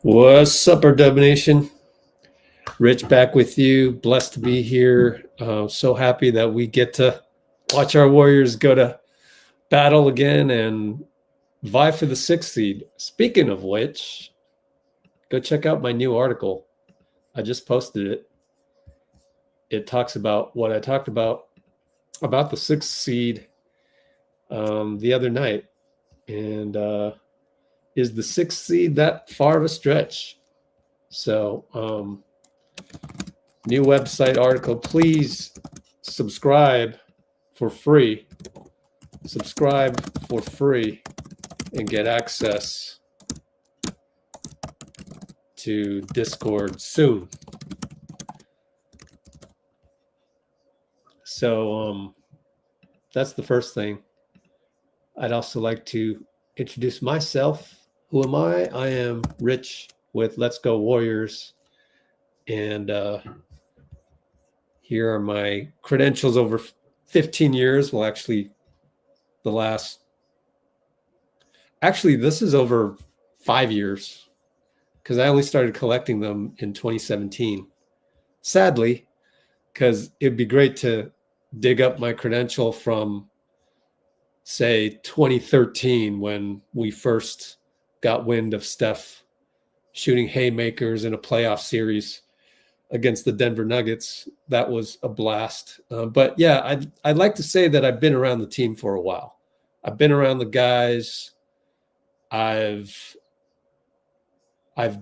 What's up, our Dub Nation? Rich back with you. Blessed to be here. So happy that we get to watch our Warriors go to battle again and vie for the 6th seed. Speaking of which, go check out my new article. I just posted it. It talks about what I talked about the 6th seed the other night. And is the 6th seed that far of a stretch? So, new website article. Please subscribe for free. Subscribe for free and get access to Discord soon. So that's the first thing. I'd also like to introduce myself. Who am I? I am Rich with Let's Go Warriors. And here are my credentials over 15 years. Well, actually, this is over 5 years because I only started collecting them in 2017. Sadly, because it'd be great to dig up my credential from, say, 2013 when we first got wind of Steph shooting haymakers in a playoff series against the Denver Nuggets. That was a blast. But yeah, I'd like to say that I've been around the team for a while. I've been around the guys. I've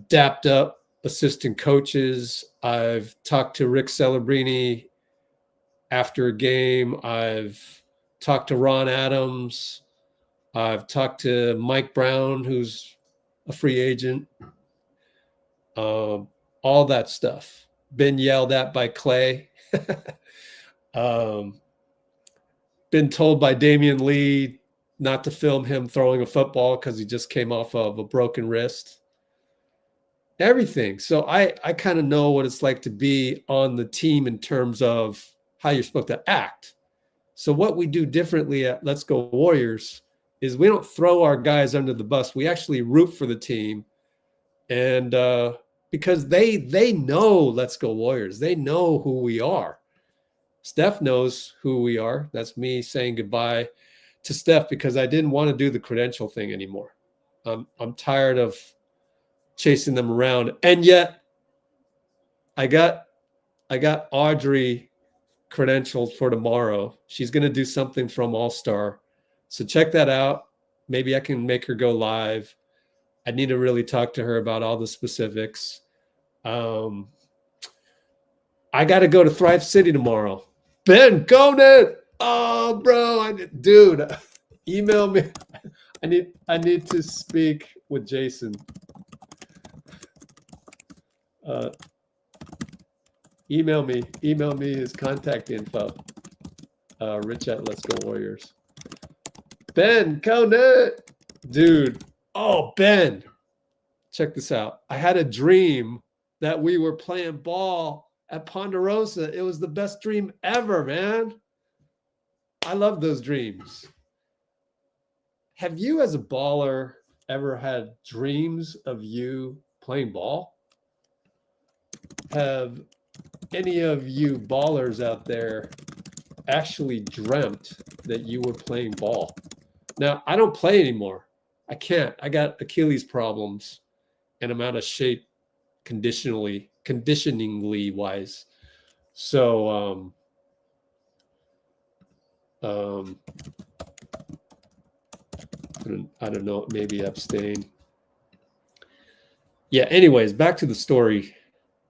dapped up assistant coaches. I've talked to Rick Celebrini after a game. I've talked to Ron Adams. I've talked to Mike Brown, who's a free agent. All that stuff. Been yelled at by Klay. Been told by Damian Lee not to film him throwing a football because he just came off of a broken wrist. Everything. So I kind of know what it's like to be on the team in terms of how you're supposed to act. So what we do differently at Let's Go Warriors is we don't throw our guys under the bus. We actually root for the team. And because they know Let's Go Warriors. They know who we are. Steph knows who we are. That's me saying goodbye to Steph because I didn't want to do the credential thing anymore. I'm tired of chasing them around. And yet I got Audrey credentialed for tomorrow. She's going to do something from All-Star. So check that out. Maybe I can make her go live. I need to really talk to her about all the specifics. I got to go to Thrive City tomorrow. Ben Conan. Oh, bro, dude, email me. I need to speak with Jason. Email me his contact info. Rich at Let's Go Warriors. Ben Conan, dude. Oh, Ben, check this out. I had a dream that we were playing ball at Ponderosa. It was the best dream ever, man. I love those dreams. Have you, as a baller, ever had dreams of you playing ball? Have any of you ballers out there actually dreamt that you were playing ball? Now, I don't play anymore. I can't. I got Achilles problems and I'm out of shape conditioningly wise. So, I don't know, maybe abstain. Yeah, anyways, back to the story.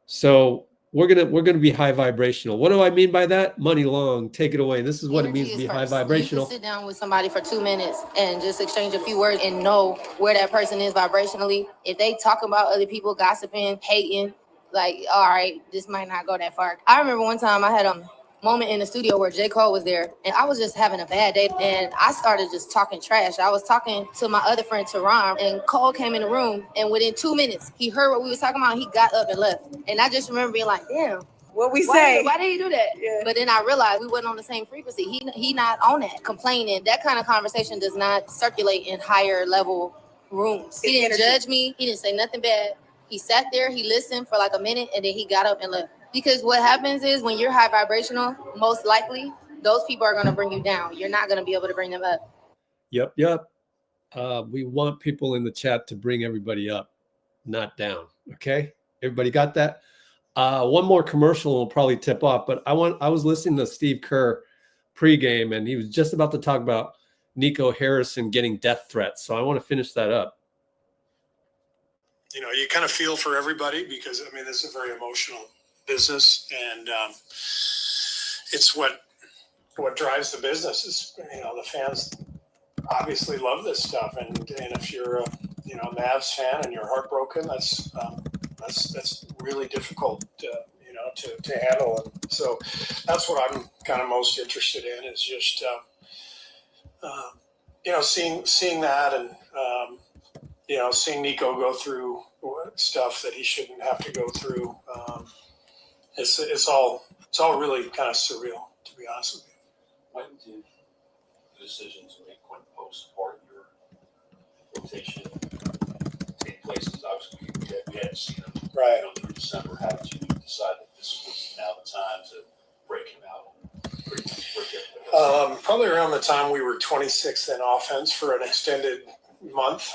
So we're gonna be high vibrational. What do I mean by that? Muni Long, take it away. This is what it means to be high vibrational. You can sit down with somebody for 2 minutes and just exchange a few words and know where that person is vibrationally. If they talk about other people, gossiping, hating, like, all right, this might not go that far. I remember one time I had a moment in the studio where J.Cole was there and I was just having a bad day and I started just talking trash. I was talking to my other friend Teron and Cole came in the room and within 2 minutes he heard what we was talking about and he got up and left. And I just remember being like, damn, what we say? Why did he do that? Yeah. But then I realized we wasn't on the same frequency. He not on that. Complaining, that kind of conversation does not circulate in higher level rooms. He didn't judge me. He didn't say nothing bad. He sat there, he listened for like a minute, and then he got up and left. Because what happens is when you're high vibrational, most likely those people are going to bring you down. You're not going to be able to bring them up. Yep. We want people in the chat to bring everybody up, not down. Okay, everybody got that? One more commercial and we'll probably tip off. But I was listening to Steve Kerr pregame, and he was just about to talk about Nico Harrison getting death threats. So I want to finish that up. You know, you kind of feel for everybody because, I mean, this is a very emotional business, and it's what drives the business is, you know, the fans obviously love this stuff. And if you're a, you know, Mavs fan and you're heartbroken, that's really difficult, you know, to handle. And so that's what I'm kind of most interested in is just, you know, seeing that and, you know, seeing Nico go through stuff that he shouldn't have to go through. It's all really kind of surreal, to be honest with you. When did the decision to make Quentin Post part of your rotation take place? Because obviously we hadn't seen him Right through December. How did you decide that this was now the time to break him out? Probably around the time we were 26th in offense for an extended month.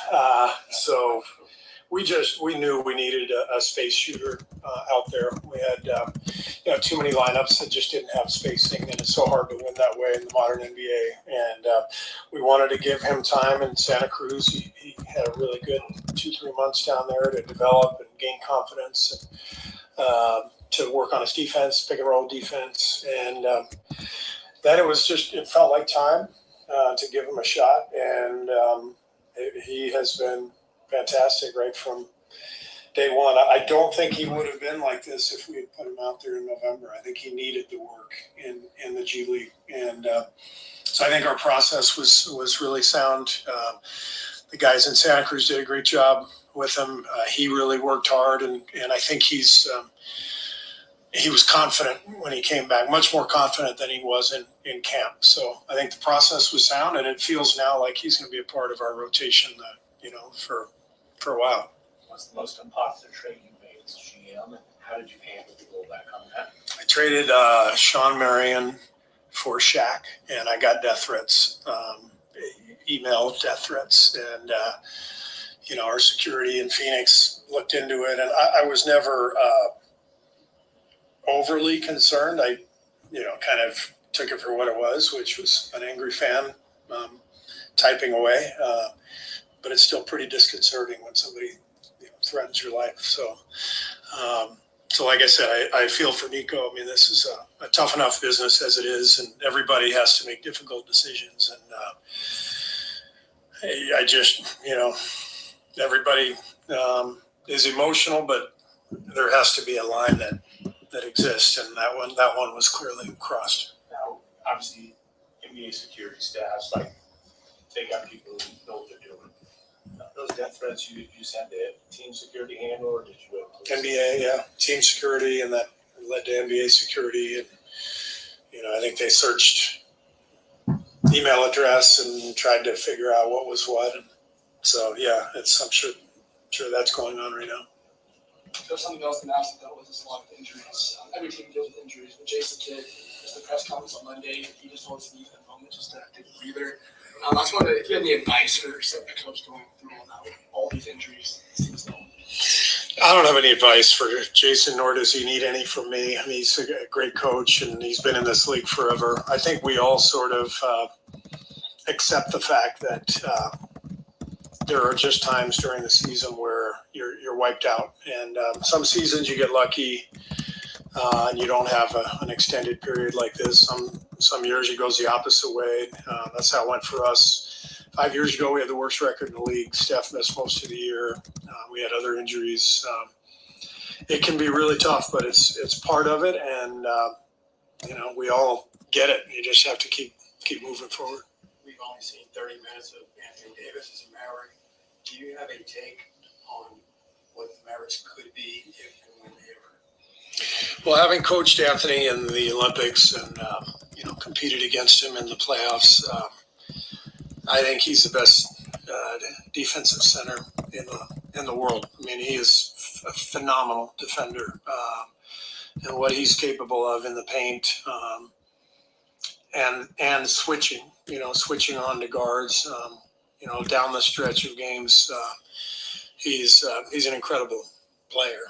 So we knew we needed a space shooter out there. We had you know, too many lineups that just didn't have spacing, and it's so hard to win that way in the modern NBA. And we wanted to give him time in Santa Cruz. He had a really good 2-3 months down there to develop and gain confidence and to work on his defense, pick and roll defense. And then it felt like time to give him a shot. And he has been fantastic right from day one. I don't think he would have been like this if we had put him out there in November. I think he needed the work in the G League. And so I think our process was really sound. The guys in Santa Cruz did a great job with him. He really worked hard, and I think he was confident when he came back, much more confident than he was in camp. So I think the process was sound, and it feels now like he's going to be a part of our rotation, you know, for a while. What's the most unpopular trade you made as GM, and how did you handle the rollback on that? I traded Sean Marion for Shaq, and I got death threats, email death threats, and you know, our security in Phoenix looked into it, and I was never overly concerned. I, you know, kind of took it for what it was, which was an angry fan typing away. But it's still pretty disconcerting when somebody, you know, threatens your life. So, so like I said, I feel for Nico. I mean, this is a tough enough business as it is, and everybody has to make difficult decisions. And I just, you know, everybody is emotional, but there has to be a line that exists, and that one was clearly crossed. Now, obviously, NBA security staffs, like, they got people who know what they're doing. Those death threats, you just had the team security handle, or did you NBA, yeah, team security, and that led to NBA security. And, you know, I think they searched email address and tried to figure out what was what. And so, yeah, I'm sure that's going on right now. There's something else in Mavs that dealt with is a lot of injuries. Every team deals with injuries. But Jason Kidd, just the press conference on Monday, he just told us to use that moment just to take a breather. I just wondered if you had any advice for a coach going through all these injuries. I don't have any advice for Jason, nor does he need any from me. I mean, he's a great coach, and he's been in this league forever. I think we all sort of accept the fact that there are just times during the season where you're wiped out, and some seasons you get lucky and you don't have an extended period like this. Some years it goes the opposite way. That's how it went for us. 5 years ago, we had the worst record in the league. Steph missed most of the year. We had other injuries. It can be really tough, but it's part of it, and you know, we all get it. You just have to keep moving forward. We've only seen 30 minutes of Anthony Davis as a Maverick. Do you have a take on what the Mavericks could be if and when they ever? Well, having coached Anthony in the Olympics and you know, competed against him in the playoffs, I think he's the best defensive center in the world. I mean, he is a phenomenal defender, and what he's capable of in the paint, and switching on to guards, down the stretch of games. He's an incredible player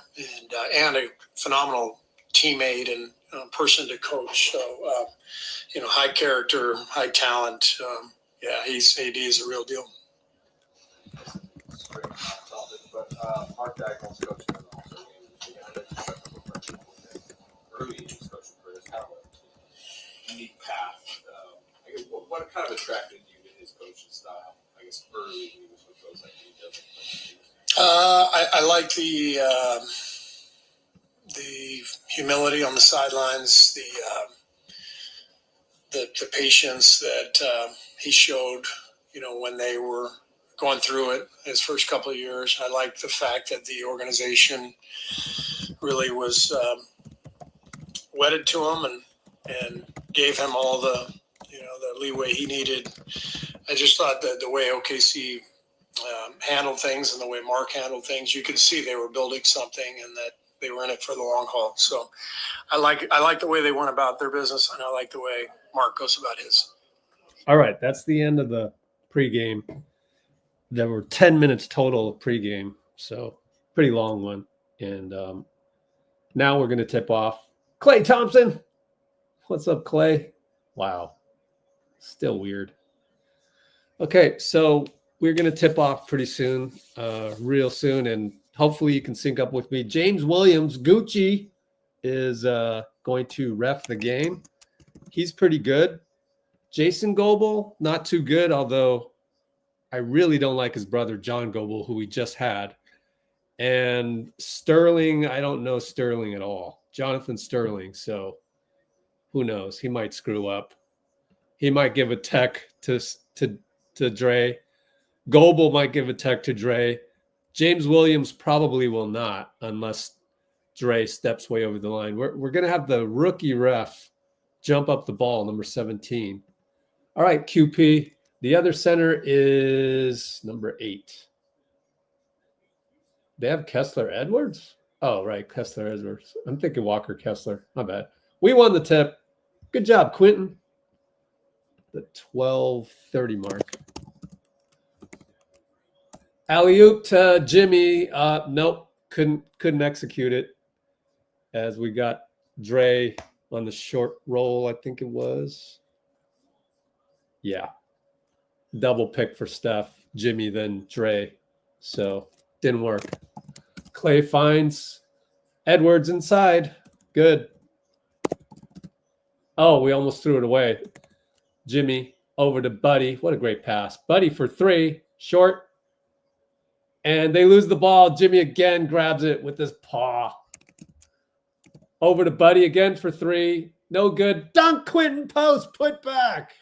and a phenomenal teammate and person to coach. So, high character, high talent. AD is a real deal. But Mark Dagnall's coaching and also early in his coaching career is kind of a unique path. I guess what kind of attracted you to his coaching style? I guess early he was with those like he does. I like the humility on the sidelines, the patience that he showed, when they were going through it his first couple of years. I like the fact that the organization really was wedded to him and gave him all the leeway he needed. I just thought that the way OKC handled things and the way Mark handled things, you could see they were building something and that they were in it for the long haul. So I like the way they went about their business, and I like the way Mark goes about his. All right, that's the end of the pregame. There were 10 minutes total of pregame, so pretty long one. And now we're going to tip off Klay Thompson. What's up, Klay? Wow. Still weird. Okay, so we're going to tip off pretty soon, real soon, and hopefully you can sync up with me. James Williams, Gucci, is going to ref the game. He's pretty good. Jason Goble, not too good, although I really don't like his brother, John Goble, who we just had. And Sterling, I don't know Sterling at all. Jonathan Sterling, so who knows? He might screw up. He might give a tech to Dray. Goble might give a tech to Dray. James Williams probably will not unless Dray steps way over the line. We're going to have the rookie ref jump up the ball, number 17. All right, QP. The other center is number 8. They have Kessler Edwards? Oh, right, Kessler Edwards. I'm thinking Walker Kessler. My bad. We won the tip. Good job, Quinten. The 12:30 mark. Alley-oop to Jimmy. Nope, couldn't execute it as we got Dray on the short roll, I think it was. Yeah. Double pick for Steph, Jimmy, then Dray. So didn't work. Klay finds Edwards inside. Good. Oh, we almost threw it away. Jimmy over to Buddy. What a great pass. Buddy for 3. Short. And they lose the ball. Jimmy again grabs it with his paw. Over to Buddy again for 3. No good. Dunk, Quentin Post, put back.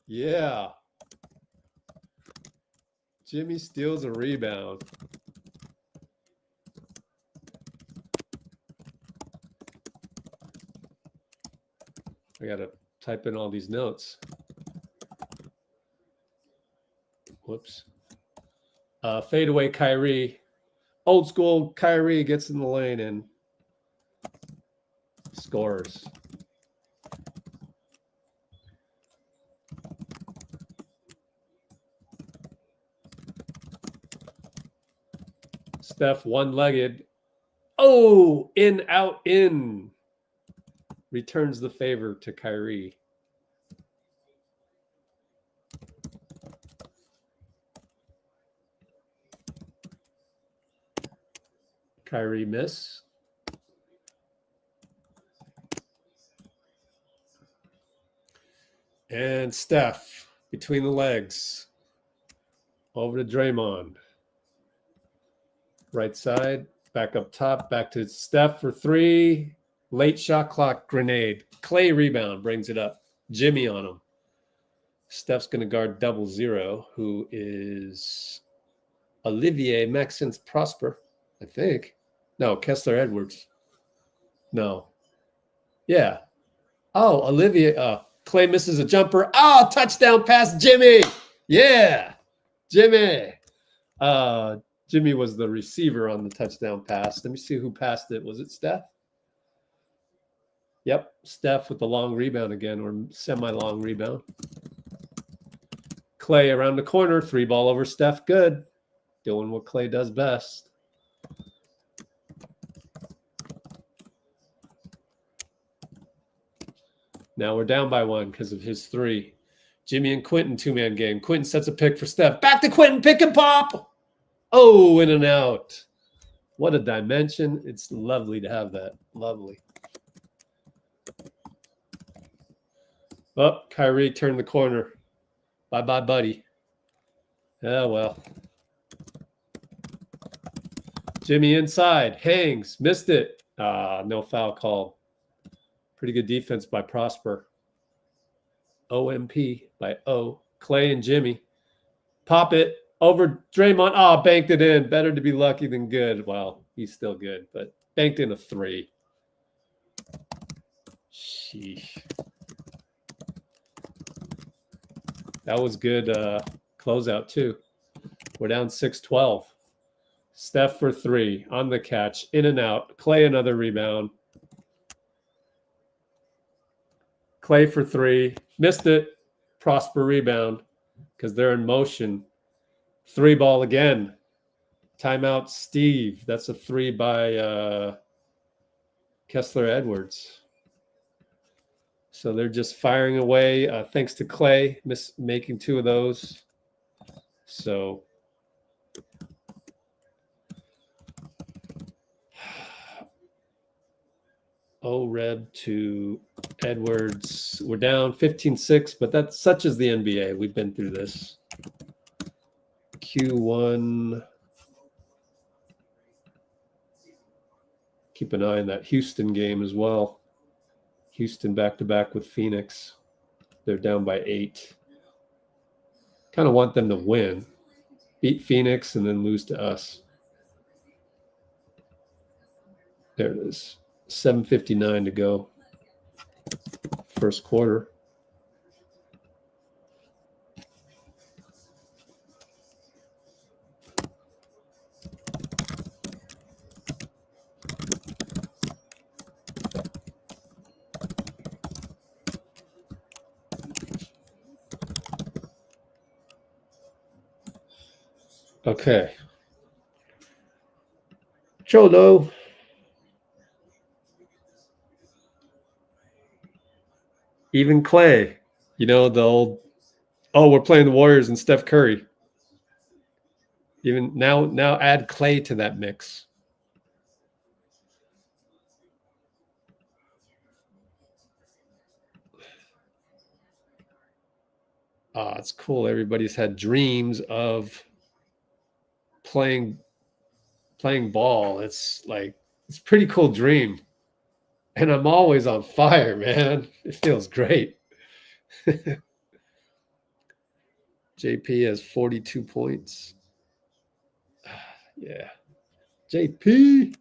Yeah. Jimmy steals a rebound. I got to type in all these notes. Whoops. Fadeaway Kyrie. Old school Kyrie gets in the lane and scores. Steph one-legged. Oh, in, out, in. Returns the favor to Kyrie. Kyrie miss. And Steph between the legs. Over to Draymond. Right side, back up top, back to Steph for 3. Late shot clock grenade. Klay rebound, brings it up. Jimmy on him. Steph's going to guard 00, who is Olivier Maxence Prosper, I think. No, Kessler Edwards. No. Yeah. Oh, Olivier. Klay misses a jumper. Oh, touchdown pass, Jimmy. Yeah. Jimmy. Jimmy was the receiver on the touchdown pass. Let me see who passed it. Was it Steph? Yep, Steph with the long rebound again, or semi-long rebound. Klay around the corner, 3-ball over Steph. Good. Doing what Klay does best. Now we're down by 1 because of his 3. Jimmy and Quinten, 2-man game. Quinten sets a pick for Steph. Back to Quinten, pick and pop. Oh, in and out. What a dimension. It's lovely to have that. Lovely. Oh, Kyrie turned the corner. Bye-bye, buddy. Oh, well. Jimmy inside. Hangs. Missed it. No foul call. Pretty good defense by Prosper. OMP by O. Klay and Jimmy. Pop it over Draymond. Banked it in. Better to be lucky than good. Well, he's still good, but banked in a 3. Sheesh. That was good closeout, too. We're down 6-12. Steph for 3 on the catch. In and out. Klay another rebound. Klay for 3. Missed it. Prosper rebound because they're in motion. 3-ball again. Timeout, Steve. That's a 3 by Kessler Edwards. So they're just firing away. Thanks to Klay making 2 of those. So oreb to Edwards. We're down 15-6, but that's such as the NBA. We've been through this. Q1. Keep an eye on that Houston game as well. Houston back-to-back with Phoenix. They're down by 8. Kind of want them to win. Beat Phoenix and then lose to us. There it is. 7:59 to go. First quarter. Okay. Cholo. Even Klay. You know, the old, we're playing the Warriors and Steph Curry. Even now add Klay to that mix. It's cool. Everybody's had dreams of playing ball. It's like, it's a pretty cool dream. And I'm always on fire, man. It feels great. JP has 42 points. Yeah. JP.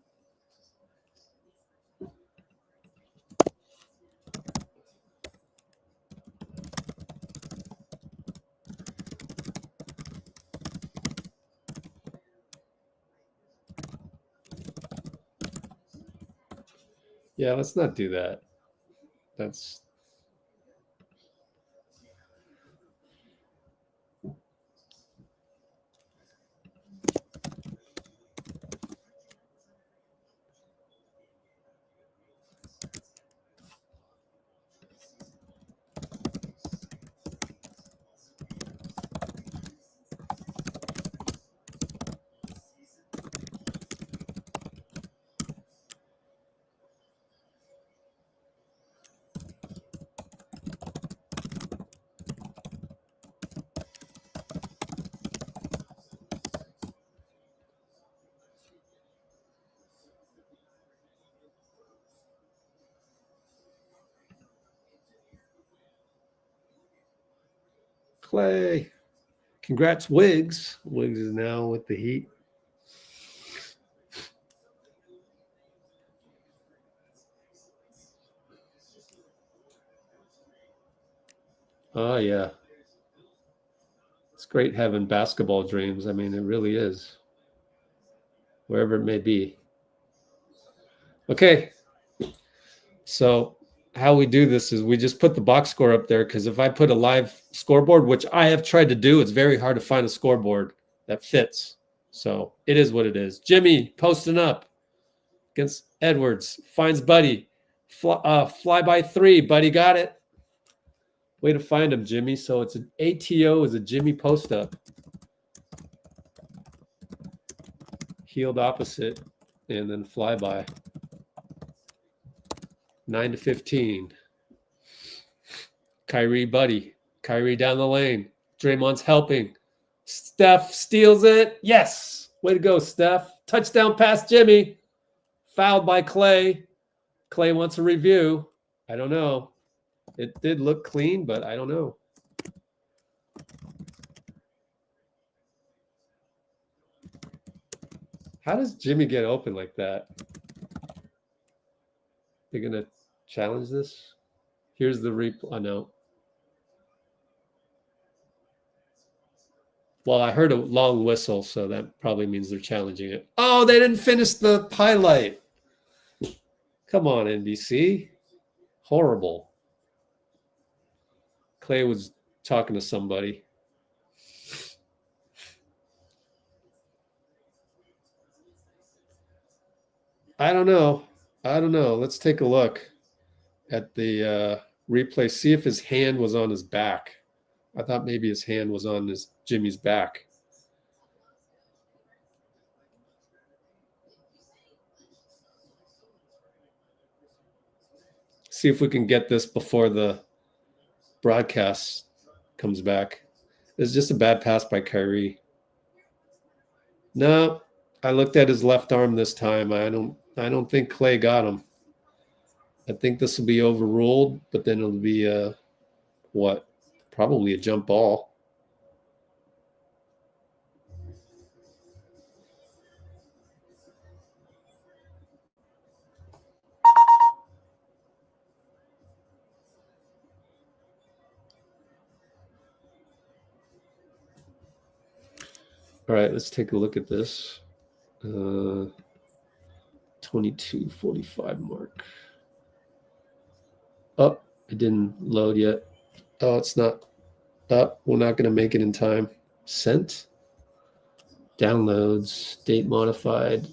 Yeah, let's not do that. That's Klay. Congrats, Wiggs. Wiggs is now with the Heat. Oh, yeah. It's great having basketball dreams. I mean, it really is. wherever it may be. Okay. So how we do this is we just put the box score up there, because if I put a live scoreboard, which I have tried to do, it's very hard to find a scoreboard that fits. So it is what it is. Jimmy posting up against Edwards. Finds Buddy. Fly by 3. Buddy got it. Way to find him, Jimmy. So it's an ATO is a Jimmy post up. Hield opposite. And then fly by. 9-15. Kyrie, Buddy. Kyrie down the lane. Draymond's helping. Steph steals it. Yes. Way to go, Steph. Touchdown pass, Jimmy. Fouled by Klay. Klay wants a review. I don't know. It did look clean, but I don't know. How does Jimmy get open like that? They're going to challenge this? Here's the replay. Oh, no. Well, I heard a long whistle, so that probably means they're challenging it. Oh, they didn't finish the highlight. Come on, NBC. Horrible. Klay was talking to somebody. I don't know. Let's take a look at the replay. See if his hand was on his back. I thought maybe his hand was on Jimmy's back. See if we can get this before the broadcast comes back. It's just a bad pass by Kyrie. No, I looked at his left arm this time. I don't think Klay got him. I think this will be overruled, but then it'll be what? Probably a jump ball. All right, let's take a look at this. 22:45 mark. Oh, it didn't load yet. Oh, it's not up. We're not going to make it in time. Sent. Downloads. Date modified.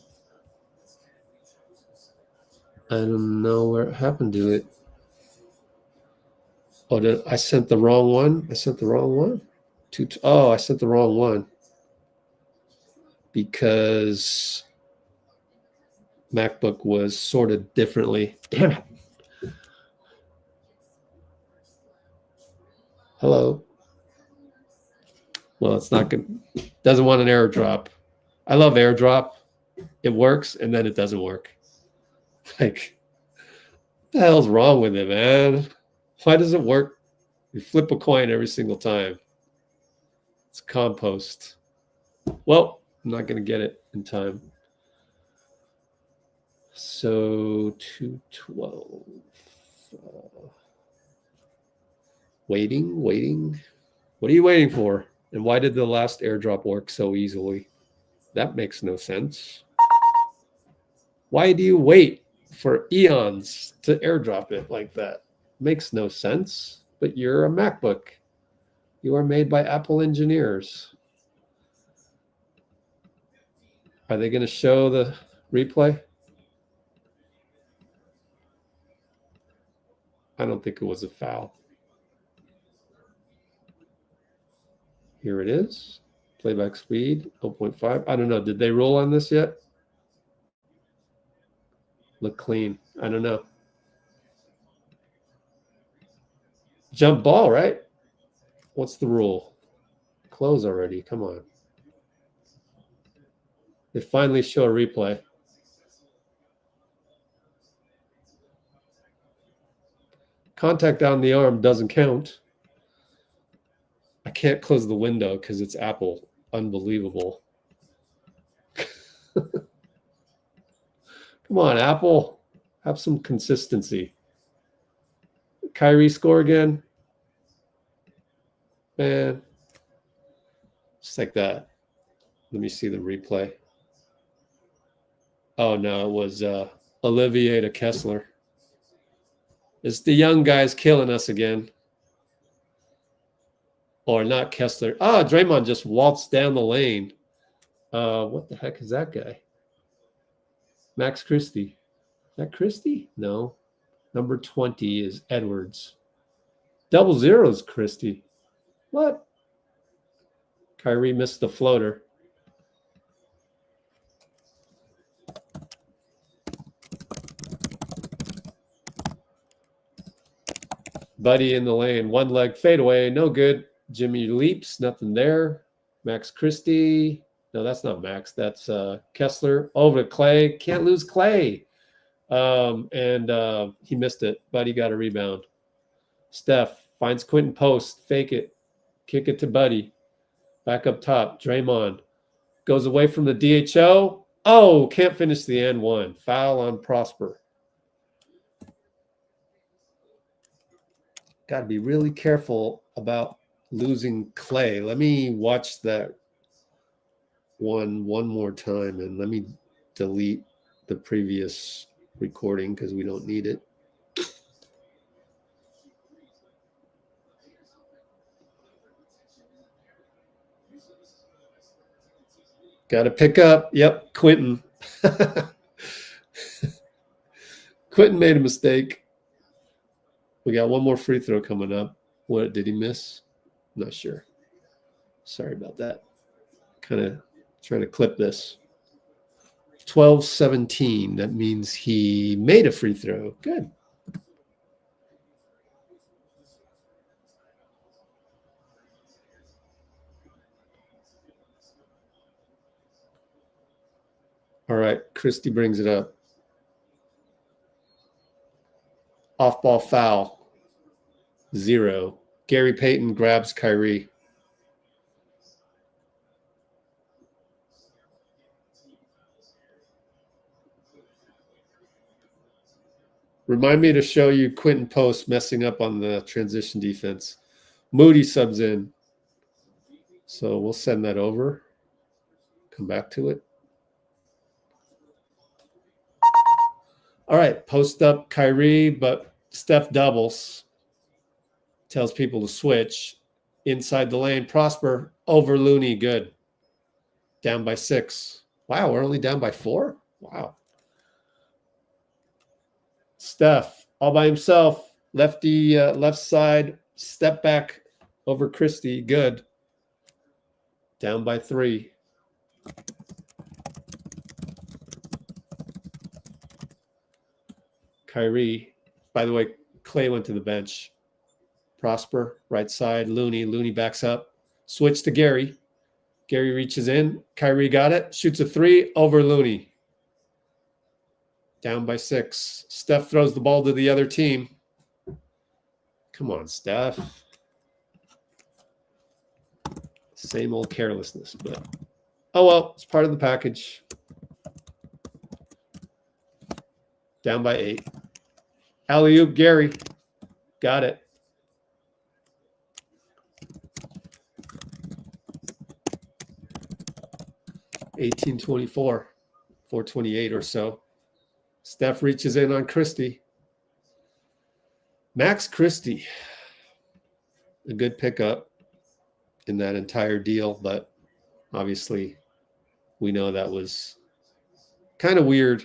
I don't know where it happened to it. Oh, I sent the wrong one? I sent the wrong one? I sent the wrong one. Because MacBook was sorted differently. Damn it. Hello. Well, it's not good. Doesn't want an airdrop. I love airdrop. It works, and then it doesn't work. Like, what the hell's wrong with it, man? Why does it work? You flip a coin every single time. It's compost. Well, I'm not going to get it in time. So 212. Waiting. What are you waiting for? And why did the last airdrop work so easily? That makes no sense. Why do you wait for eons to airdrop it like that? Makes no sense. But you're a MacBook. You are made by Apple engineers. Are they going to show the replay? I don't think it was a foul. Here it is. Playback speed, 0.5. I don't know. Did they roll on this yet? Look clean. I don't know. Jump ball, right? What's the rule? Close already. Come on. They finally show a replay. Contact on the arm doesn't count. I can't close the window because it's Apple. Unbelievable. Come on, Apple. Have some consistency. Kyrie score again. Man. Just like that. Let me see the replay. Oh, no, it was Olivier to Kessler. It's the young guys killing us again. Or not Kessler. Oh, Draymond just waltzed down the lane. What the heck is that guy? Max Christie. Is that Christie? No. Number 20 is Edwards. 00 is Christie. What? Kyrie missed the floater. Buddy in the lane. One leg fadeaway. No good. Jimmy leaps. Nothing there. Max Christie. No, that's not Max. That's Kessler. Over to Klay. Can't lose Klay. And he missed it. Buddy got a rebound. Steph finds Quentin Post. Fake it. Kick it to Buddy. Back up top. Draymond goes away from the DHO. Oh, can't finish the and one. Foul on Prosper. Got to be really careful about losing Klay. Let me watch that one more time, and let me delete the previous recording because we don't need it. Got to pick up. Yep, Quinten. Quinten made a mistake. We got one more free throw coming up. What did he miss? Not sure. Sorry about that. Kind of trying to clip this. 12-17. That means he made a free throw. Good. All right, Christie brings it up. Off-ball foul. 0. Gary Payton grabs Kyrie. Remind me to show you Quentin Post messing up on the transition defense. Moody subs in. So we'll send that over. Come back to it. All right, post up Kyrie, but Steph doubles. Tells people to switch. Inside the lane, Prosper over Looney, good. Down by 6. Wow, we're only down by 4? Wow. Steph, all by himself. Lefty, left side, step back over Christie, good. Down by 3. Kyrie. By the way, Klay went to the bench. Prosper, right side, Looney backs up. Switch to Gary. Gary reaches in. Kyrie got it. Shoots a 3 over Looney. Down by 6. Steph throws the ball to the other team. Come on, Steph. Same old carelessness, but oh well, it's part of the package. Down by 8. Alley-oop, Gary. Got it. $18.24, 4:28 or so. Steph reaches in on Christie. Max Christie, a good pickup in that entire deal, but obviously we know that was kind of weird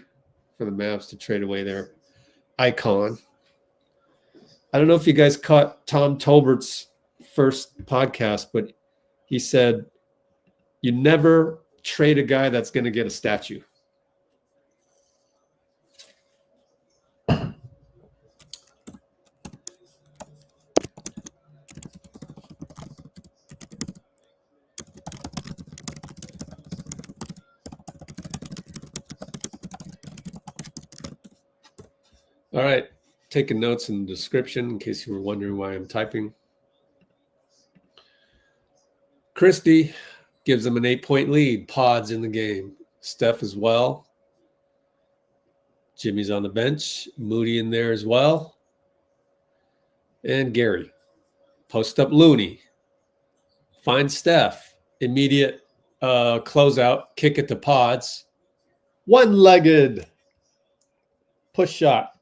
for the Mavs to trade away their icon. I don't know if you guys caught Tom Tolbert's first podcast, but he said, you never trade a guy that's going to get a statue. All right, taking notes in the description in case you were wondering why I'm typing. Christie gives them an 8-point lead. Pods in the game. Steph as well. Jimmy's on the bench. Moody in there as well. And Gary. Post up Looney. Find Steph. Immediate closeout. Kick it to Pods. One-legged push shot.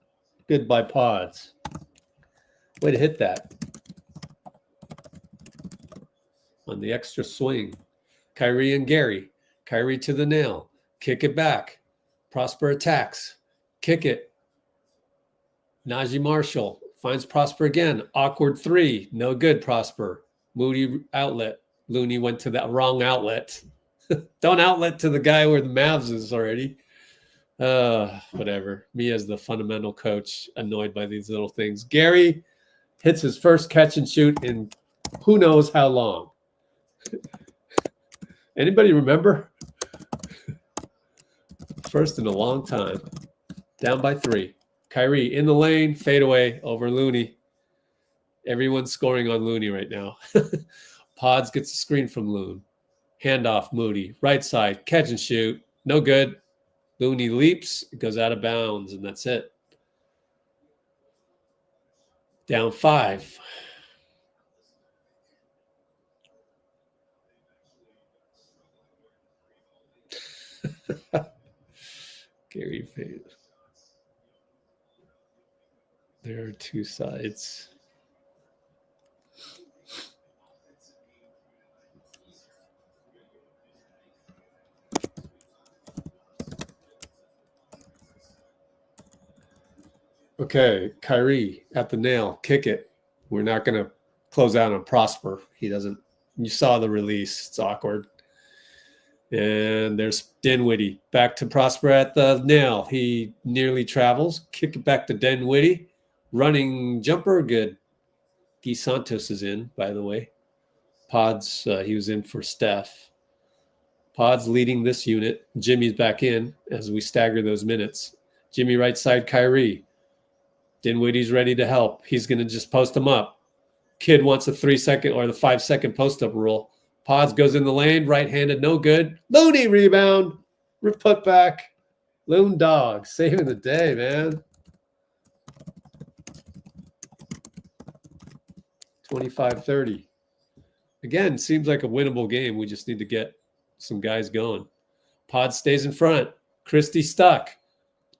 Good by Pods. Way to hit that. On the extra swing. Kyrie and Gary. Kyrie to the nail. Kick it back. Prosper attacks. Kick it. Najee Marshall finds Prosper again. Awkward three. No good, Prosper. Moody outlet. Looney went to that wrong outlet. Don't outlet to the guy where the Mavs is already. Whatever. Me as the fundamental coach, annoyed by these little things. Gary hits his first catch and shoot in who knows how long. Anybody remember? First in a long time. Down by 3. Kyrie in the lane, fadeaway over Looney. Everyone's scoring on Looney right now. Pods gets a screen from Loon. Handoff, Moody. Right side, catch and shoot. No good. Looney leaps, it goes out of bounds, and that's it. Down 5. Gary fade. There are 2 sides. Okay, Kyrie at the nail, kick it. We're not going to close out on Prosper. He doesn't. You saw the release. It's awkward. And there's Dinwiddie. Back to Prosper at the nail. He nearly travels. Kick it back to Dinwiddie. Running jumper, good. Guy Santos is in, by the way. Pods, he was in for Steph. Pods leading this unit. Jimmy's back in as we stagger those minutes. Jimmy right side, Kyrie. Dinwiddie's ready to help. He's going to just post him up. Kid wants a 3-second or the 5-second post-up rule. Pods goes in the lane, right-handed, no good. Looney rebound. Put back. Loon dog saving the day, man. 25-30. Again, seems like a winnable game. We just need to get some guys going. Pods stays in front. Christie stuck.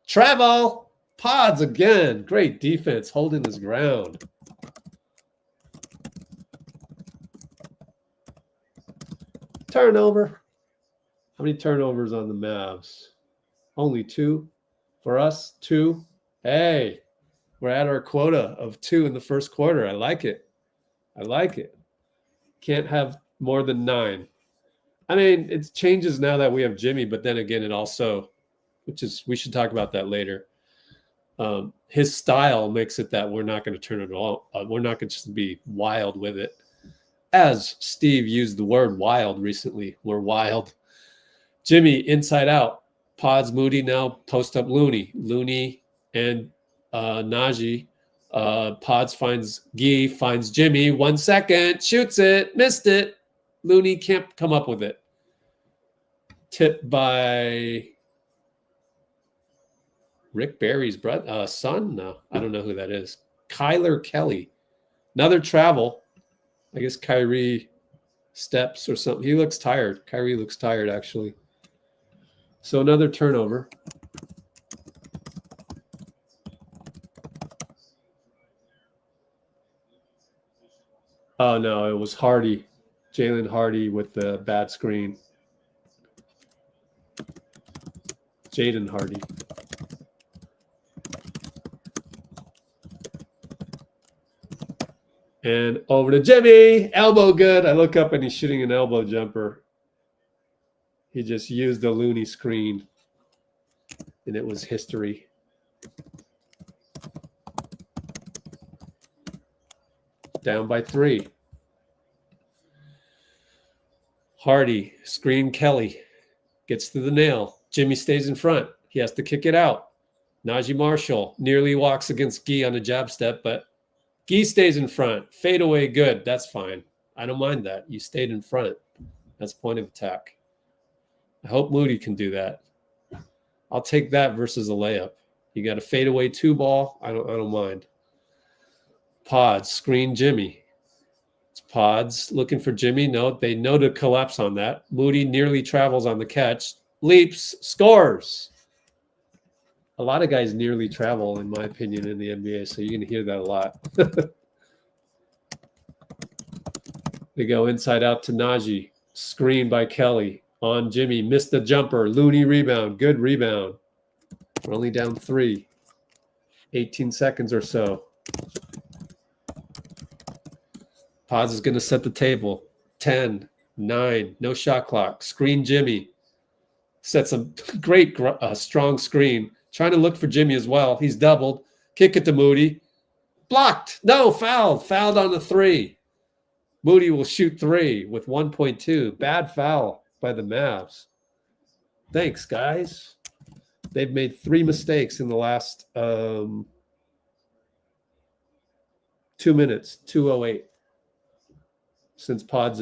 Travel. Pods again. Great defense, holding his ground. Turnover. How many turnovers on the Mavs? Only 2 for us. 2. Hey, we're at our quota of 2 in the first quarter. I like it. I like it. Can't have more than 9. I mean, it changes now that we have Jimmy, but then again, it also, we should talk about that later. His style makes it that we're not going to turn it all. We're not going to just be wild with it. As Steve used the word wild recently, we're wild. Jimmy inside out. Pods Moody now post up Looney. Looney and Najee. Pods finds Guy, finds Jimmy. 1 second, shoots it, missed it. Looney can't come up with it. Tipped by Rick Barry's brother, son? No, I don't know who that is. Kyler Kelly. Another travel. I guess Kyrie steps or something. He looks tired. Kyrie looks tired, actually. So another turnover. Oh, no, it was Hardy. Jalen Hardy with the bad screen. Jaden Hardy. And over to Jimmy. Elbow good. I look up and he's shooting an elbow jumper. He just used the Looney screen. And it was history. Down by 3. Hardy, screen Kelly. Gets to the nail. Jimmy stays in front. He has to kick it out. Najee Marshall nearly walks against Guy on a jab step, but Guy stays in front. Fade away, good. That's fine. I don't mind that. You stayed in front. That's point of attack. I hope Moody can do that. I'll take that versus a layup. You got a fade away 2 ball. I don't mind. Pods, screen Jimmy. It's Pods looking for Jimmy. No, they know to collapse on that. Moody nearly travels on the catch. Leaps, scores. A lot of guys nearly travel, in my opinion, in the NBA, so you're going to hear that a lot. They go inside out to Najee. Screen by Kelly. On Jimmy. Missed the jumper. Looney rebound. Good rebound. We're only down 3. 18 seconds or so. Paz is going to set the table. 10, 9, no shot clock. Screen Jimmy. Sets a great, strong screen. Trying to look for Jimmy as well. He's doubled. Kick it to Moody. Blocked. No, fouled. Fouled on the 3. Moody will shoot 3 with 1.2. Bad foul by the Mavs. Thanks, guys. They've made 3 mistakes in the last 2 minutes. 2:08 since Pods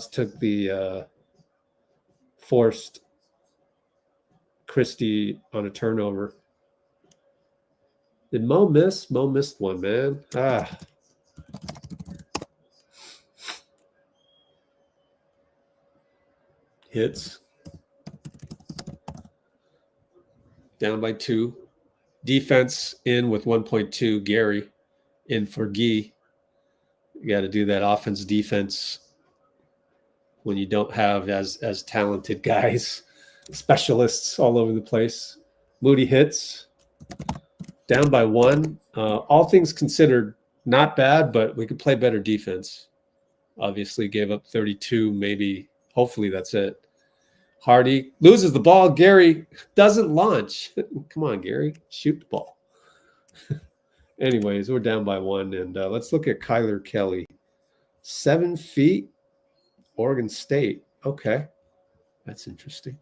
took the forced Christie on a turnover. Did Mo miss? Mo missed one, man. Hits. Down by 2. Defense in with 1.2. Gary in for Gee. You got to do that offense defense when you don't have as talented guys, specialists all over the place. Moody hits. Down by 1. All things considered, not bad, but we could play better defense. Obviously gave up 32, maybe. Hopefully that's it. Hardy loses the ball. Gary doesn't launch. Come on, Gary. Shoot the ball. Anyways, we're down by 1. And let's look at Kyler Kelly. 7 feet. Oregon State. Okay. That's interesting.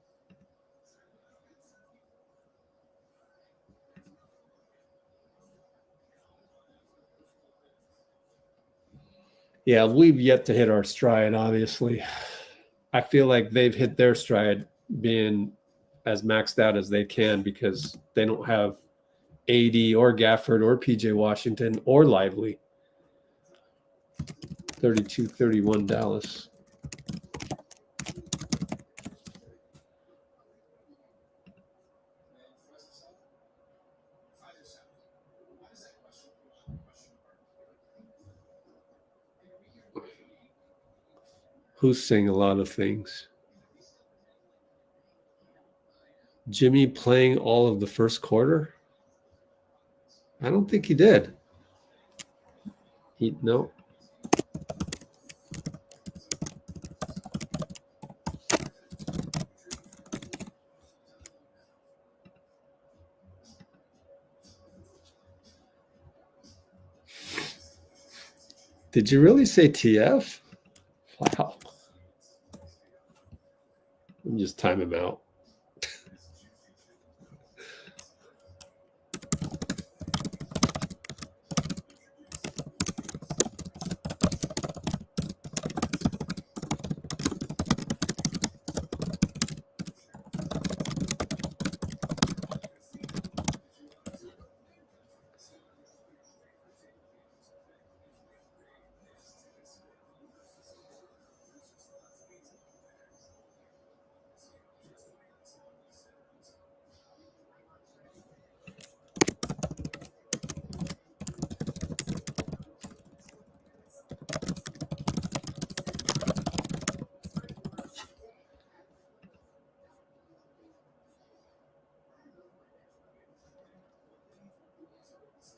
Yeah, we've yet to hit our stride, obviously. I feel like they've hit their stride being as maxed out as they can because they don't have AD or Gafford or PJ Washington or Lively. 32-31 Dallas. Who's saying a lot of things? Jimmy playing all of the first quarter? I don't think he did. No. Did you really say TF? Wow. Let me just time him out.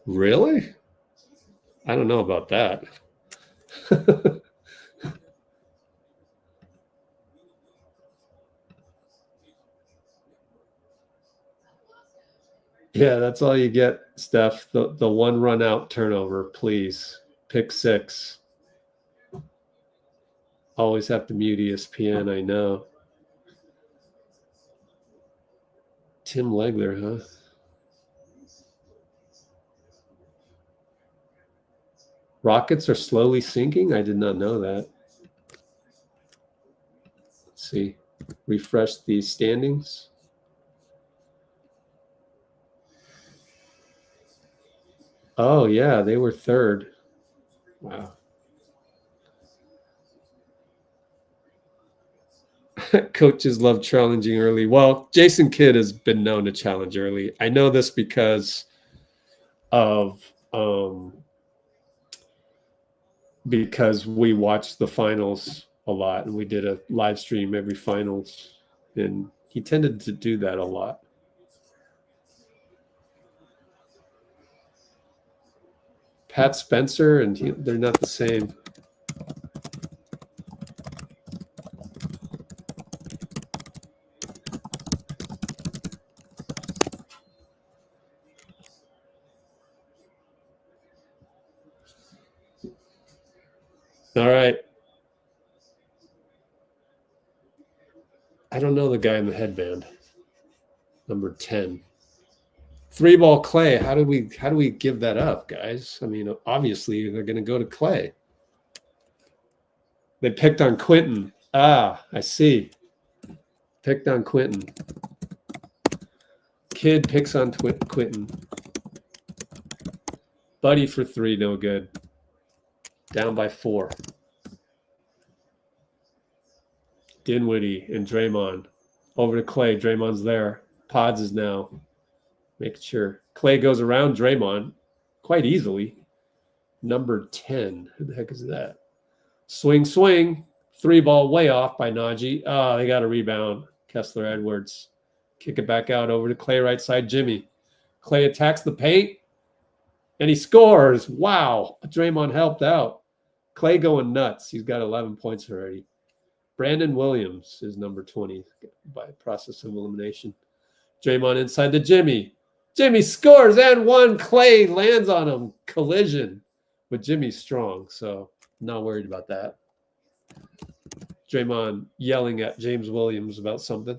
Really? I don't know about that. Yeah, that's all you get, Steph. The one run out turnover, please. Pick 6. Always have to mute ESPN, I know. Tim Legler, huh? Rockets are slowly sinking? I did not know that. Let's see. Refresh the standings. Oh, yeah, they were 3rd. Wow. Coaches love challenging early. Well, Jason Kidd has been known to challenge early. I know this because of because we watched the finals a lot, and we did a live stream every finals, and he tended to do that a lot. Pat Spencer and they're not the same. All right. I don't know the guy in the headband. Number 10. 3-ball Klay. How do we give that up, guys? I mean, obviously they're going to go to Klay. They picked on Quinten. Ah, I see. Picked on Quinten. Kid picks on Quinten. Buddy for 3, no good. Down by 4. Dinwiddie and Draymond. Over to Klay. Draymond's there. Pods is now making sure. Klay goes around Draymond quite easily. Number 10. Who the heck is that? Swing, swing. 3-ball way off by Najee. Oh, they got a rebound. Kessler Edwards. Kick it back out over to Klay right side. Jimmy. Klay attacks the paint. And he scores. Wow. Draymond helped out. Klay going nuts. He's got 11 points already. Brandon Williams is number 20 by process of elimination. Draymond inside to Jimmy. Jimmy scores and 1. Klay lands on him. Collision. But Jimmy's strong, so not worried about that. Draymond yelling at James Williams about something.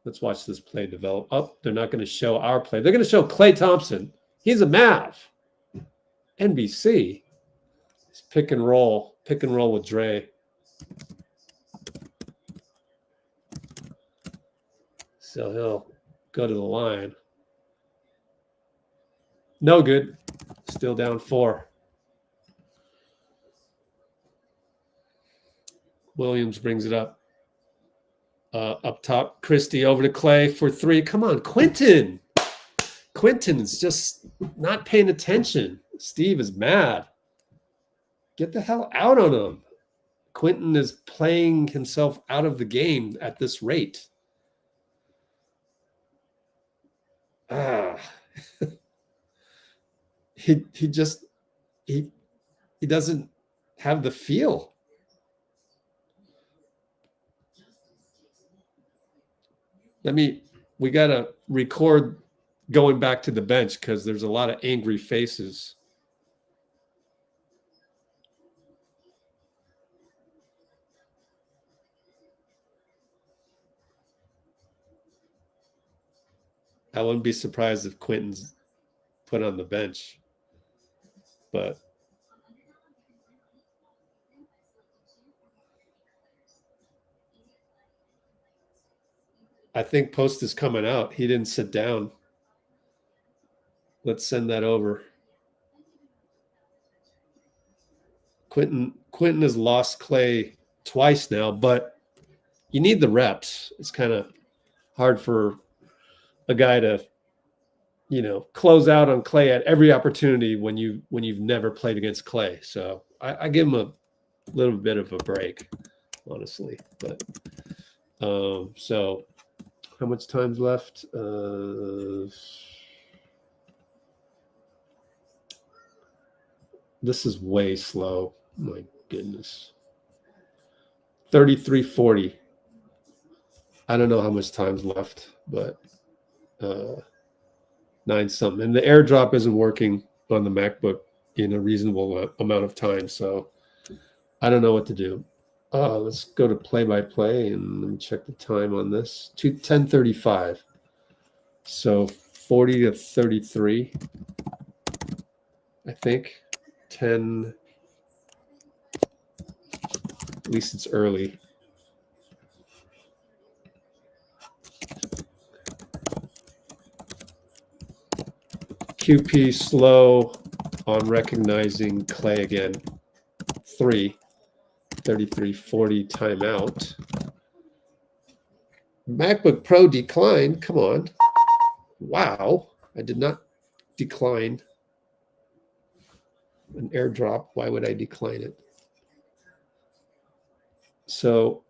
Let's watch this play develop. Oh, they're not going to show our play. They're going to show Klay Thompson. He's a Mav. NBC. It's pick and roll with Dray. So he'll go to the line. No good. Still down 4. Williams brings it up. Up top, Christie over to Klay for 3. Come on, Quinten. Quinten is just not paying attention. Steve is mad. Get the hell out on him. Quinten is playing himself out of the game at this rate. He doesn't have the feel. We got to record going back to the bench because there's a lot of angry faces. I wouldn't be surprised if Quinten's put on the bench, but I think Post is coming out. He didn't sit down. Let's send that over. Quinten has lost Klay twice now, but you need the reps. It's kind of hard for a guy to, close out on Klay at every opportunity when you've never played against Klay. So I give him a little bit of a break, honestly. But so how much time's left? This is way slow. My goodness. 33:40. I don't know how much time's left, but 9 something. And the airdrop isn't working on the MacBook in a reasonable amount of time, so I don't know what to do. Let's go to play-by-play and let me check the time on this. 10:35. So 40 to 33, I think. 10. At least it's early. QP slow on recognizing Klay again. 3. 33-40 timeout. MacBook Pro declined. Come on. Wow. I did not decline an airdrop. Why would I decline it? So,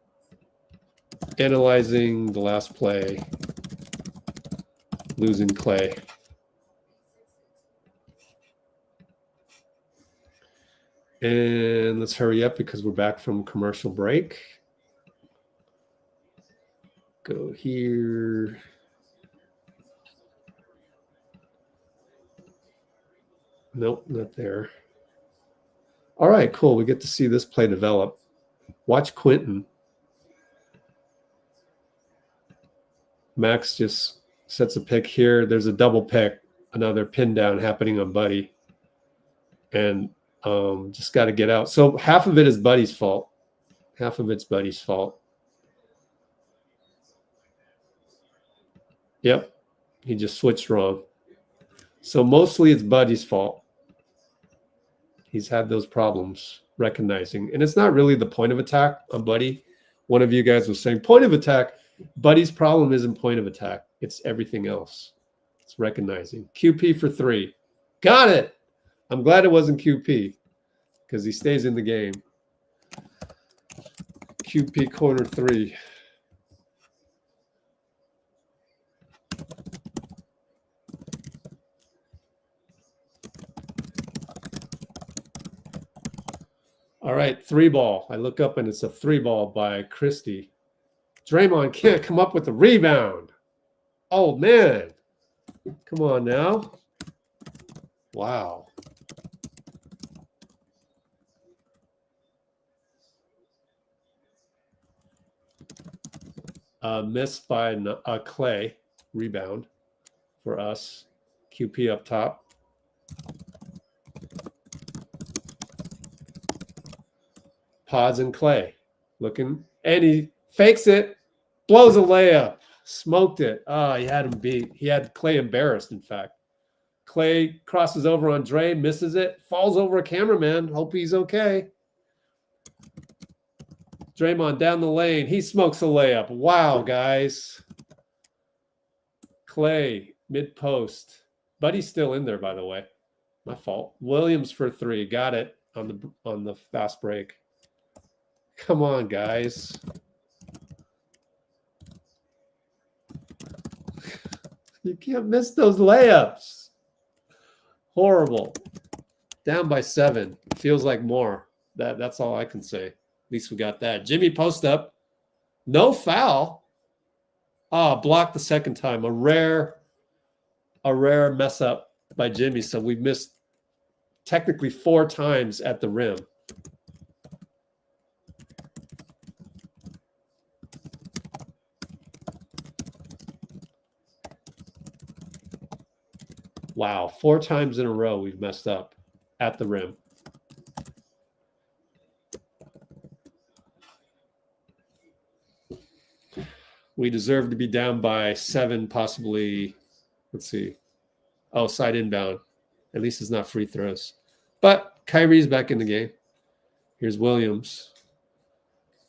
analyzing the last play, losing Klay. And let's hurry up because we're back from commercial break. Go here. Nope, not there. All right, cool. We get to see this play develop. Watch Quinten. Max just sets a pick here. There's a double pick, another pin down happening on Buddy. And just got to get out. So half of it is Buddy's fault. Half of it's Buddy's fault. Yep. He just switched wrong. So mostly it's Buddy's fault. He's had those problems recognizing. And it's not really the point of attack on Buddy. One of you guys was saying point of attack. Buddy's problem isn't point of attack. It's everything else. It's recognizing. QP for 3. Got it. I'm glad it wasn't QP because he stays in the game. QP corner 3. All right, 3-ball. I look up and it's a 3-ball by Christie. Draymond can't come up with the rebound. Oh, man. Come on now. Wow. Missed by Klay. Rebound for us. QP up top. Pods and Klay. Looking. And he fakes it. Blows a layup. Smoked it. Oh, he had him beat. He had Klay embarrassed, in fact. Klay crosses over on Dray, misses it, falls over a cameraman. Hope he's okay. Draymond down the lane. He smokes a layup. Wow, guys. Klay, mid-post. Buddy's still in there, by the way. My fault. Williams for 3. Got it on the fast break. Come on, guys. You can't miss those layups. Horrible. Down by 7. Feels like more. That's all I can say. At least we got that. Jimmy post up. No foul. Blocked the second time. A rare mess up by Jimmy. So we missed technically 4 times at the rim. Wow, 4 times in a row we've messed up at the rim. We deserve to be down by 7, possibly. Let's see. Oh, side inbound. At least it's not free throws. But Kyrie's back in the game. Here's Williams.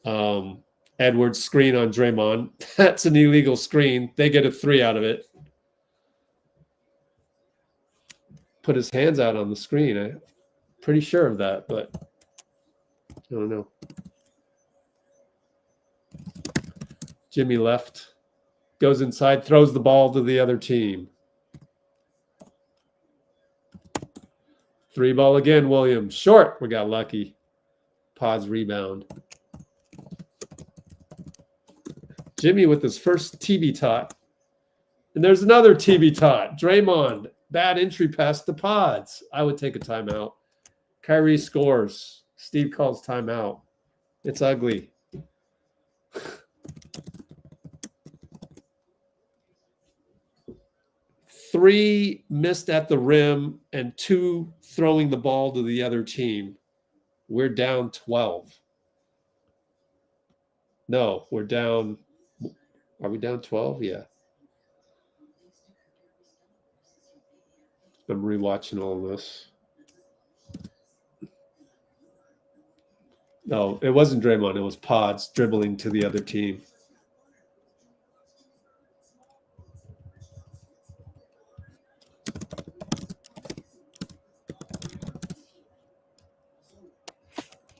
Edwards screen on Draymond. That's an illegal screen. They get a 3 out of it. Put his hands out on the screen. I'm pretty sure of that, but I don't know. Jimmy left, goes inside, throws the ball to the other team. 3-ball again, Williams. Short. We got lucky. Pods rebound. Jimmy with his first TB-tot. And there's another TB-tot. Draymond. Bad entry pass to Pods. I would take a timeout. Kyrie scores. Steve calls timeout. It's ugly. Three missed at the rim and 2 throwing the ball to the other team. We're down 12. No, we're down. Are we down 12? Yeah. I'm rewatching all of this. No, it wasn't Draymond. It was Pods dribbling to the other team.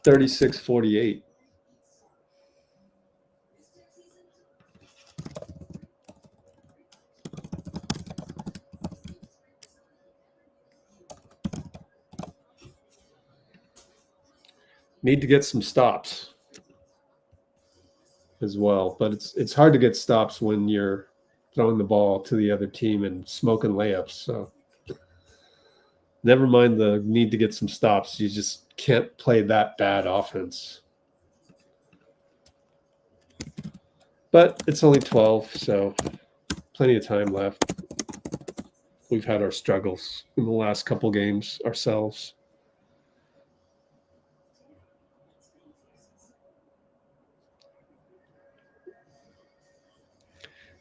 $36-48. Need to get some stops as well, but it's hard to get stops when you're throwing the ball to the other team and smoking layups. So never mind the need to get some stops. You just can't play that bad offense. But it's only 12, so plenty of time left. We've had our struggles in the last couple games ourselves.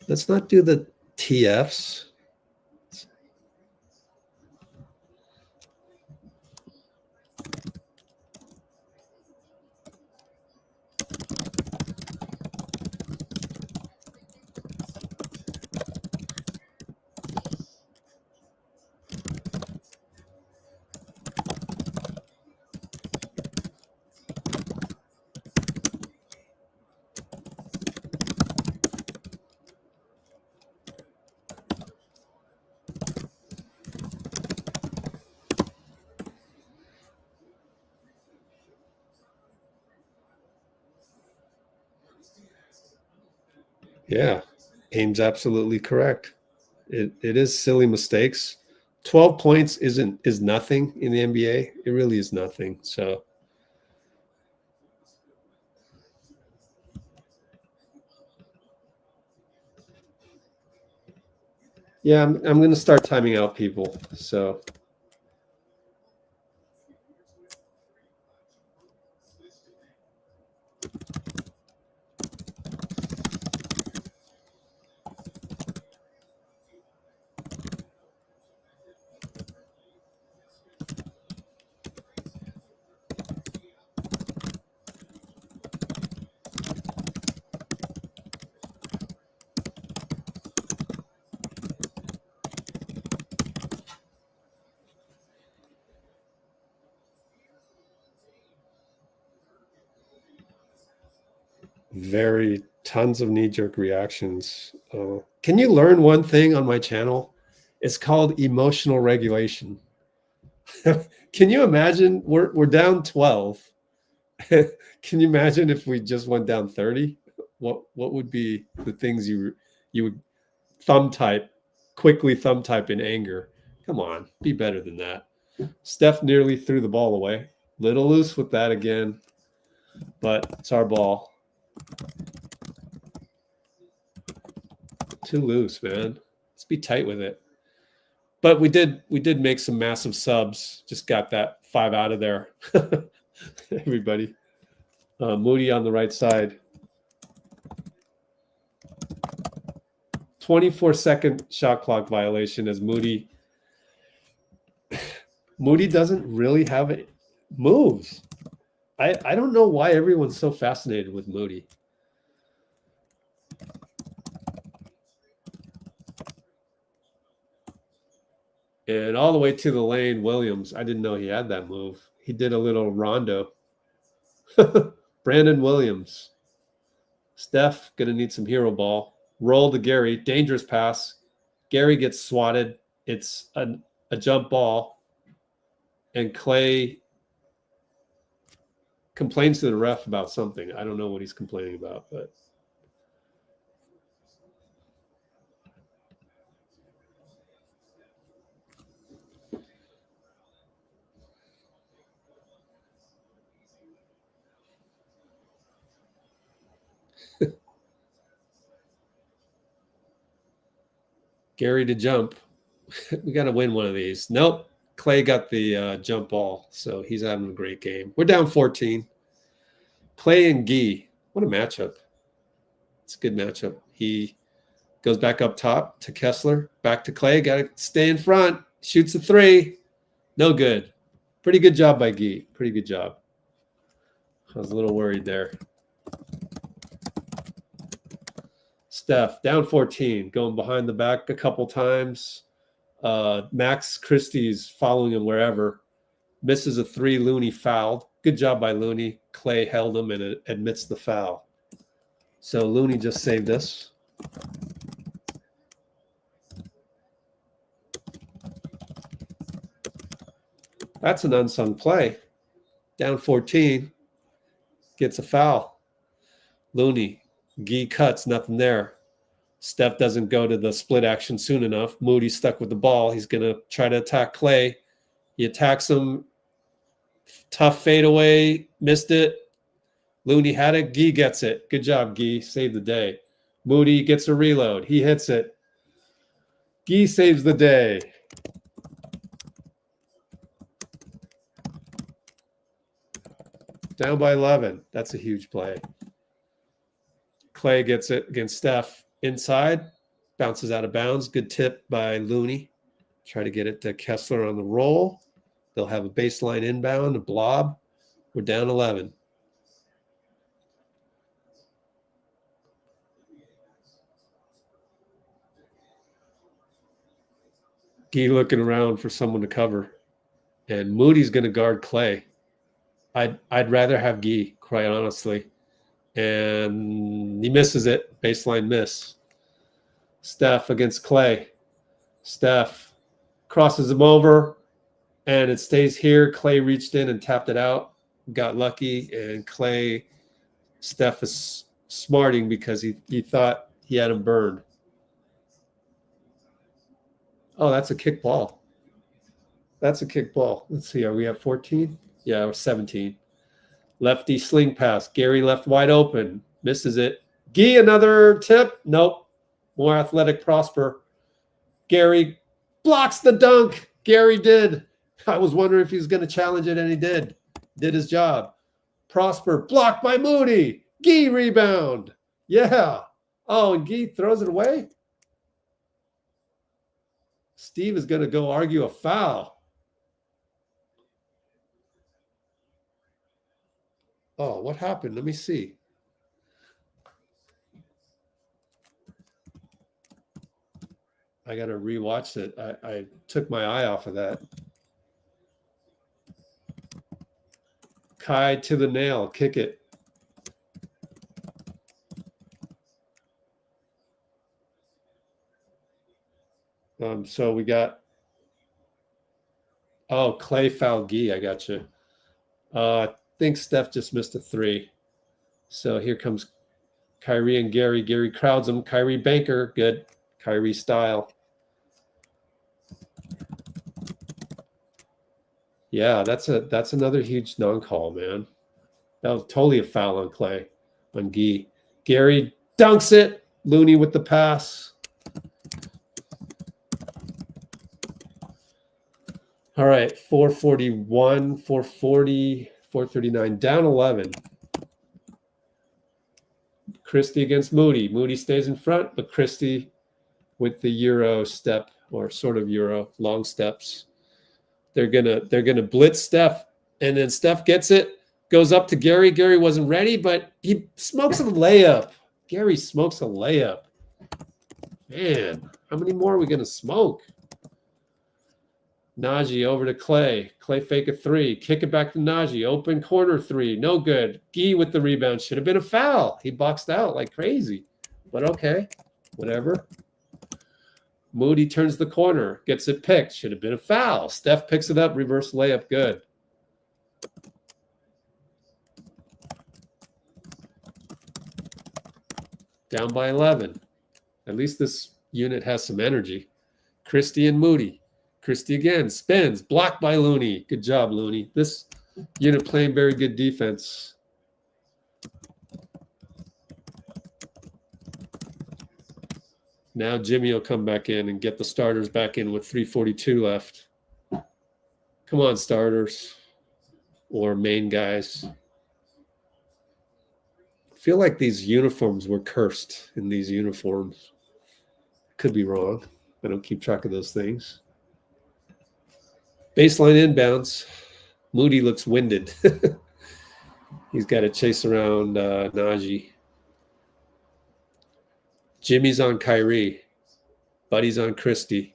Let's not do the TFs. Yeah, Aim's absolutely correct. It is silly mistakes. 12 points is nothing in the NBA. It really is nothing. So yeah, I'm going to start timing out people. So very tons of knee-jerk reactions. Can you learn one thing on my channel? It's called emotional regulation. Can you imagine we're down 12? Can you imagine if we just went down 30? What would be the things you would quickly thumb type in anger? Come on, be better than that. Steph nearly threw the ball away. Little loose with that again, but it's our ball. Too loose, man. Let's be tight with it. But we did make some massive subs. Just got that 5 out of there. Everybody. Moody on the right side. 24-second shot clock violation as Moody doesn't really have it moves. I don't know why everyone's so fascinated with Moody. And all the way to the lane, Williams. I didn't know he had that move. He did a little rondo. Brandon Williams. Steph going to need some hero ball. Roll to Gary. Dangerous pass. Gary gets swatted. It's a jump ball. And Klay complains to the ref about something. I don't know what he's complaining about, but Gary to jump. We got to win one of these. Nope. Klay got the jump ball, so he's having a great game. We're down 14. Klay and Gee. What a matchup. It's a good matchup. He goes back up top to Kessler. Back to Klay. Got to stay in front. Shoots a 3. No good. Pretty good job by Gee. Pretty good job. I was a little worried there. Steph down 14, going behind the back a couple times. Max Christie's following him wherever. Misses a three. Looney fouled. Good job by Looney. Klay held him and admits the foul. So Looney just saved us. That's an unsung play. Down 14. Gets a foul. Looney. Gee cuts. Nothing there. Steph doesn't go to the split action soon enough. Moody stuck with the ball. He's going to try to attack Klay. He attacks him. Tough fadeaway. Missed it. Looney had it. Gee gets it. Good job, Gee. Saved the day. Moody gets a reload. He hits it. Gee saves the day. Down by 11. That's a huge play. Klay gets it against Steph. Inside. Bounces out of bounds. Good tip by Looney. Try to get it to Kessler on the roll. They'll have a baseline inbound, a blob. We're down 11. Gee looking around for someone to cover. And Moody's going to guard Klay. I'd rather have Gee, quite honestly. And he misses it. Baseline miss. Steph against Klay. Steph crosses him over, and it stays here. Klay reached in and tapped it out. Got lucky, and Steph is smarting because he thought he had him burned. Oh, that's a kick ball. That's a kick ball. Let's see. Are we at 14? Yeah, we're 17. Lefty sling pass. Gary left wide open. Misses it. Gee, another tip. Nope. More athletic Prosper. Gary blocks the dunk. Gary did. I was wondering if he was going to challenge it, and he did. Did his job. Prosper blocked by Moody. Gee rebound. Yeah. Oh, and Gee throws it away. Steve is going to go argue a foul. Oh, what happened? Let me see. I got to rewatch it. I took my eye off of that. Kai to the nail. Kick it. So we got... Oh, Klay fouled Gee. I got you. I think Steph just missed a three. So here comes Kyrie and Gary. Gary crowds him. Kyrie banker. Good. Kyrie style. Yeah, that's another huge non-call, man. That was totally a foul on Klay, on Gee. Gary dunks it. Looney with the pass. All right, 441, 440, 439, down 11. Christie against Moody. Moody stays in front, but Christie with the Euro step, or sort of Euro, long steps. They're gonna blitz Steph, and then Steph gets it, goes up to Gary. Gary wasn't ready, but he smokes a layup. Gary smokes a layup. Man, how many more are we gonna smoke? Najee over to Klay. Klay fake a three. Kick it back to Najee. Open corner three. No good. Gee with the rebound. Should have been a foul. He boxed out like crazy. But okay. Whatever. Moody turns the corner. Gets it picked. Should have been a foul. Steph picks it up. Reverse layup. Good. Down by 11. At least this unit has some energy. Christie and Moody. Christie again, spins, blocked by Looney. Good job, Looney. This unit playing very good defense. Now Jimmy will come back in and get the starters back in with 3:42 left. Come on, starters or main guys. I feel like these uniforms were cursed in these uniforms. Could be wrong. I don't keep track of those things. Baseline inbounds. Moody looks winded. He's got to chase around Najee. Jimmy's on Kyrie. Buddy's on Christie.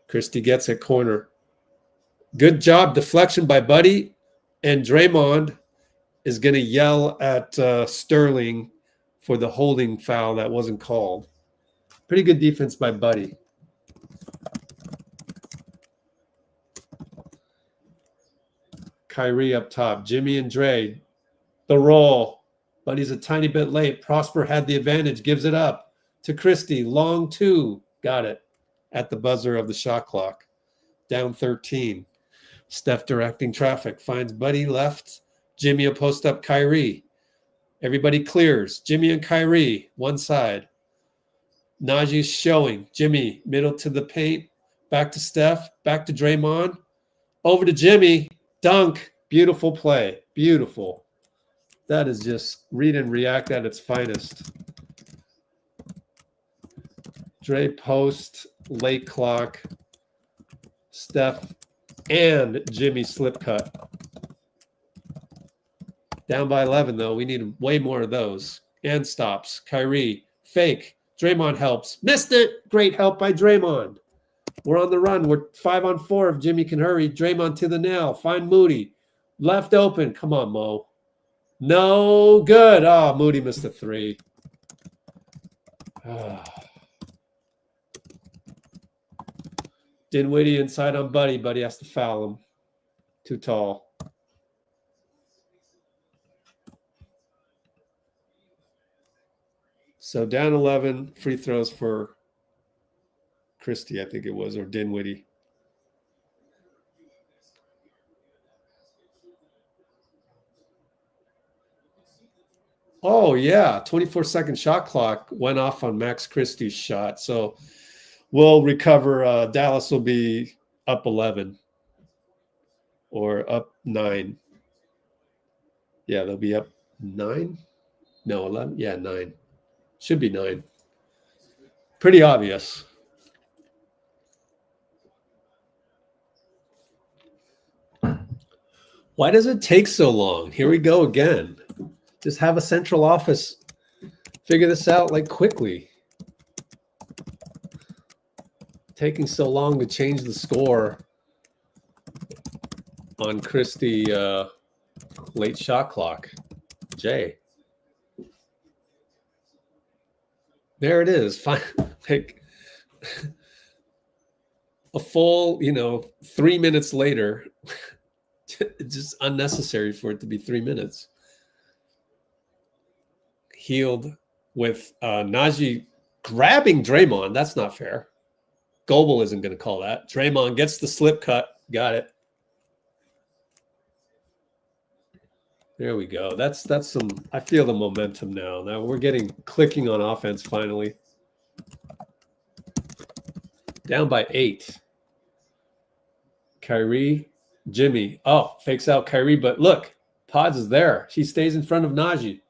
Christie gets it corner. Good job. Deflection by Buddy. And Draymond is going to yell at Sterling for the holding foul that wasn't called. Pretty good defense by Buddy. Kyrie up top. Jimmy and Dray. The roll. Buddy's a tiny bit late. Prosper had the advantage. Gives it up to Christie. Long two. Got it at the buzzer of the shot clock. Down 13. Steph directing traffic. Finds Buddy left. Jimmy will post up Kyrie. Everybody clears. Jimmy and Kyrie. One side. Najee's showing. Jimmy, middle to the paint. Back to Steph. Back to Draymond. Over to Jimmy. Dunk. Beautiful play. Beautiful. That is just read and react at its finest. Dray post, late clock. Steph and Jimmy slip cut. Down by 11, though. We need way more of those. And stops. Kyrie. Fake. Draymond helps. Missed it. Great help by Draymond. We're on the run. We're 5-on-4 if Jimmy can hurry. Draymond to the nail. Find Moody. Left open. Come on, Mo. No good. Oh, Moody missed a three. Oh. Dinwiddie inside on Buddy. Buddy has to foul him. Too tall. So down 11, free throws for Christie, I think it was, or Dinwiddie. Oh, yeah. 24-second shot clock went off on Max Christie's shot. So we'll recover. Dallas will be up 11 or up 9. Yeah, they'll be up 9. No, 11. Yeah, 9. Should be 9. Pretty obvious. Why does it take so long? Here we go again. Just have a central office figure this out like quickly. Taking so long to change the score on Christie late shot clock. Jay. There it is. Fine. Like a full, 3 minutes later. It's just unnecessary for it to be 3 minutes. Hield with Najee grabbing Draymond. That's not fair. Goble isn't going to call that. Draymond gets the slip cut. Got it. There we go. That's some. I feel the momentum now. Now we're getting clicking on offense finally. Down by 8. Kyrie, Jimmy. Oh, fakes out Kyrie, but look, Pods is there. She stays in front of Najee.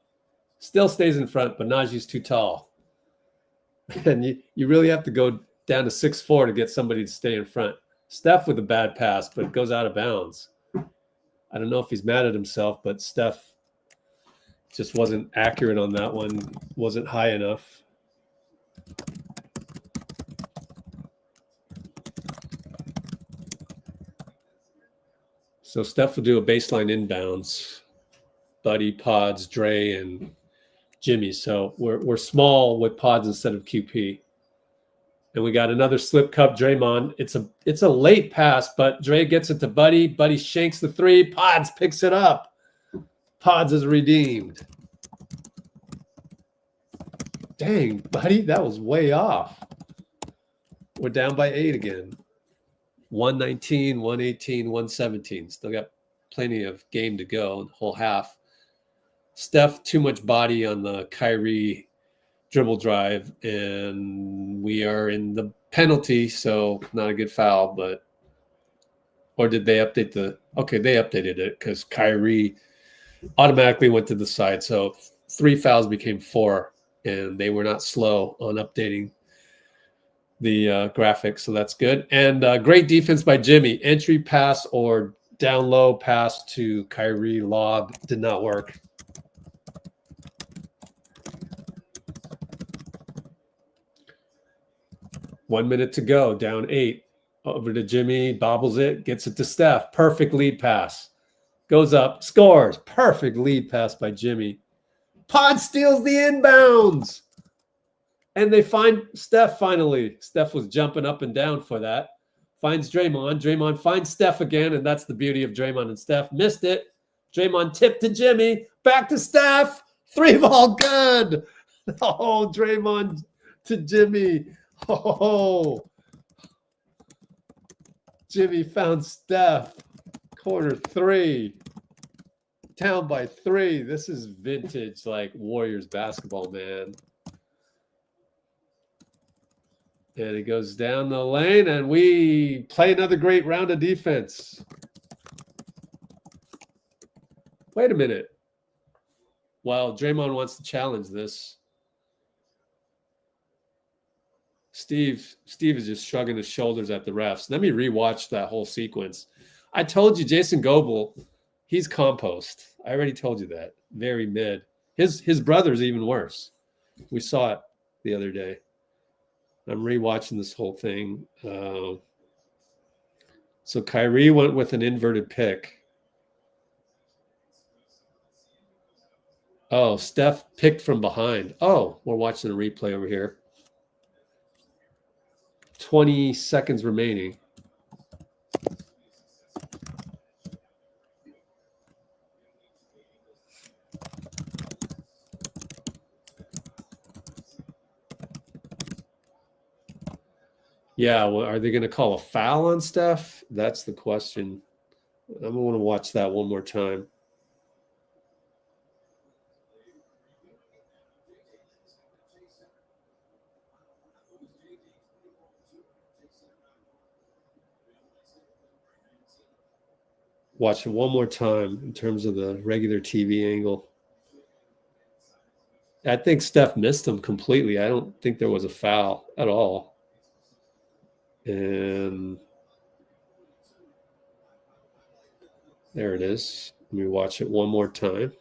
Still stays in front, but Najee's too tall. And you really have to go down to 6'4" to get somebody to stay in front. Steph with a bad pass, but it goes out of bounds. I don't know if he's mad at himself, but Steph just wasn't accurate on that one, wasn't high enough. So Steph will do a baseline inbounds. Buddy, Pods, Dray, and Jimmy. So we're small with Pods instead of QP. And we got another slip cup, Draymond. It's a late pass, but Dray gets it to Buddy. Buddy shanks the three. Pods picks it up. Pods is redeemed. Dang, Buddy, that was way off. We're down by 8 again. 119, 118, 117. Still got plenty of game to go, whole half. Steph, too much body on the Kyrie dribble drive, and we are in the penalty, so not a good foul, but or did they update they updated it because Kyrie automatically went to the side, so 3 fouls became 4, and they were not slow on updating the graphics, so that's good. And great defense by Jimmy. Entry pass or down low pass to Kyrie lob did not work. 1 minute to go, down 8. Over to Jimmy, bobbles it, gets it to Steph. Perfect lead pass. Goes up, scores. Perfect lead pass by Jimmy. Pod steals the inbounds. And they find Steph finally. Steph was jumping up and down for that. Finds Draymond. Draymond finds Steph again, and that's the beauty of Draymond and Steph. Missed it. Draymond tipped to Jimmy. Back to Steph. 3-ball good. Oh, Draymond to Jimmy. Oh. Jimmy found Steph. Corner 3. Down by 3. This is vintage, like, Warriors basketball, man. And it goes down the lane, and we play another great round of defense. Wait a minute. Well, Draymond wants to challenge this. Steve is just shrugging his shoulders at the refs. Let me rewatch that whole sequence. I told you Jason Goble, he's compost. I already told you that. Very mid. His brother's even worse. We saw it the other day. I'm rewatching this whole thing. So Kyrie went with an inverted pick. Oh, Steph picked from behind. Oh, we're watching a replay over here. 20 seconds remaining. Yeah, well, are they going to call a foul on Steph? That's the question. I'm going to want to watch that one more time. Watch it one more time in terms of the regular TV angle. I think Steph missed him completely. I don't think there was a foul at all. And there it is. Let me watch it one more time.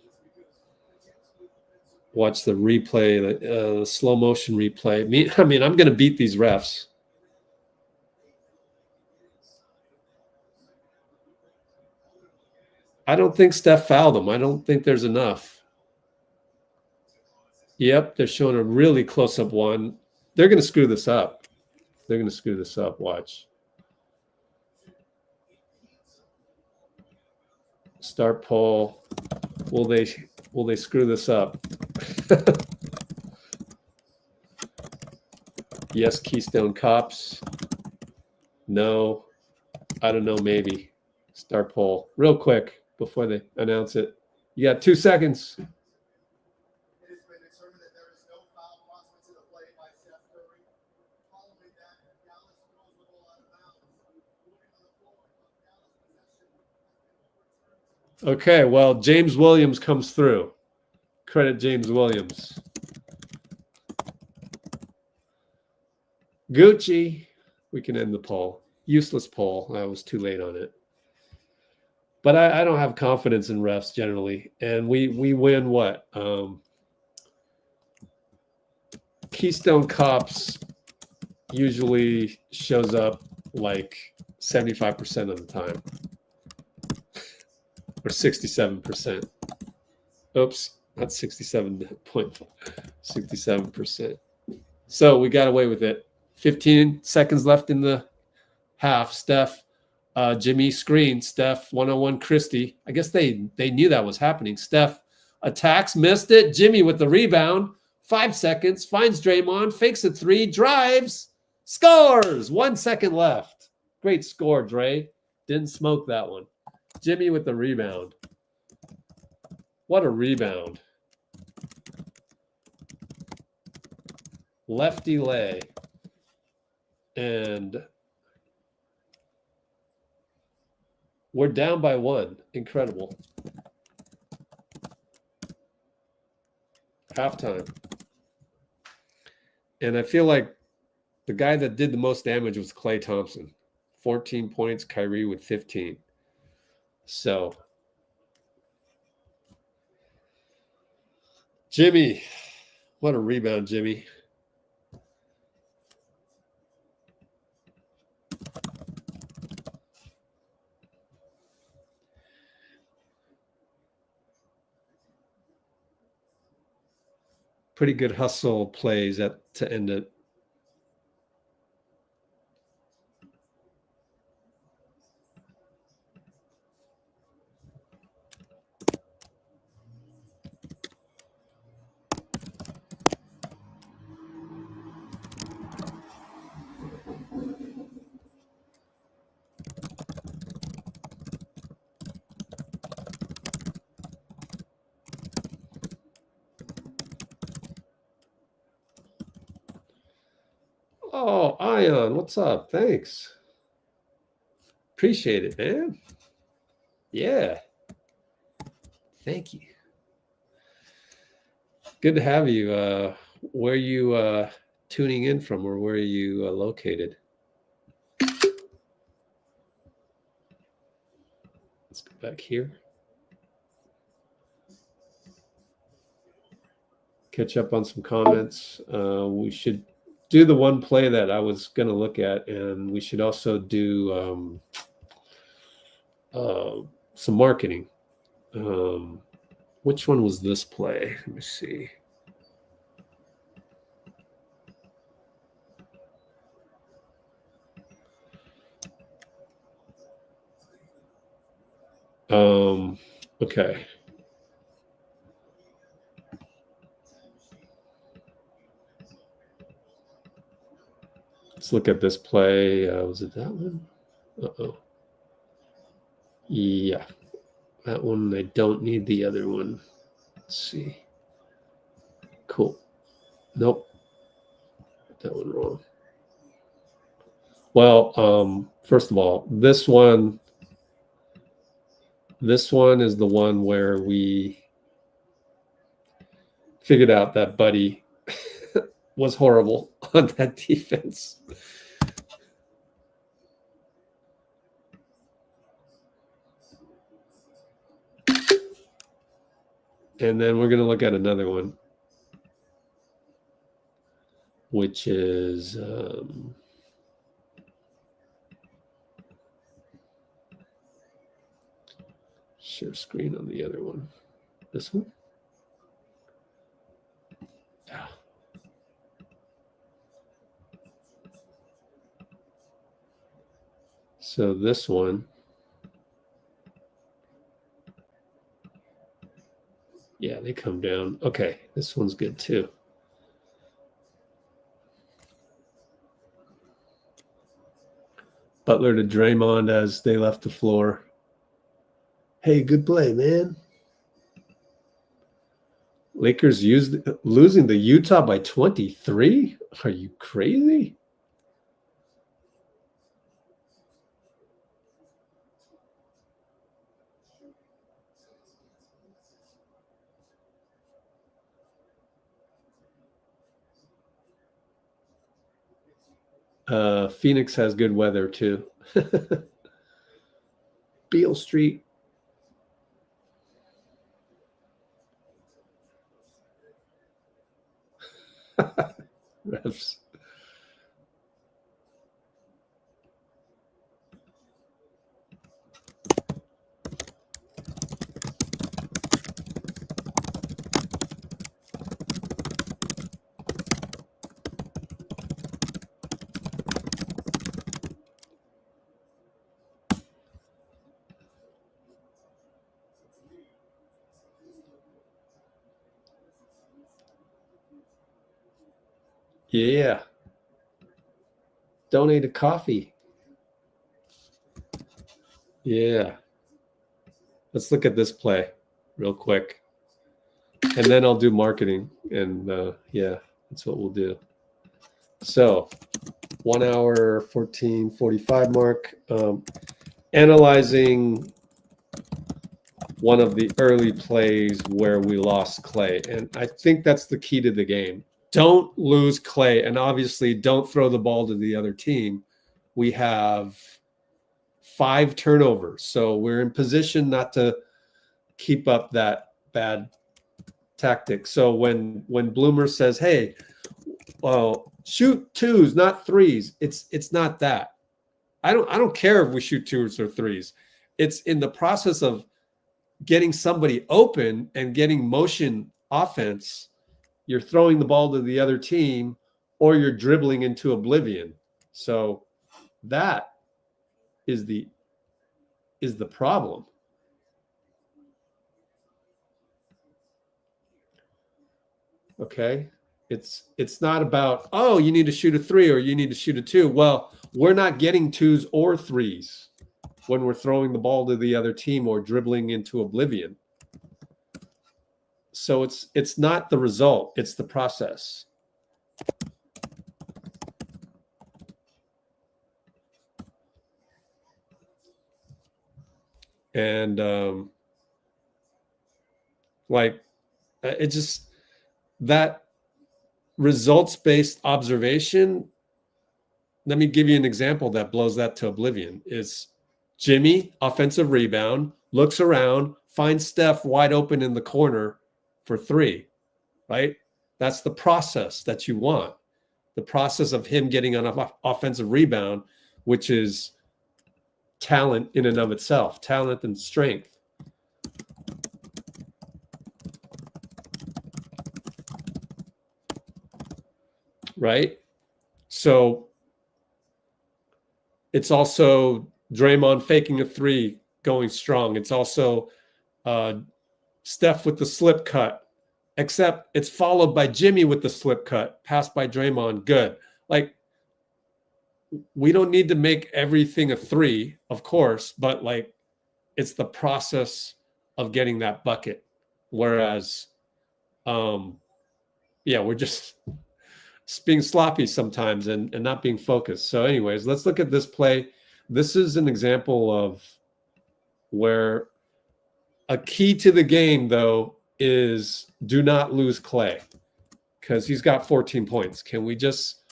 Watch the replay, the slow motion replay. I mean, I'm going to beat these refs. I don't think Steph fouled him. I don't think there's enough. Yep, they're showing a really close-up one. They're going to screw this up. They're going to screw this up. Watch. Start poll. Will they screw this up? Yes, Keystone Cops. No. I don't know, maybe. Start poll. Real quick before they announce it. You got 2 seconds. It has been determined that there is no foul consequence to the play by Steph Curry. Following that, Dallas throws the ball out of bounds. Moving on the floor, Dallas possession has been overturned. Okay, well, James Williams comes through. Credit James Williams. Gucci. We can end the poll. Useless poll. I was too late on it. But I don't have confidence in refs generally. And we win what? Keystone Cops usually shows up like 75% of the time. Or 67%. Oops, not 67%. So we got away with it. 15 seconds left in the half. Steph, Jimmy screen. Steph, 101 Christie. I guess they knew that was happening. Steph attacks, missed it. Jimmy with the rebound. 5 seconds, finds Draymond, fakes a 3, drives, scores. 1 second left. Great score, Dray. Didn't smoke that one. Jimmy with the rebound. What a rebound. Lefty lay. And we're down by 1. Incredible. Halftime. And I feel like the guy that did the most damage was Klay Thompson. 14 points, Kyrie with 15. So, Jimmy, what a rebound, Jimmy. pretty good hustle plays to end it. Oh, Ion, what's up? Thanks. Appreciate it, man. Yeah. Thank you. Good to have you. Where are you tuning in from, or where are you located? Let's go back here. Catch up on some comments. We should do the one play that I was going to look at, and we should also do some marketing. Which one was this play? Let me see. Okay. Let's look at this play. Was it that one? Uh-oh. Yeah. That one, I don't need the other one. Let's see. Cool. Nope. That one wrong. Well, first of all, this one is the one where we figured out that Buddy was horrible on that defense. And then we're going to look at another one, which is share screen on the other one. This one? Yeah. So this one. Yeah, they come down. Okay, this one's good too. Butler to Draymond as they left the floor. Hey, good play, man. Lakers losing the Utah by 23? Are you crazy? Phoenix has good weather too. Beale Street. Refs. Yeah. Donate a coffee. Yeah. Let's look at this play real quick. And then I'll do marketing. And yeah, that's what we'll do. So 1 hour, 14:45 mark. Analyzing one of the early plays where we lost Klay. And I think that's the key to the game. Don't lose Klay, and obviously don't throw the ball to the other team. We have 5 turnovers, so we're in position not to keep up that bad tactic. So when Bloomer says, "Hey, well, shoot 2s, not 3s," it's not that. I don't care if we shoot 2s or 3s. It's in the process of getting somebody open and getting motion offense you're throwing the ball to the other team or you're dribbling into oblivion. So that is the problem. Okay? It's not about, oh, you need to shoot a 3 or you need to shoot a 2. Well, we're not getting 2s or 3s when we're throwing the ball to the other team or dribbling into oblivion. So it's not the result, it's the process. And it just, that results-based observation, let me give you an example that blows that to oblivion. Is Jimmy, offensive rebound, looks around, finds Steph wide open in the corner for 3, right? That's the process that you want. The process of him getting an offensive rebound, which is talent in and of itself, talent and strength. Right? So it's also Draymond faking a 3, going strong. It's also Steph with the slip cut, except it's followed by Jimmy with the slip cut, passed by Draymond, good. Like, we don't need to make everything a 3, of course, but like, it's the process of getting that bucket. Whereas, we're just being sloppy sometimes and not being focused. So anyways, let's look at this play. This is an example of where a key to the game, though, is do not lose Klay, because he's got 14 points. Can we just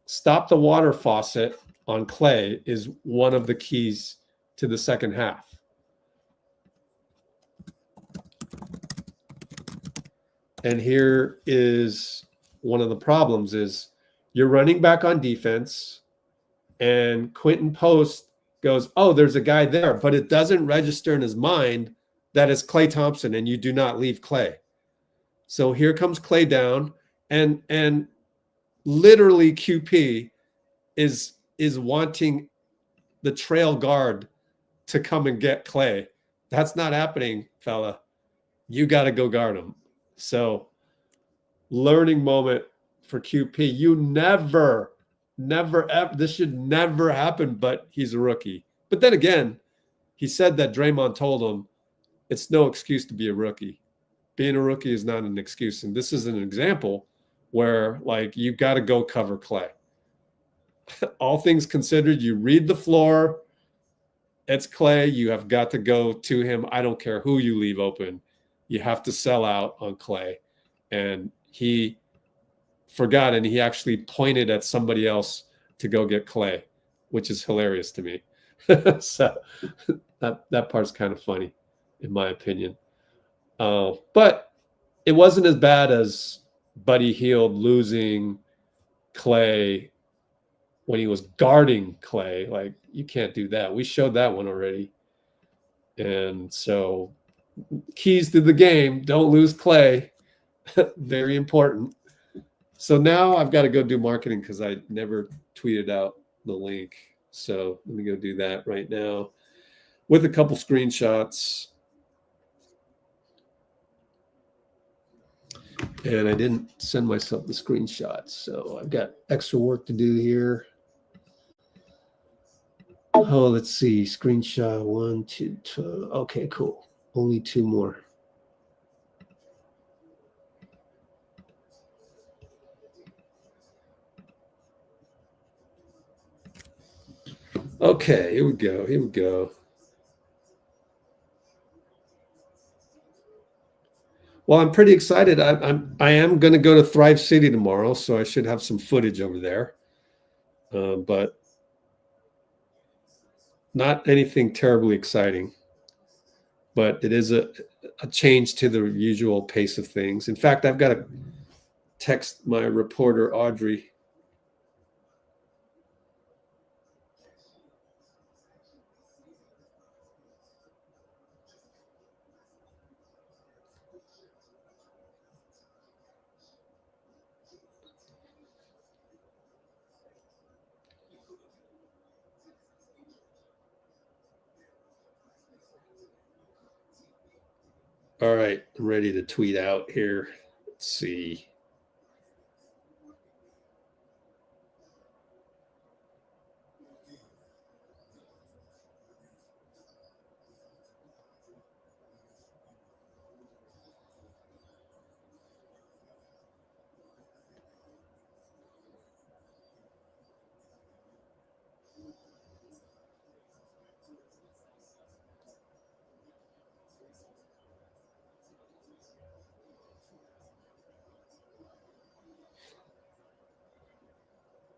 stop the water faucet on Klay is one of the keys to the second half. And here is one of the problems is you're running back on defense and Quentin Post goes, oh, there's a guy there, but it doesn't register in his mind that it's Klay Thompson and you do not leave Klay. So here comes Klay down and literally QP is wanting the trail guard to come and get Klay. That's not happening, fella. You got to go guard him. So learning moment for QP. You never, ever, this should never happen, but he's a rookie. But then again, he said that Draymond told him it's no excuse to be a rookie. Being a rookie is not an excuse. And this is an example where, like, you've got to go cover Klay. All things considered, you read the floor. It's Klay. You have got to go to him. I don't care who you leave open. You have to sell out on Klay. And he forgot, and he actually pointed at somebody else to go get Klay, which is hilarious to me. So that part's kind of funny, in my opinion. But it wasn't as bad as Buddy Hield losing Klay when he was guarding Klay. Like, you can't do that. We showed that one already. And so keys to the game, don't lose Klay. Very important. So now I've got to go do marketing because I never tweeted out the link. So let me go do that right now with a couple screenshots. And I didn't send myself the screenshots, so I've got extra work to do here. Oh, let's see. Screenshot 1, 2, 2. Okay, cool. Only 2 more. Okay, here we go. Here we go. Well, I'm pretty excited. I am going to go to Thrive City tomorrow, so I should have some footage over there. But not anything terribly exciting. But it is a change to the usual pace of things. In fact, I've got to text my reporter, Audrey. All right, I'm ready to tweet out here. Let's see.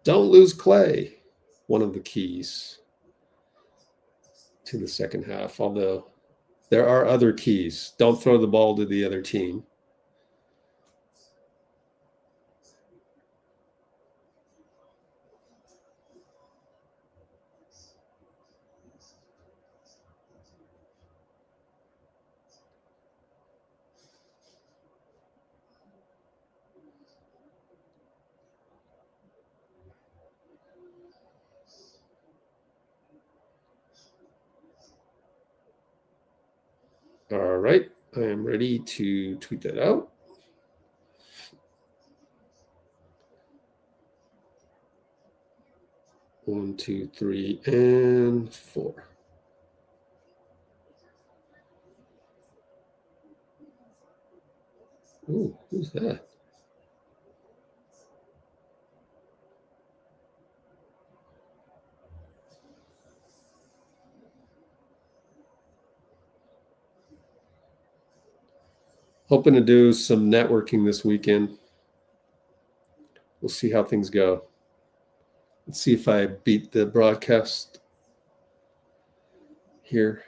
Don't lose Klay, one of the keys to the second half, although there are other keys. Don't throw the ball to the other team. All right, I am ready to tweet that out. One, two, three, and four. Ooh, who's that? Hoping to do some networking this weekend. We'll see how things go. Let's see if I beat the broadcast here.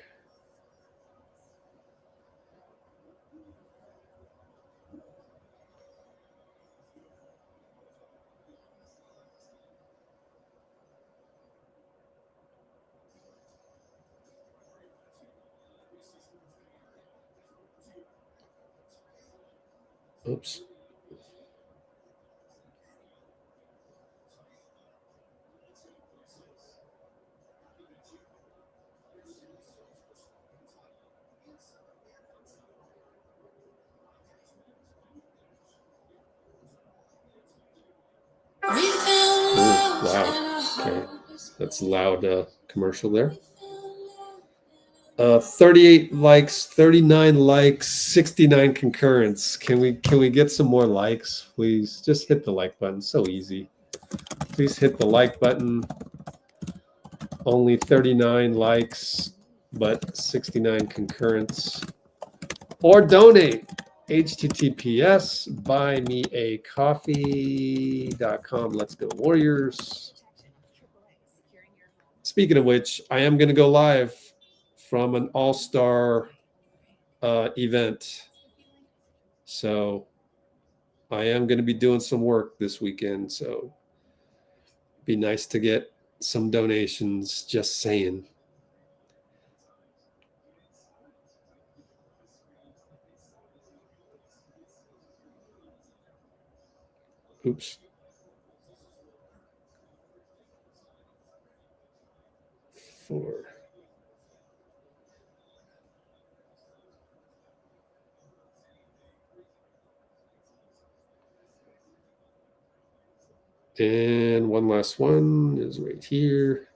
Oops. Oh, wow. Okay. That's a loud commercial there. 38 likes, 39 likes, 69 concurrents. Can we get some more likes, please? Just hit the like button. So easy. Please hit the like button. Only 39 likes, but 69 concurrents. Or donate. HTTPS buymeacoffee.com. Let's go Warriors. Speaking of which, I am going to go live from an all-star event. So I am going to be doing some work this weekend. So be nice to get some donations, just saying. Oops. Four. And one last one is right here.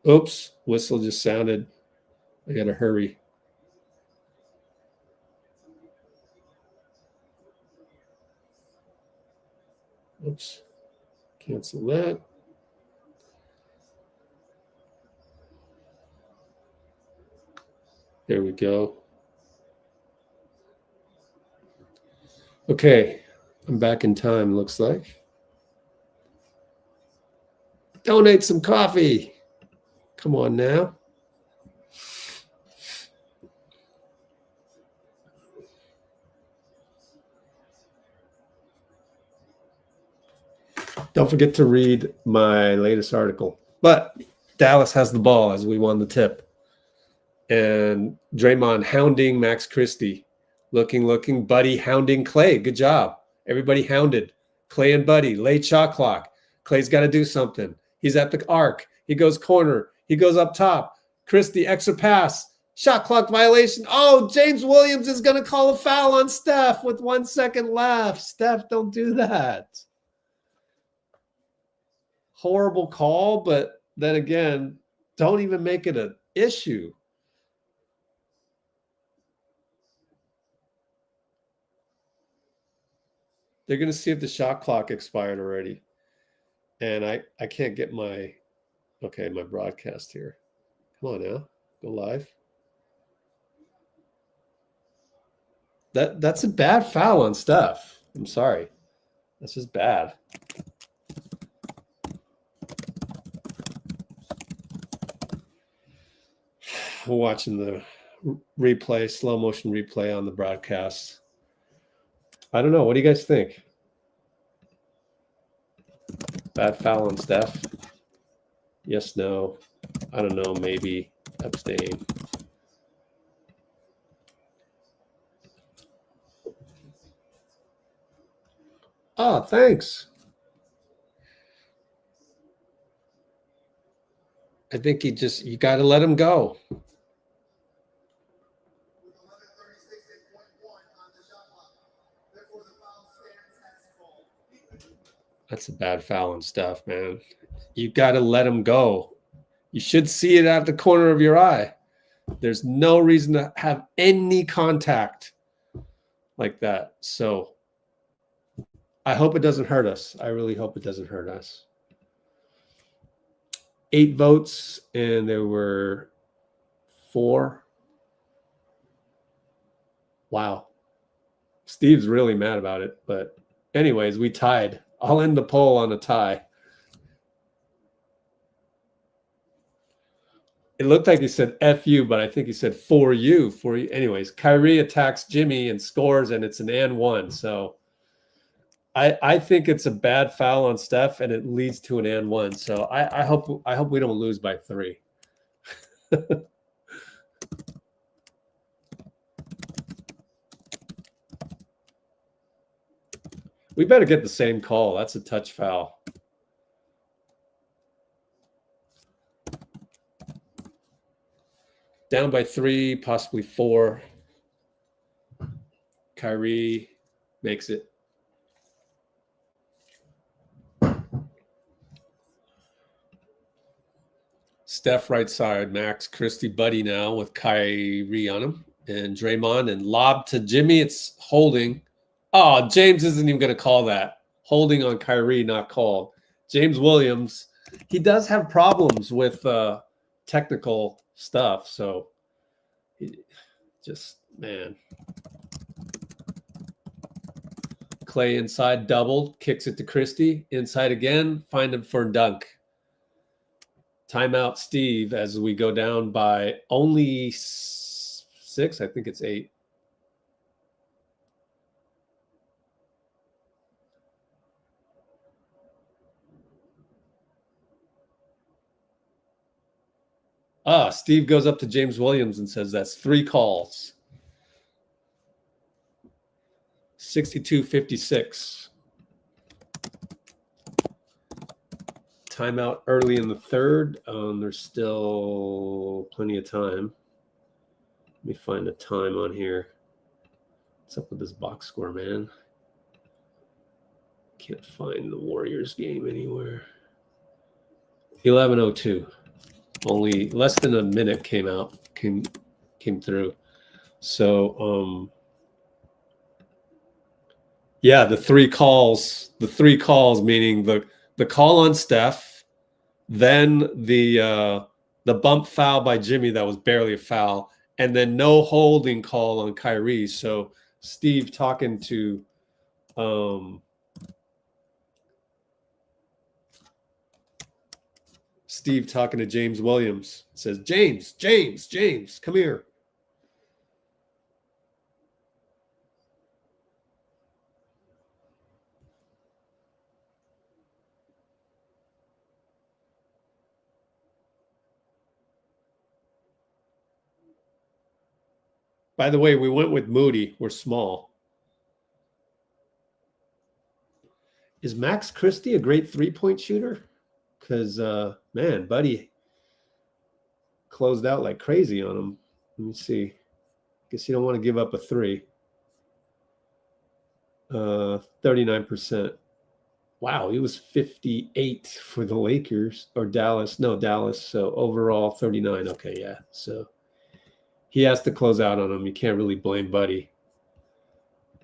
Oops, whistle just sounded. I gotta hurry. Oops, cancel that. There we go. Okay, I'm back in time, looks like. Donate some coffee. Come on now. Don't forget to read my latest article. But Dallas has the ball as we won the tip. And Draymond hounding Max Christie. Looking. Buddy hounding Klay. Good job. Everybody hounded. Klay and Buddy. Late shot clock. Klay's got to do something. He's at the arc. He goes corner. He goes up top. Christie, extra pass. Shot clock violation. Oh, James Williams is going to call a foul on Steph with 1 second left. Steph, don't do that. Horrible call, but then again, don't even make it an issue. They're going to see if the shot clock expired already. And I can't get my broadcast here. Come on now. Go live. That's a bad foul on Steph. I'm sorry. That's just bad. We're watching the replay, slow motion replay on the broadcast. I don't know. What do you guys think? Bad foul on Steph? Yes, no. I don't know. Maybe. Abstain. Oh, thanks. I think you got to let him go. With 11:36 and point one on the shot clock. Therefore, the foul stands as called. That's a bad foul and stuff, man. You got to let him go. You should see it out the corner of your eye. There's no reason to have any contact like that. So I hope it doesn't hurt us. I really hope it doesn't hurt us. 8 votes, and there were 4. Wow. Steve's really mad about it. But anyways, we tied. I'll end the poll on a tie. It looked like he said F you, but I think he said for you. Anyways, Kyrie attacks Jimmy and scores, and it's an and one. So I think it's a bad foul on Steph, and it leads to an and one. So I hope we don't lose by 3. We better get the same call. That's a touch foul. Down by 3, possibly 4. Kyrie makes it. Steph right side, Max Christie Buddy now with Kyrie on him. And Draymond and lob to Jimmy. It's holding. Oh, James isn't even going to call that. Holding on Kyrie, not called. James Williams, he does have problems with technical stuff. So, man. Klay inside, doubled, kicks it to Christie. Inside again, find him for a dunk. Timeout, Steve, as we go down by only 6. I think it's 8. Steve goes up to James Williams and says that's 3 calls. 62-56. Timeout early in the third. There's still plenty of time. Let me find a time on here. What's up with this box score, man? Can't find the Warriors game anywhere. 11:02. Only less than a minute came through. So yeah, the 3 calls, meaning the call on Steph, then the bump foul by Jimmy that was barely a foul, and then no holding call on Kyrie. So Steve talking to James Williams says, James, come here. By the way, we went with Moody. We're small. Is Max Christie a great three-point shooter? Because, man, Buddy closed out like crazy on him. Let me see. Guess you don't want to give up a three. 39%. Wow, he was 58 for the Lakers or Dallas. No, Dallas. So overall 39. Okay, yeah. So he has to close out on him. You can't really blame Buddy.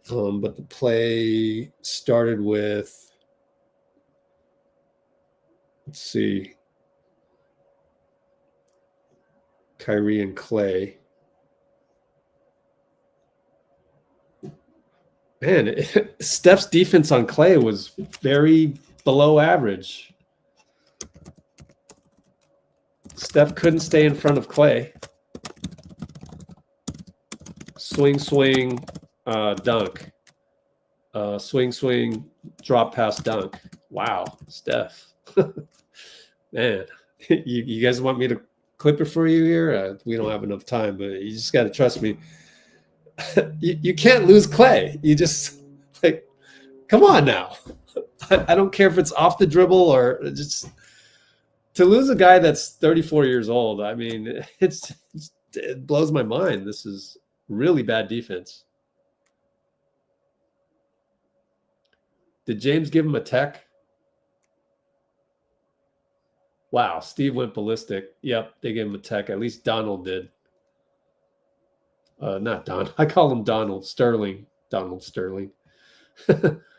But the play started with, let's see, Kyrie and Klay. Man, Steph's defense on Klay was very below average. Steph couldn't stay in front of Klay. Swing, swing, dunk. Swing, swing, drop pass, dunk. Wow, Steph. Man, you guys want me to clip it for you here? We don't have enough time, but you just got to trust me. You can't lose Klay. You just, like, come on now. I don't care if it's off the dribble or just to lose a guy that's 34 years old. I mean, it blows my mind. This is really bad defense. Did James give him a tech? Wow, Steve went ballistic. Yep, they gave him a tech. At least Donald did. Not Don. I call him Donald. Sterling. Donald Sterling.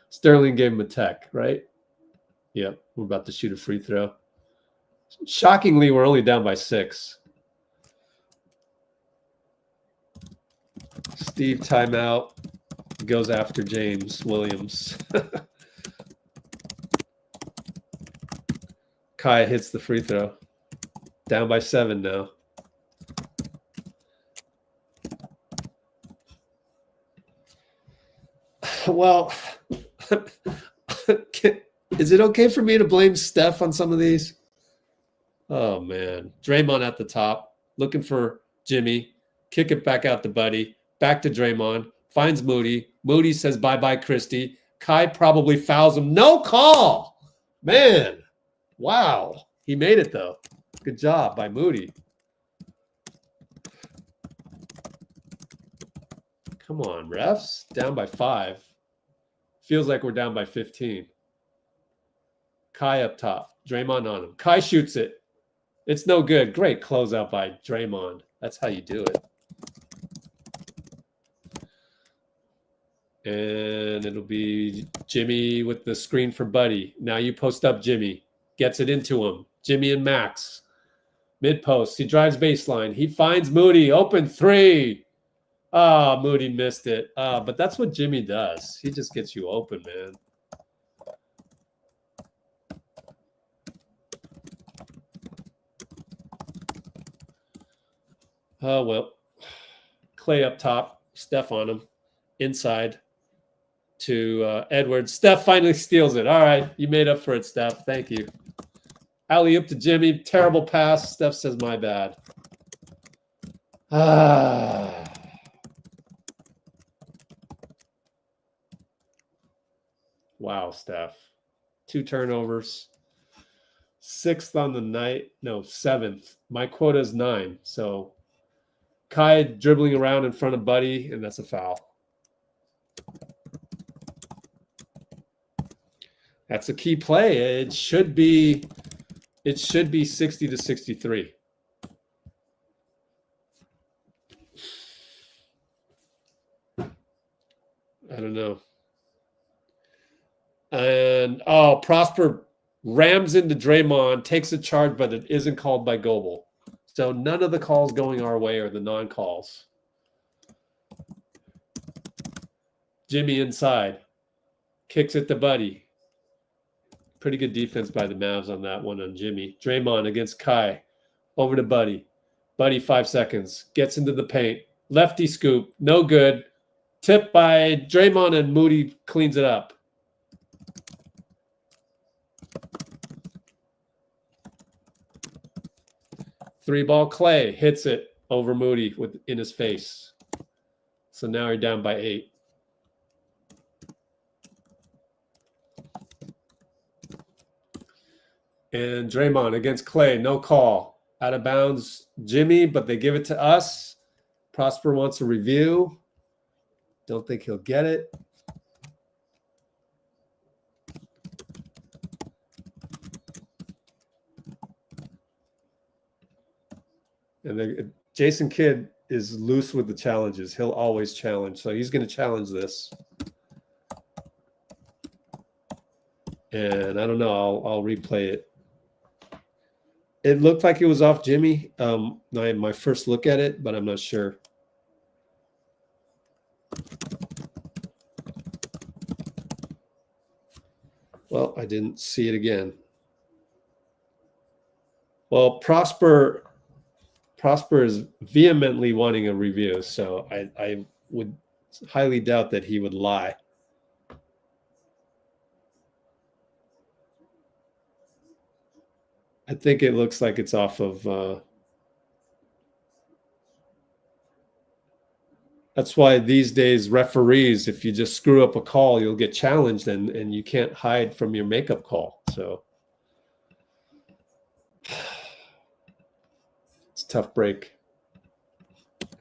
Sterling gave him a tech, right? Yep, we're about to shoot a free throw. Shockingly, we're only down by 6. Steve timeout. Goes after James Williams. Kai hits the free throw. Down by 7 now. Well, is it okay for me to blame Steph on some of these? Oh, man. Draymond at the top, looking for Jimmy. Kick it back out to Buddy. Back to Draymond. Finds Moody. Moody says bye-bye, Christie. Kai probably fouls him. No call. Man. Wow. He made it, though. Good job by Moody. Come on, refs. Down by 5. Feels like we're down by 15. Kai up top. Draymond on him. Kai shoots it. It's no good. Great closeout by Draymond. That's how you do it. And it'll be Jimmy with the screen for Buddy. Now you post up Jimmy. Gets it into him. Jimmy and Max. Mid post. He drives baseline. He finds Moody. Open 3. Oh, Moody missed it. But that's what Jimmy does. He just gets you open, man. Oh, well. Klay up top. Steph on him. Inside to Edwards. Steph finally steals it. All right. You made up for it, Steph. Thank you. Alley-oop to Jimmy. Terrible pass. Steph says, my bad. Wow, Steph. 2 turnovers. 6th on the night. No, 7th. My quota is 9. So Kai dribbling around in front of Buddy, and that's a foul. That's a key play. It should be 60 to 63. I don't know. And, Prosper rams into Draymond, takes a charge, but it isn't called by Goble. So none of the calls going our way are the non-calls. Jimmy inside. Kicks it to Buddy. Pretty good defense by the Mavs on that one on Jimmy. Draymond against Kai. Over to Buddy. Buddy, 5 seconds. Gets into the paint. Lefty scoop. No good. Tip by Draymond, and Moody cleans it up. Three ball Klay hits it over Moody in his face. So now you're down by 8. And Draymond against Klay, no call. Out of bounds, Jimmy, but they give it to us. Prosper wants a review. Don't think he'll get it. And Jason Kidd is loose with the challenges. He'll always challenge. So he's going to challenge this. And I don't know. I'll replay it. It looked like it was off Jimmy. My first look at it, but I'm not sure. Well, I didn't see it again. Well, Prosper is vehemently wanting a review, so I would highly doubt that he would lie. I think it looks like it's off of that's why these days referees, if you just screw up a call, you'll get challenged and you can't hide from your makeup call. So it's a tough break.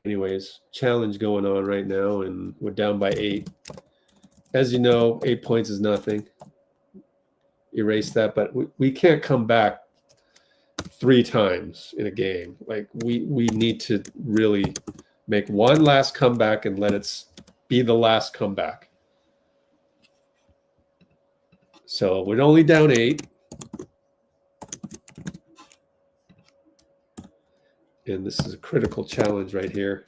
Anyways, challenge going on right now, and we're down by 8. As you know, 8 points is nothing. Erase that, but we can't come back 3 times in a game. Like we need to really make one last comeback and let it be the last comeback. So we're only down 8. And this is a critical challenge right here.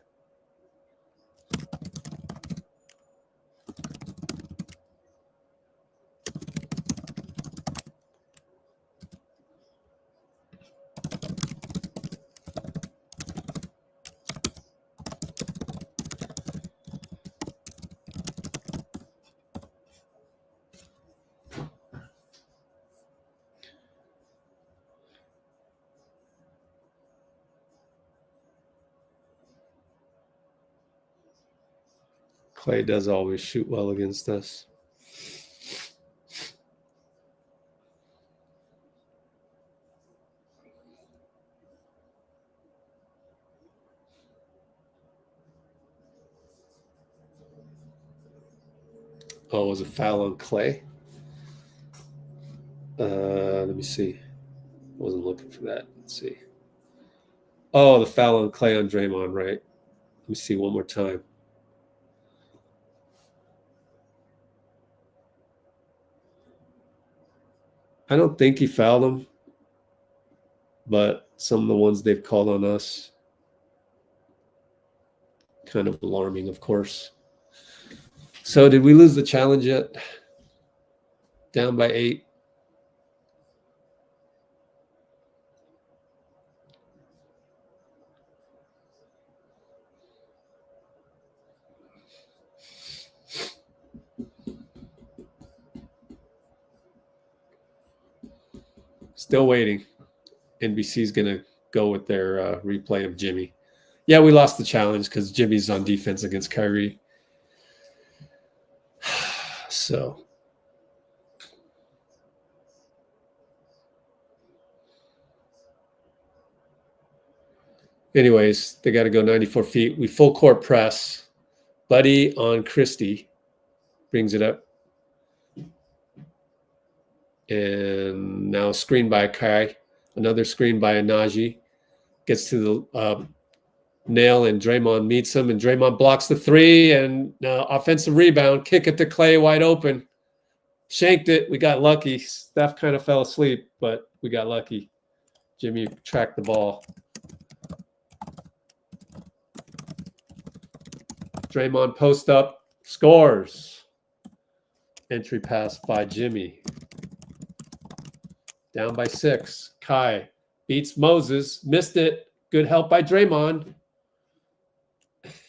Klay does always shoot well against us. Oh, it was a foul on Klay? Let me see. I wasn't looking for that. Let's see. Oh, the foul on Klay on Draymond, right? Let me see one more time. I don't think he fouled him, but some of the ones they've called on us, kind of alarming, of course. So did we lose the challenge yet? Down by 8. Still waiting. NBC's going to go with their replay of Jimmy. Yeah, we lost the challenge because Jimmy's on defense against Kyrie. So. Anyways, they got to go 94 feet. We full court press. Buddy on Christie. Brings it up. And now screen by Kai. Another screen by Anaji. Gets to the nail, and Draymond meets him. And Draymond blocks the 3. And offensive rebound. Kick it to Klay wide open. Shanked it. We got lucky. Steph kind of fell asleep, but we got lucky. Jimmy tracked the ball. Draymond post up. Scores. Entry pass by Jimmy. Down by 6. Kai beats Moses. Missed it. Good help by Draymond.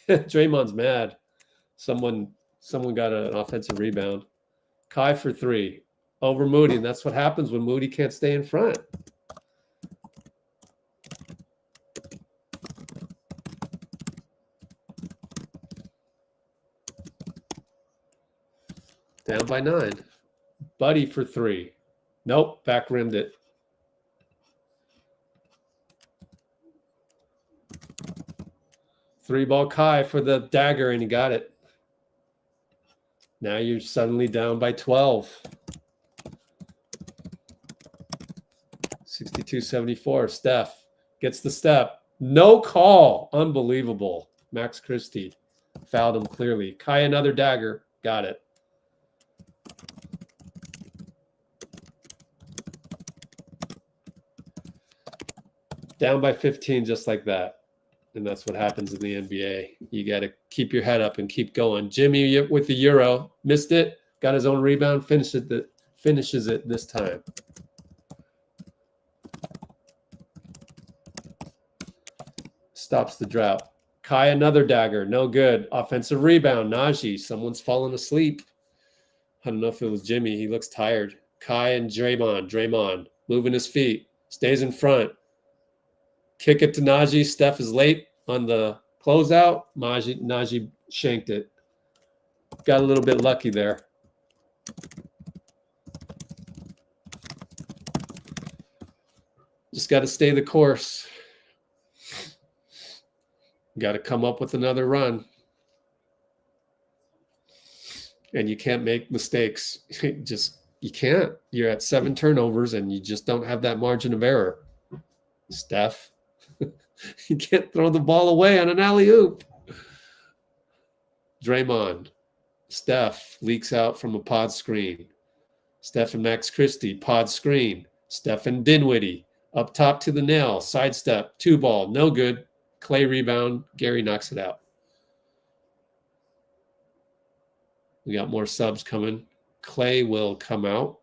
Draymond's mad. Someone got an offensive rebound. Kai for 3. Over Moody. And that's what happens when Moody can't stay in front. Down by 9. Buddy for 3. Nope, back rimmed it. Three ball Kai for the dagger, and he got it. Now you're suddenly down by 12. 62-74. Steph gets the step. No call. Unbelievable. Max Christie fouled him clearly. Kai another dagger. Got it. Down by 15 just like that. And that's what happens in the NBA. You got to keep your head up and keep going. Jimmy with the Euro. Missed it. Got his own rebound. Finishes it this time. Stops the drought. Kai another dagger. No good. Offensive rebound. Najee. Someone's fallen asleep. I don't know if it was Jimmy. He looks tired. Kai and Draymond. Draymond moving his feet. Stays in front. Kick it to Najee. Steph is late on the closeout. Najee shanked it. Got a little bit lucky there. Just got to stay the course. Got to come up with another run. And you can't make mistakes. You can't. You're at 7 turnovers and you just don't have that margin of error. Steph. You can't throw the ball away on an alley-oop. Draymond. Steph leaks out from a pod screen. Steph and Max Christie, pod screen. Steph and Dinwiddie. Up top to the nail. Sidestep. 2 ball. No good. Klay rebound. Gary knocks it out. We got more subs coming. Klay will come out.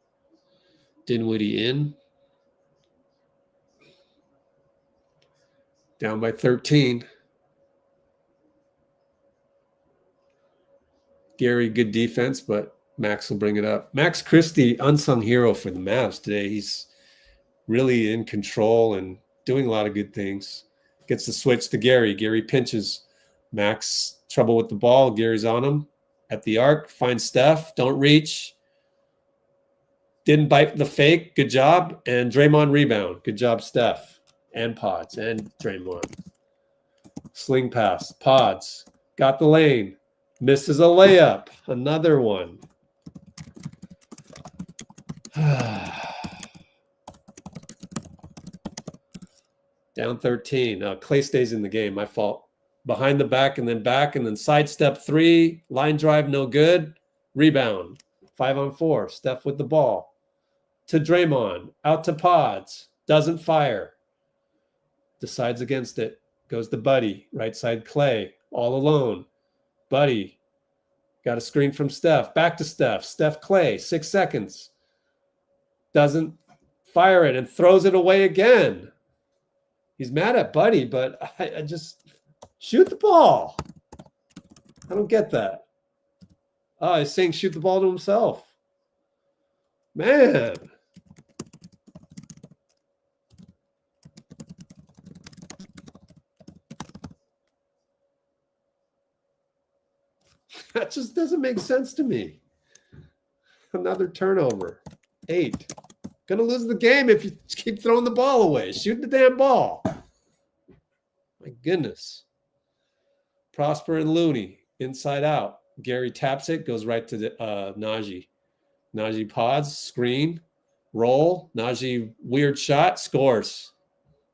Dinwiddie in. Down by 13. Gary, good defense, but Max will bring it up. Max Christie, unsung hero for the Mavs today. He's really in control and doing a lot of good things. Gets the switch to Gary. Gary pinches. Max, trouble with the ball. Gary's on him. At the arc, finds Steph. Don't reach. Didn't bite the fake. Good job. And Draymond rebound. Good job, Steph. And Pods and Draymond. Sling pass. Pods. Got the lane. Misses a layup. Another one. Down 13. Klay stays in the game. My fault. Behind the back and then sidestep 3. Line drive, no good. Rebound. 5-on-4. Steph with the ball. To Draymond. Out to Pods. Doesn't fire. Decides against it. Goes to Buddy. Right side Klay. All alone. Buddy. Got a screen from Steph. Back to Steph. Steph Klay. 6 seconds. Doesn't fire it and throws it away again. He's mad at Buddy, but I just shoot the ball. I don't get that. Oh, he's saying shoot the ball to himself. Man. That just doesn't make sense to me. Another turnover. 8. Gonna lose the game if you keep throwing the ball away. Shoot the damn ball. My goodness. Prosper and Looney. Inside out. Gary taps it. Goes right to the Najee. Najee pods. Screen. Roll. Najee weird shot. Scores.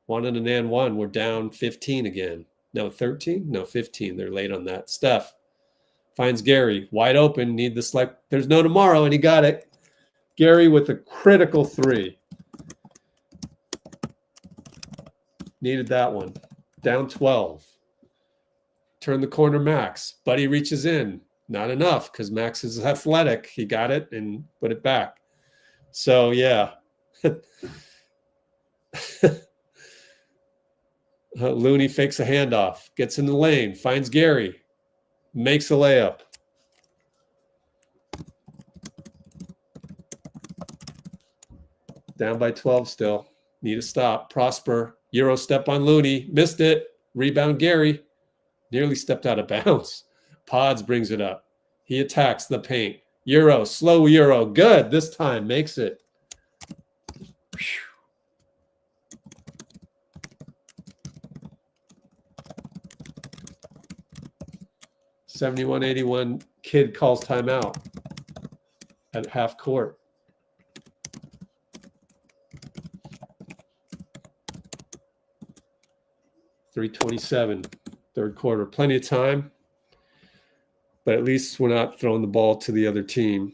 1 and an 1. We're down 15 again. No, 13? No, 15. They're late on that. Steph. Finds Gary. Wide open. Need the select. There's no tomorrow, and he got it. Gary with a critical 3. Needed that one. Down 12. Turn the corner, Max. Buddy reaches in. Not enough because Max is athletic. He got it and put it back. So, yeah. Looney fakes a handoff. Gets in the lane. Finds Gary. Makes a layup. Down by 12 still. Need a stop. Prosper. Euro step on Looney. Missed it. Rebound Gary. Nearly stepped out of bounds. Pods brings it up. He attacks the paint. Euro, slow Euro. Good. This time makes it. Whew. $71-81. Kid calls timeout at half court. .327, third quarter. Plenty of time, but at least we're not throwing the ball to the other team.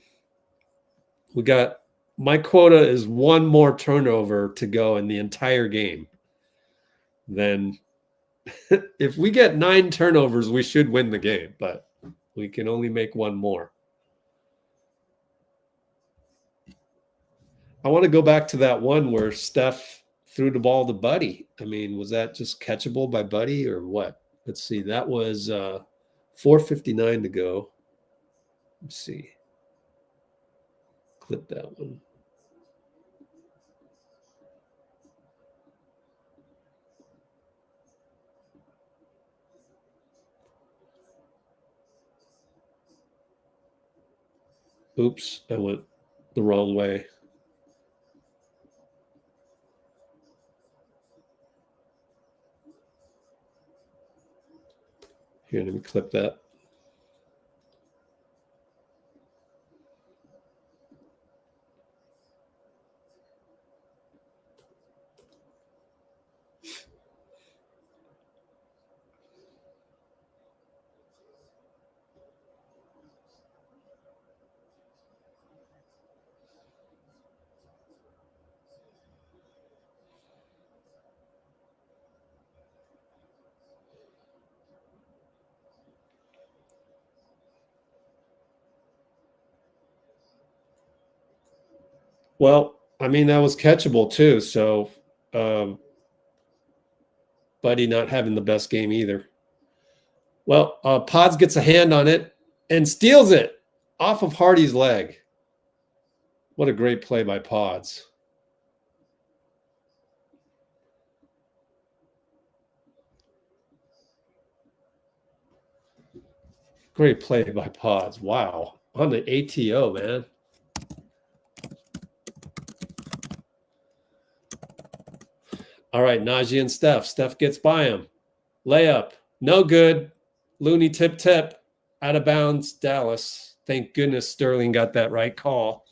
We got, my quota is one more turnover to go in the entire game. Then if we get 9 turnovers, we should win the game, but we can only make one more. I want to go back to that one where Steph threw the ball to Buddy. I mean, was that just catchable by Buddy or what? Let's see. That was 4:59 to go. Let's see. Clip that one. Oops, I went the wrong way. Here, let me clip that. Well, I mean, that was catchable too. So, Buddy not having the best game either. Well, Pods gets a hand on it and steals it off of Hardy's leg. What a great play by Pods. Great play by Pods. Wow. On the ATO, man. All right, Najee and Steph. Steph gets by him. Layup. No good. Looney tip. Out of bounds, Dallas. Thank goodness Sterling got that right call.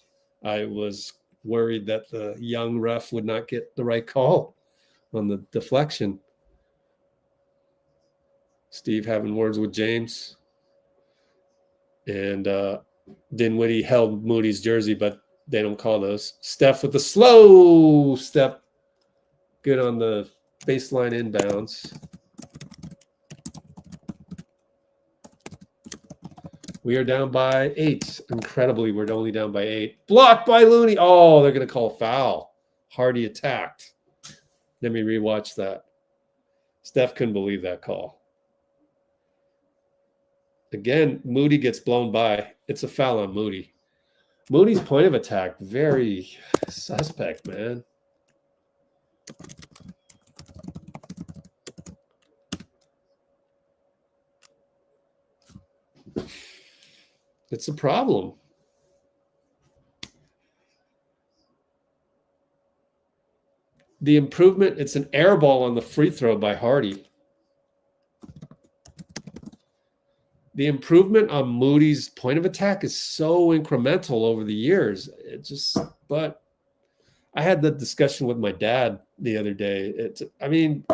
I was worried that the young ref would not get the right call on the deflection. Steve having words with James. And Dinwiddie held Moody's jersey, but they don't call those. Steph with the slow step. Good on the baseline inbounds. We are down by 8. Incredibly, we're only down by 8. Blocked by Looney. Oh, they're going to call a foul. Hardy attacked. Let me rewatch that. Steph couldn't believe that call. Again, Moody gets blown by. It's a foul on Moody. Moody's point of attack, very suspect, man. It's a problem. The improvement, it's an air ball on the free throw by Hardy. The improvement on Moody's point of attack is so incremental over the years. It just, but I had that discussion with my dad the other day. I mean,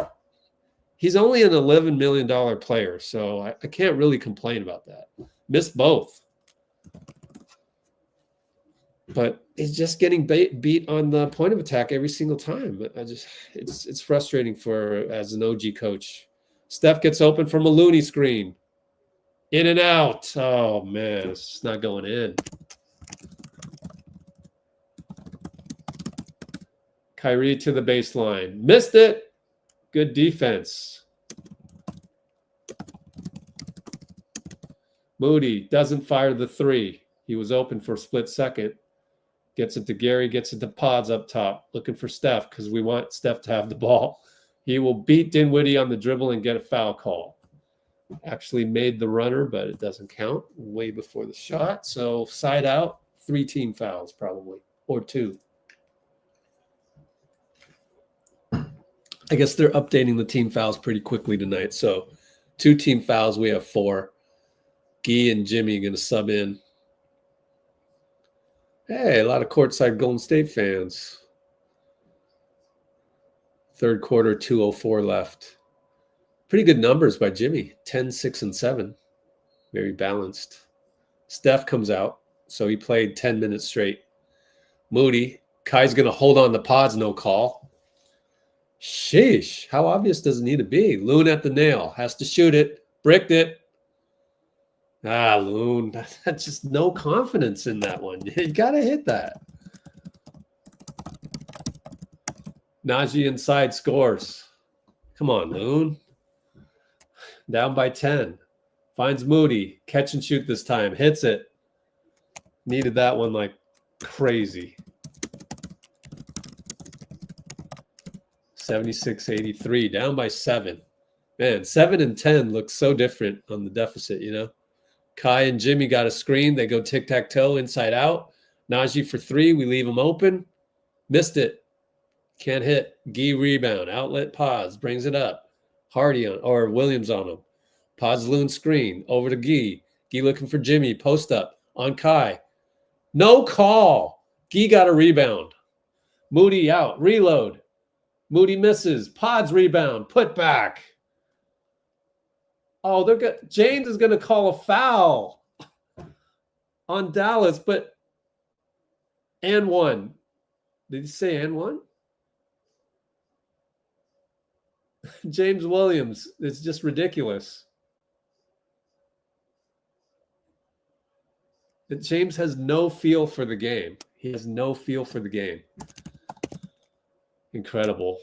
he's only an $11 million player, so I can't really complain about that. Missed both. But he's just getting beat on the point of attack every single time. It's frustrating as an OG coach. Steph gets open from a Looney screen. In and out. Oh, man, it's not going in. Kyrie to the baseline. Missed it. Good defense. Moody doesn't fire the 3. He was open for a split second. Gets it to Gary, gets it to Pods up top. Looking for Steph because we want Steph to have the ball. He will beat Dinwiddie on the dribble and get a foul call. Actually made the runner, but it doesn't count. Way before the shot. So side out, 3 team fouls probably, or 2. I guess they're updating the team fouls pretty quickly tonight. So 2 team fouls, we have 4. Guy and Jimmy are going to sub in. Hey, a lot of courtside Golden State fans. Third quarter, 2:04 left. Pretty good numbers by Jimmy. 10, 6, and 7. Very balanced. Steph comes out, so he played 10 minutes straight. Moody. Kai's going to hold on the pods, no call. Sheesh. How obvious does it need to be? Loon at the nail. Has to shoot it. Bricked it. Loon. That's just no confidence in that one. You got to hit that. Najee inside scores. Come on, Loon. Down by 10. Finds Moody. Catch and shoot this time. Hits it. Needed that one like crazy. 76-83. Down by 7. Man, 7 and 10 look so different on the deficit, you know? Kai and Jimmy got a screen. They go tic-tac-toe, inside out. Najee for 3. We leave him open. Missed it. Can't hit. Guy rebound. Outlet pause. Brings it up. Hardy on, or Williams on him. Pause Loon screen. Over to Guy. Guy looking for Jimmy. Post up on Kai. No call. Guy got a rebound. Moody out. Reload. Moody misses. Pods rebound. Put back. Oh, James is going to call a foul on Dallas, but and 1. Did he say and 1? James Williams. It's just ridiculous. James has no feel for the game. He has no feel for the game. Incredible.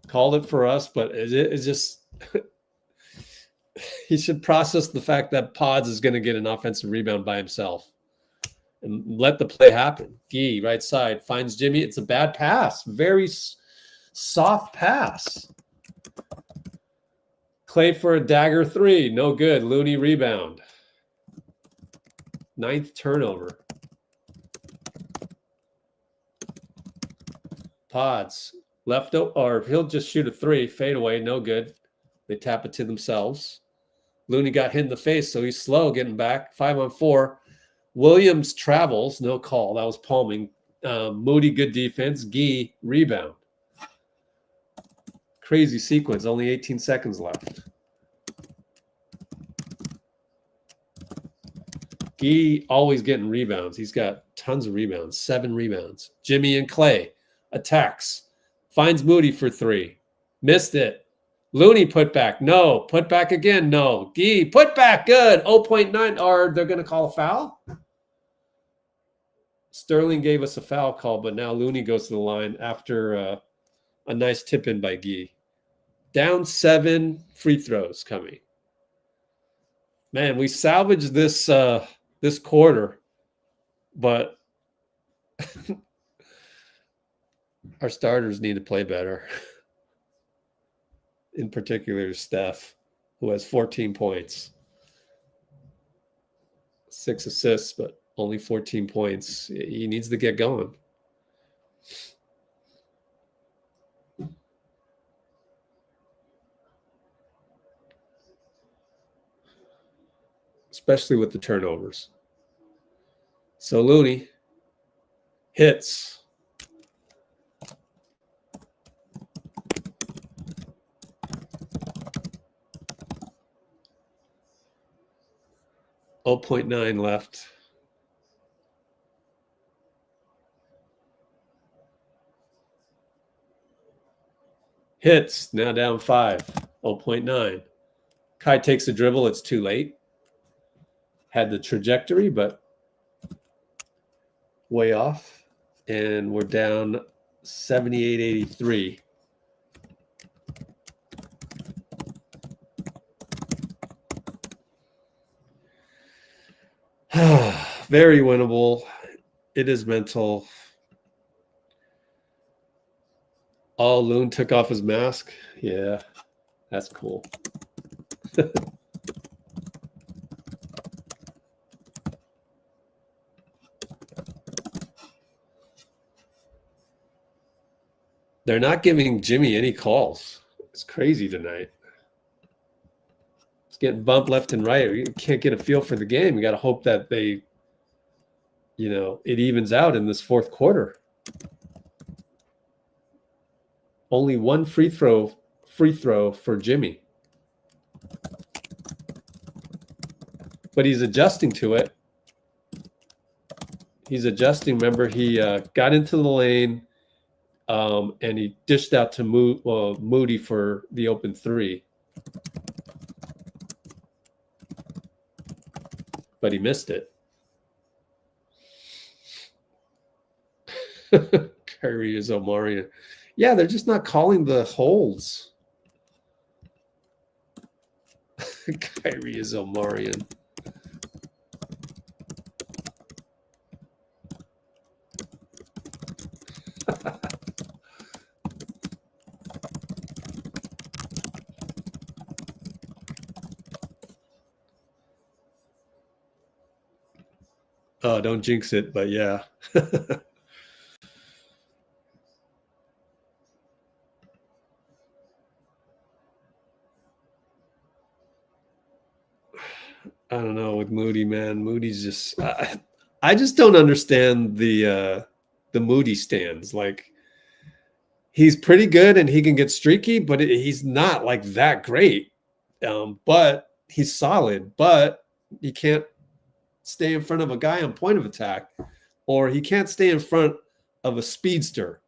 Called it for us, but it's just he should process the fact that Pods is going to get an offensive rebound by himself and let the play happen. Guy, right side, finds Jimmy. It's a bad pass. Very soft pass. Klay for a dagger 3. No good. Looney rebound. 9th turnover. Pods. Left or he'll just shoot a 3. Fade away. No good. They tap it to themselves. Looney got hit in the face, so he's slow getting back. 5-on-4. Williams travels. No call. That was palming. Moody, good defense. Guy, rebound. Crazy sequence. Only 18 seconds left. Guy always getting rebounds. He's got tons of rebounds. 7 rebounds. Jimmy and Klay attacks. Finds Moody for 3. Missed it. Looney put back. No. Put back again. No. Guy put back. Good. 0.9. Or they're going to call a foul? Sterling gave us a foul call, but now Looney goes to the line after a nice tip in by Guy. Down 7. Free throws coming. Man, we salvaged this this quarter, but our starters need to play better. In particular, Steph, who has 14 points. 6 assists, but only 14 points. He needs to get going. Especially with the turnovers. So Looney hits. .9 left. Hits, now down 5. 0.9. Kai takes a dribble. It's too late. Had the trajectory, but way off. And we're down 78-83. Very winnable. It is mental. Oh, Loon took off his mask. Yeah, that's cool. They're not giving Jimmy any calls. It's crazy tonight. It's getting bumped left and right. You can't get a feel for the game. You got to hope that they, it evens out in this fourth quarter. Only one free throw for Jimmy. But he's adjusting to it. He's adjusting. Remember, he got into the lane, and he dished out to Moody for the open three. But he missed it. Kyrie is Omarion. Yeah, they're just not calling the holds. Kyrie is Omarion. Oh, don't jinx it, but yeah. I don't know with Moody, man. Moody's just I just don't understand the Moody stands. Like, he's pretty good and he can get streaky, but he's not like that great. But he's solid, but he can't stay in front of a guy on point of attack, or he can't stay in front of a speedster,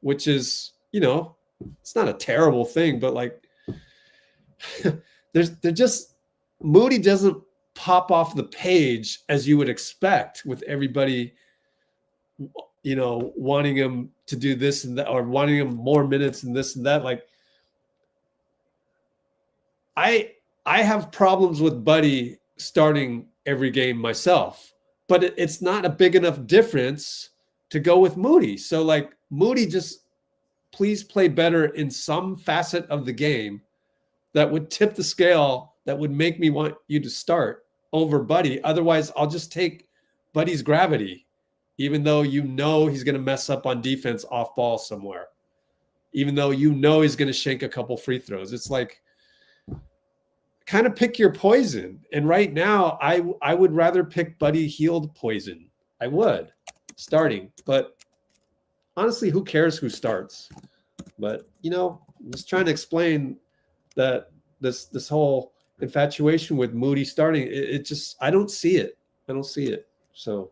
which is, it's not a terrible thing, but like they're just, Moody doesn't pop off the page as you would expect with everybody, wanting him to do this and that, or wanting him more minutes and this and that. Like, I have problems with Buddy starting every game myself, but it's not a big enough difference to go with Moody. So like, Moody, just please play better in some facet of the game that would tip the scale, that would make me want you to start over Buddy. Otherwise, I'll just take Buddy's gravity, even though he's going to mess up on defense off ball somewhere, even though he's going to shank a couple free throws. It's like, kind of pick your poison. And right now, I would rather pick Buddy Hield poison. I would, starting. But honestly, who cares who starts? But, I'm just trying to explain that this whole infatuation with Moody starting, it just, I don't see it. I don't see it. So.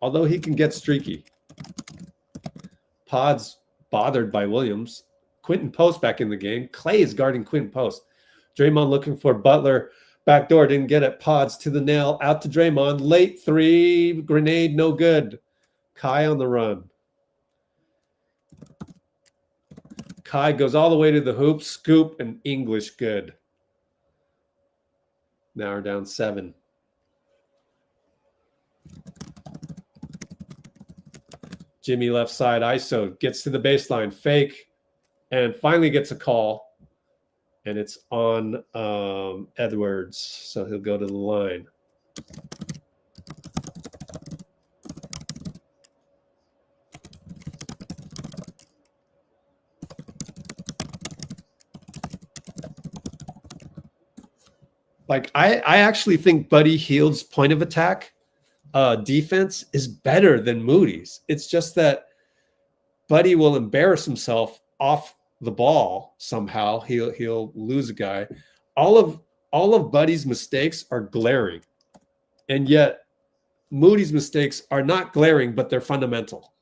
Although he can get streaky. Pod's bothered by Williams. Quentin Post back in the game. Klay is guarding Quentin Post. Draymond looking for Butler. Backdoor, didn't get it. Pods to the nail. Out to Draymond. Late three. Grenade, no good. Kai on the run. Kai goes all the way to the hoop. Scoop and English good. Now we're down 7. Jimmy left side ISO, gets to the baseline, fake, and finally gets a call. And it's on Edwards, so he'll go to the line. Like, I actually think Buddy Hield's point of attack defense is better than Moody's. It's just that Buddy will embarrass himself off the ball somehow. He'll lose a guy. All of Buddy's mistakes are glaring, and yet Moody's mistakes are not glaring, but they're fundamental.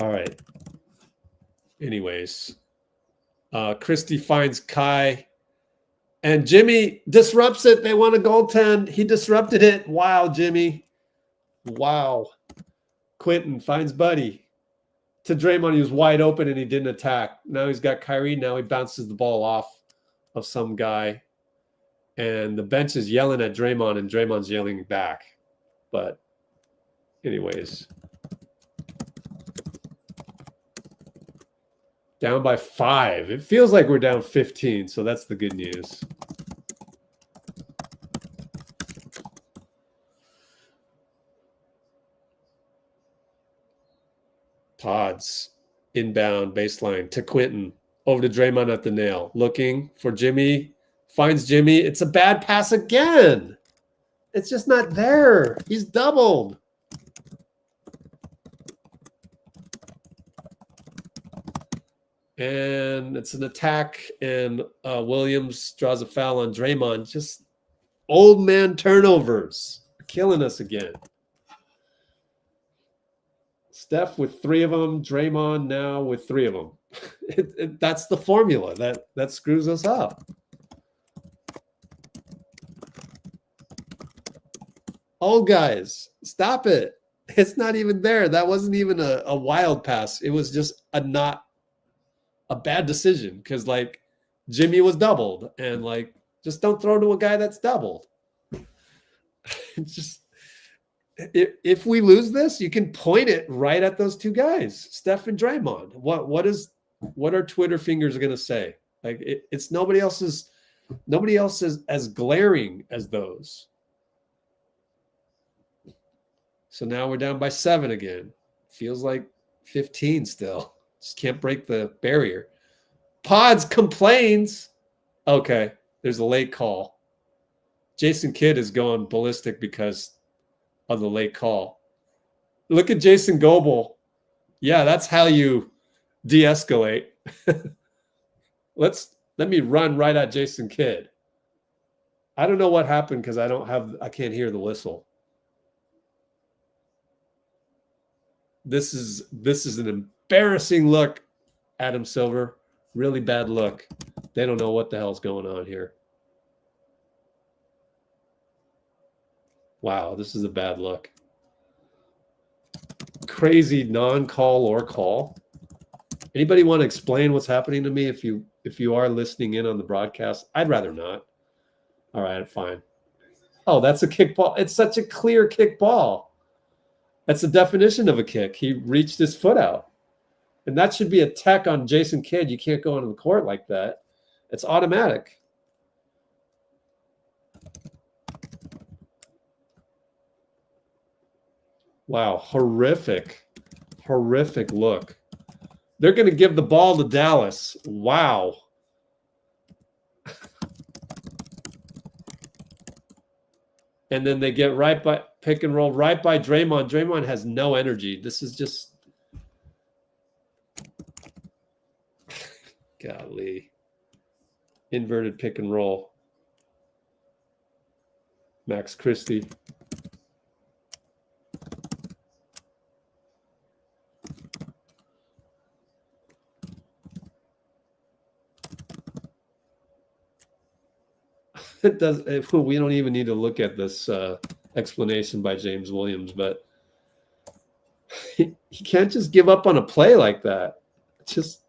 All right. Anyways, Christie finds Kai And Jimmy disrupts it. They want a goaltend. He disrupted it. Wow, Jimmy. Wow. Quinten finds Buddy. To Draymond, he was wide open and he didn't attack. Now he's got Kyrie. Now he bounces the ball off of some guy. And the bench is yelling at Draymond, and Draymond's yelling back. But anyways. Down by 5. It feels like we're down 15, so that's the good news. Pods. Inbound baseline to Quinten. Over to Draymond at the nail. Looking for Jimmy. Finds Jimmy. It's a bad pass again. It's just not there. He's doubled. And it's an attack, and Williams draws a foul on Draymond. Just old man turnovers. Killing us again. Steph with 3 of them. Draymond now with 3 of them. That's the formula. That screws us up. Old guys, stop it. It's not even there. That wasn't even a wild pass. It was just a bad decision because, like, Jimmy was doubled. And, like, just don't throw to a guy that's doubled. It's just... If we lose this, you can point it right at those 2 guys, Steph and Draymond. What are Twitter fingers going to say? Like it's nobody else is as glaring as those. So now we're down by 7 again. Feels like 15 still. Just can't break the barrier. Pods complains. Okay, there's a late call. Jason Kidd is going ballistic because of the late call. Look at Jason Goble. Yeah, that's how you de-escalate. Let me run right at Jason Kidd. I don't know what happened because I can't hear the whistle. This is an embarrassing look, Adam Silver. Really bad look. They don't know what the hell's going on here. Wow, this is a bad look. Crazy non-call or call. Anybody want to explain what's happening to me if you are listening in on the broadcast? I'd rather not. All right, fine. Oh, that's a kick ball. It's such a clear kick ball. That's the definition of a kick. He reached his foot out. And that should be a tech on Jason Kidd. You can't go onto the court like that. It's automatic. Wow, horrific look. They're going to give the ball to Dallas. Wow. And then they get right by pick and roll right by Draymond. Draymond has no energy. This is just golly. Inverted pick and roll. Max Christie. It does. We don't even need to look at this explanation by James Williams, but he can't just give up on a play like that. It's just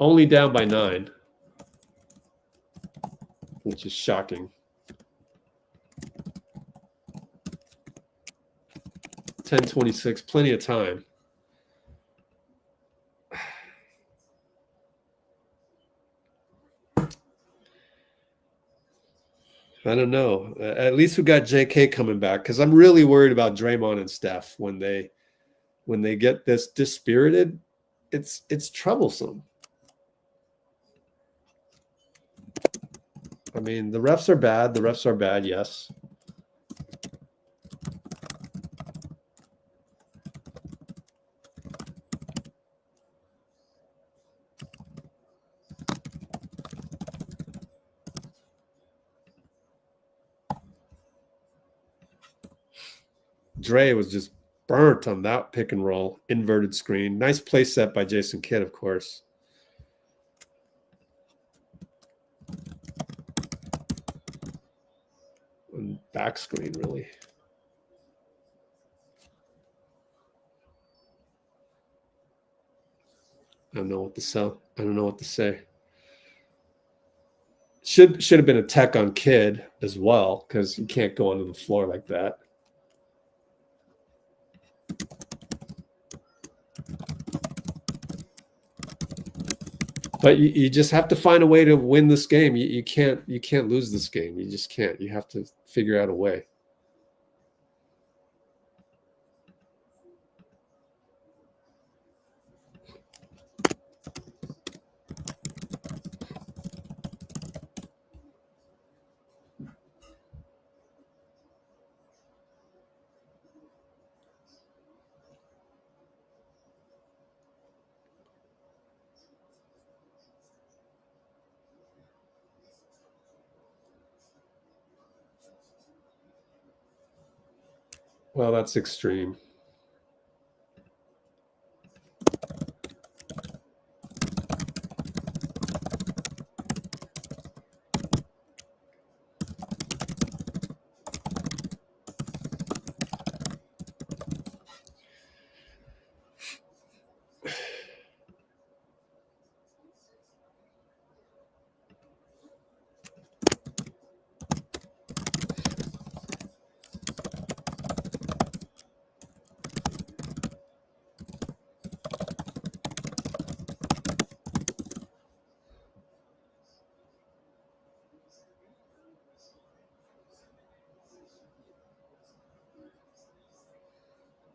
only down by 9, which is shocking. 10:26, plenty of time. I don't know. At least we got J.K. coming back because I'm really worried about Draymond and Steph when they get this dispirited. It's troublesome. I mean, the refs are bad. The refs are bad, yes. Dray was just burnt on that pick and roll. Inverted screen. Nice play set by Jason Kidd, of course. And back screen, really. I don't know what to sell. I don't know what to say. Should have been a tech on Kidd as well, because you can't go onto the floor like that. But you just have to find a way to win this game. You can't lose this game. You just can't. You have to figure out a way. Well, that's extreme.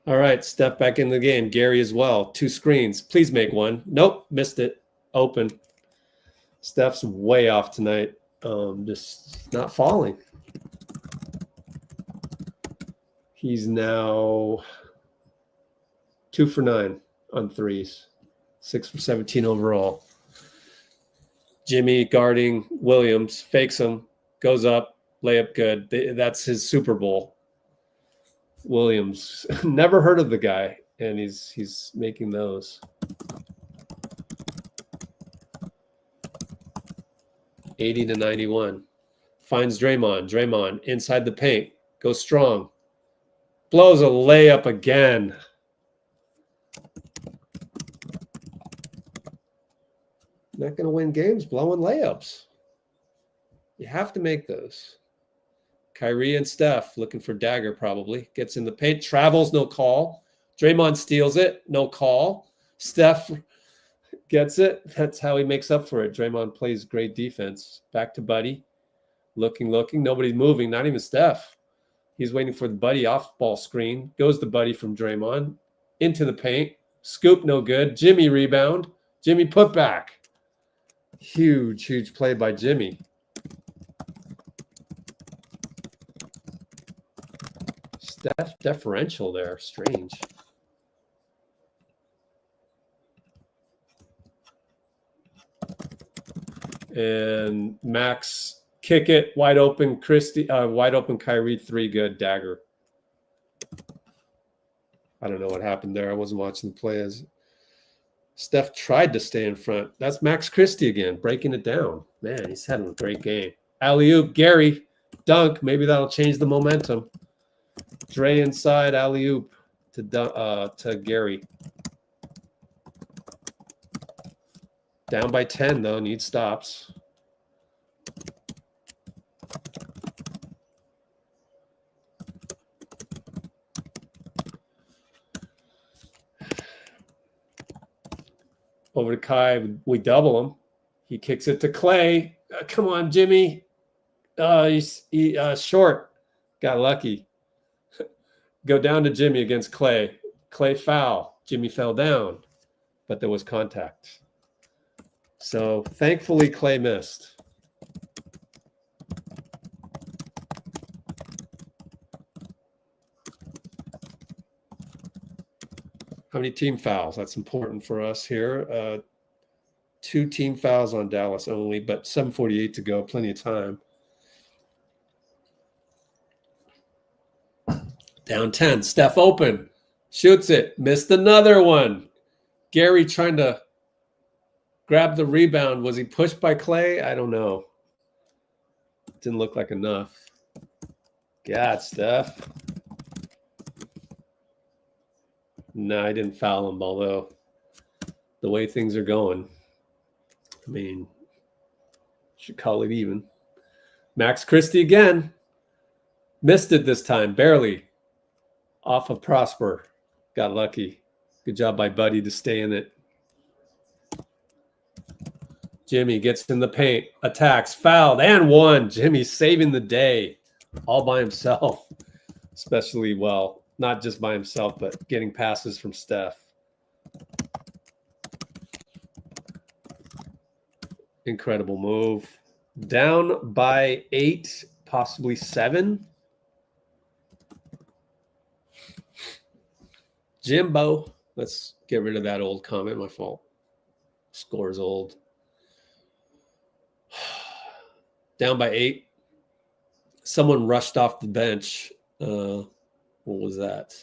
All right, Steph back in the game. Gary as well. 2 screens. Please make one. Nope, missed it. Open. Steph's way off tonight. Just not falling. He's now 2 for 9 on threes. 6 for 17 overall. Jimmy guarding Williams. Fakes him. Goes up. Layup good. That's his Super Bowl. Williams, never heard of the guy, and he's making those. 80-91. Finds Draymond. Draymond inside the paint. Goes strong. Blows a layup again. Not going to win games blowing layups. You have to make those. Kyrie and Steph looking for dagger probably. Gets in the paint. Travels, no call. Draymond steals it. No call. Steph gets it. That's how he makes up for it. Draymond plays great defense. Back to Buddy. Looking. Nobody's moving. Not even Steph. He's waiting for the Buddy off-ball screen. Goes the Buddy from Draymond. Into the paint. Scoop, no good. Jimmy rebound. Jimmy put back. Huge play by Jimmy. Steph deferential there. Strange. And Max kick it. Wide open Christie. Wide open Kyrie. 3 good. Dagger. I don't know what happened there. I wasn't watching the play. As Steph tried to stay in front. That's Max Christie again. Breaking it down. Man, he's having a great game. Alley-oop. Gary. Dunk. Maybe that'll change the momentum. Dray inside, alley-oop to Gary. Down by 10, though. Need stops. Over to Kai. We double him. He kicks it to Klay. Come on, Jimmy. He's short. Got lucky. Go down to Jimmy against Klay. Klay foul. Jimmy fell down, but there was contact. So thankfully, Klay missed. How many team fouls? That's important for us here. 2 team fouls on Dallas only, but 7:48 to go. Plenty of time. Down 10. Steph open. Shoots it. Missed another one. Gary trying to grab the rebound. Was he pushed by Klay? I don't know. Didn't look like enough. God, Steph. No, I didn't foul him, although the way things are going, I mean, should call it even. Max Christie again. Missed it this time, barely. Off of Prosper. Got lucky. Good job by Buddy to stay in it. Jimmy gets in the paint, attacks, fouled, and won. Jimmy saving the day all by himself, especially, well, not just by himself, but getting passes from Steph. Incredible move. Down by 8, possibly 7. Jimbo. Let's get rid of that old comment. My fault. Score is old. Down by 8. Someone rushed off the bench. What was that?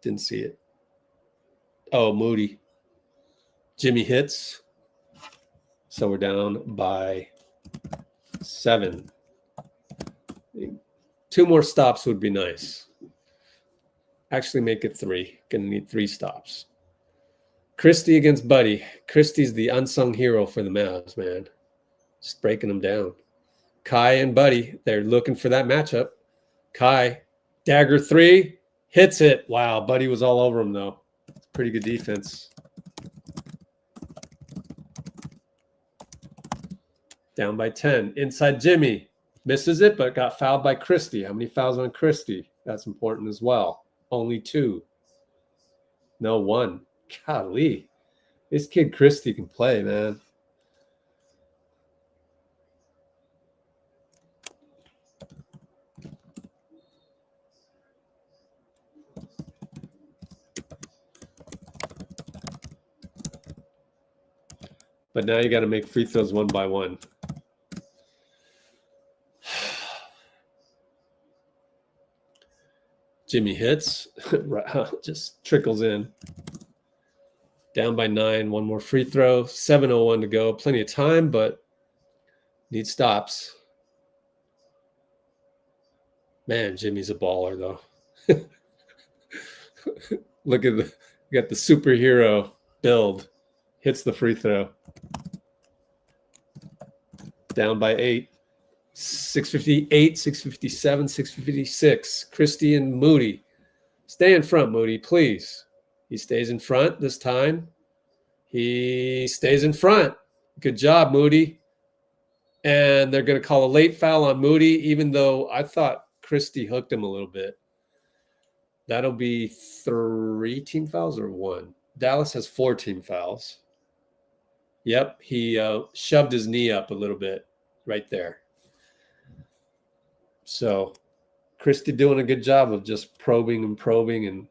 Didn't see it. Oh, Moody. Jimmy hits. So we're down by 7. 2 more stops would be nice. Actually, make it 3. Gonna need 3 stops. Christie against Buddy. Christie's the unsung hero for the Mavs, man. Just breaking them down. Kai and Buddy, they're looking for that matchup. Kai, dagger 3, hits it. Wow, Buddy was all over him, though. Pretty good defense. Down by 10. Inside Jimmy. Misses it, but got fouled by Christie. How many fouls on Christie? That's important as well. Only 2. No, 1. Golly. This kid Christie can play, man. But now you got to make free throws 1 by 1. Jimmy hits, just trickles in. Down by 9, 1 more free throw, 7:01 to go. Plenty of time, but need stops. Man, Jimmy's a baller, though. Look at you got the superhero build. Hits the free throw. Down by 8. 6:58, 6:57, 6:56. Christie and Moody. Stay in front, Moody, please. He stays in front this time. He stays in front. Good job, Moody. And they're going to call a late foul on Moody, even though I thought Christie hooked him a little bit. That'll be 3 team fouls or 1? Dallas has 4 team fouls. Yep, he shoved his knee up a little bit right there. So Christie doing a good job of just probing and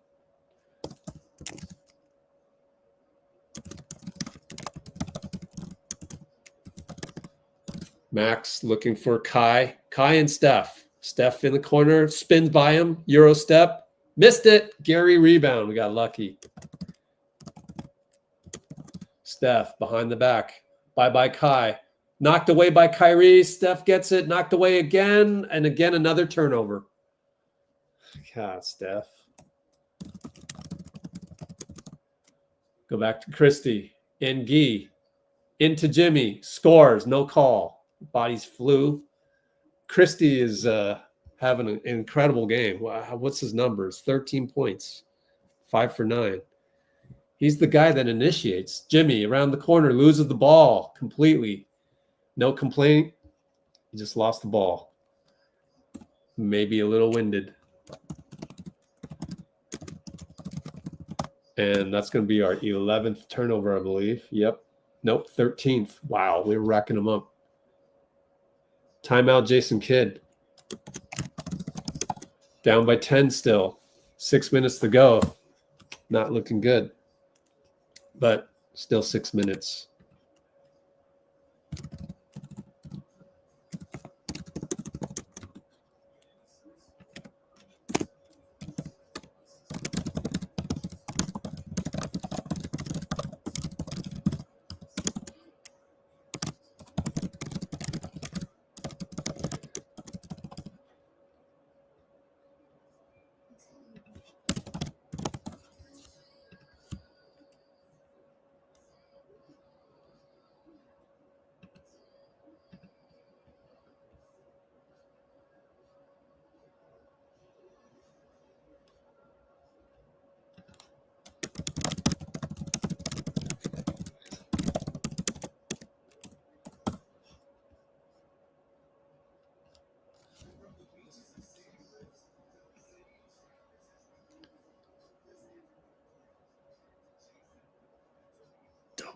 Max looking for Kai. Kai and Steph. Steph in the corner, spins by him, Euro step. Missed it. Gary rebound. We got lucky. Steph behind the back. Bye-bye Kai. Knocked away by Kyrie. Steph gets it. Knocked away again. And again, another turnover. God, Steph. Go back to Christie. Ngee. Into Jimmy. Scores. No call. Bodies flew. Christie is having an incredible game. Wow, what's his numbers? 13 points. 5 for 9. He's the guy that initiates. Jimmy around the corner. Loses the ball completely. No complaint. He just lost the ball. Maybe a little winded. And that's going to be our 11th turnover, I believe. Yep. Nope, 13th. Wow, we were racking them up. Timeout, Jason Kidd. Down by 10 still. 6 minutes to go. Not looking good. But still 6 minutes.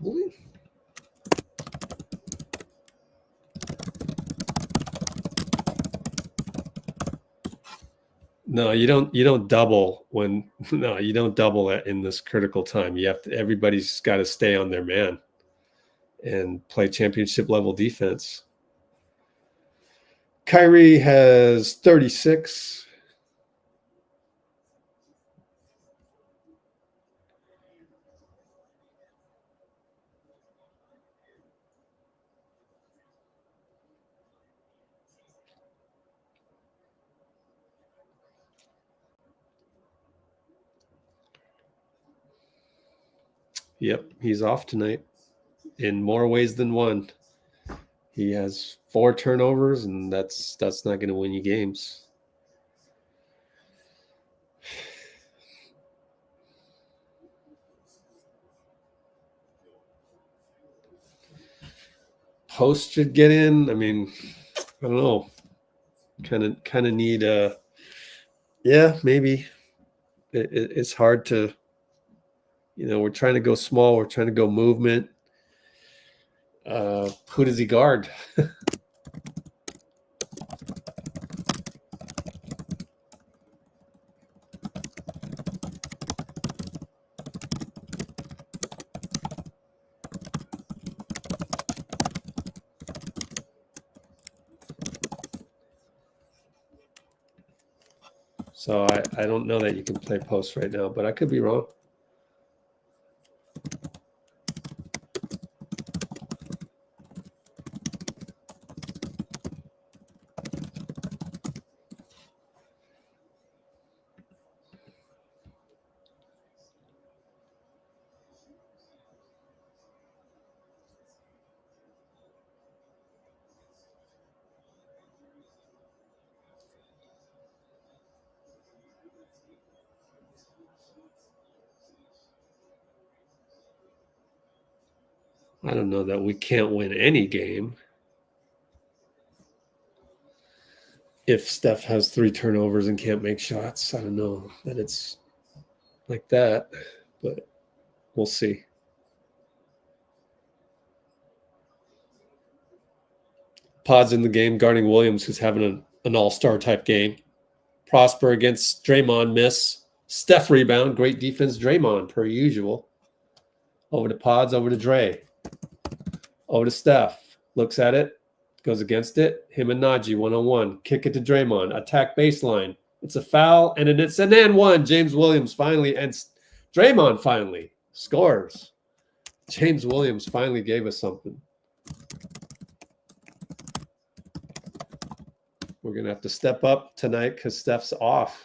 Probably. No, you don't double when no, you don't double in this critical time. You have to, everybody's got to stay on their man and play championship level defense. Kyrie has 36. Yep, he's off tonight in more ways than one. He has 4 turnovers, and that's not going to win you games. Post should get in. I mean, I don't know. Kind of need yeah, maybe. It's hard to, we're trying to go small. We're trying to go movement. Who does he guard? So I don't know that you can play post right now, but I could be wrong. I don't know that we can't win any game if Steph has 3 turnovers and can't make shots. I don't know that it's like that, but we'll see. Pod's in the game guarding Williams, who's having an all-star type game. Prosper against Draymond, miss. Steph rebound, great defense. Draymond, per usual. Over to Pods, over to Dray. Over to Steph. Looks at it. Goes against it. Him and Najee, one-on-one. Kick it to Draymond. Attack baseline. It's a foul, and it's an and one. James Williams finally, and Draymond finally scores. James Williams finally gave us something. We're going to have to step up tonight because Steph's off.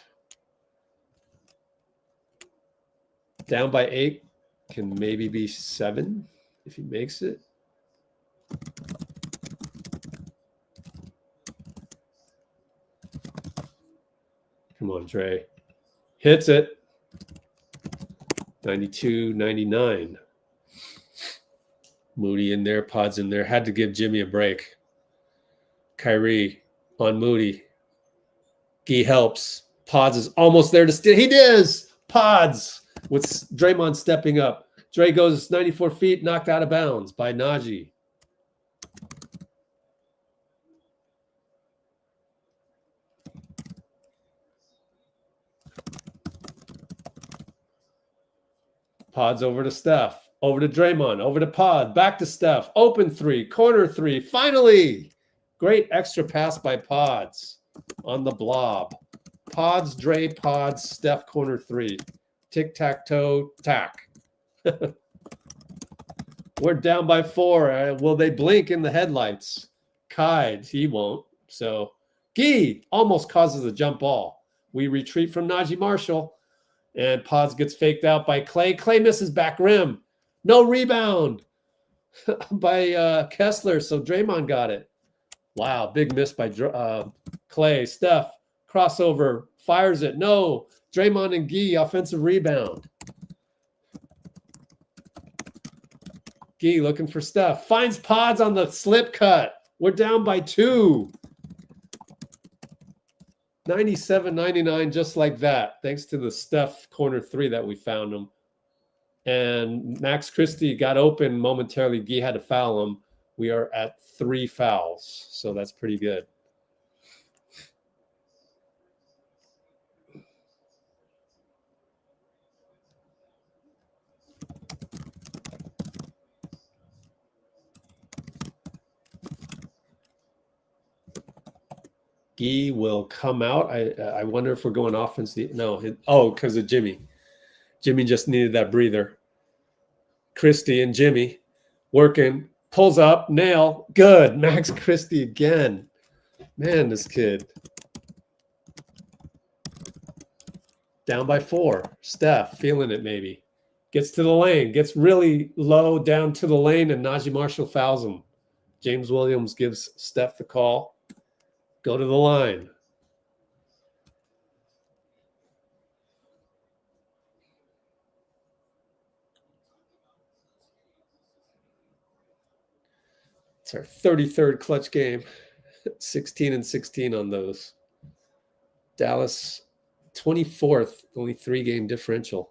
Down by 8. Can maybe be 7 if he makes it. Come on, Dray. Hits it. 92-99. Moody in there, Pods in there. Had to give Jimmy a break. Kyrie on Moody. Gee helps. Pods is almost there to steal. He does. Pods with Draymond stepping up. Dray goes 94 feet, knocked out of bounds by Najee. Pods over to Steph, over to Draymond, over to Pod, back to Steph, open 3, corner 3, finally. Great extra pass by Pods on the blob. Pods, Dray, Pods, Steph, corner 3. Tic-tac-toe, tack. We're down by 4. Will they blink in the headlights? Kide, he won't. So, Gee almost causes a jump ball. We retreat from Najee Marshall. And Pods gets faked out by Klay. Klay misses back rim. No rebound by Kessler. So Draymond got it. Wow, big miss by Klay. Steph, crossover, fires it. No. Draymond and Gee, offensive rebound. Gee looking for Steph. Finds Pods on the slip cut. We're down by 2. 97-99, just like that. Thanks to the Steph corner 3 that we found him. And Max Christie got open momentarily. Guy had to foul him. We are at 3 fouls, so that's pretty good. Guy will come out. I wonder if we're going offense. No. Because of Jimmy. Jimmy just needed that breather. Christie and Jimmy working. Pulls up. Nail. Good. Max Christie again. Man, this kid. Down by 4. Steph feeling it maybe. Gets to the lane. Gets really low down to the lane, and Najee Marshall fouls him. James Williams gives Steph the call. Go to the line. It's our 33rd clutch game. 16 and 16 on those. Dallas 24th, only 3-game differential.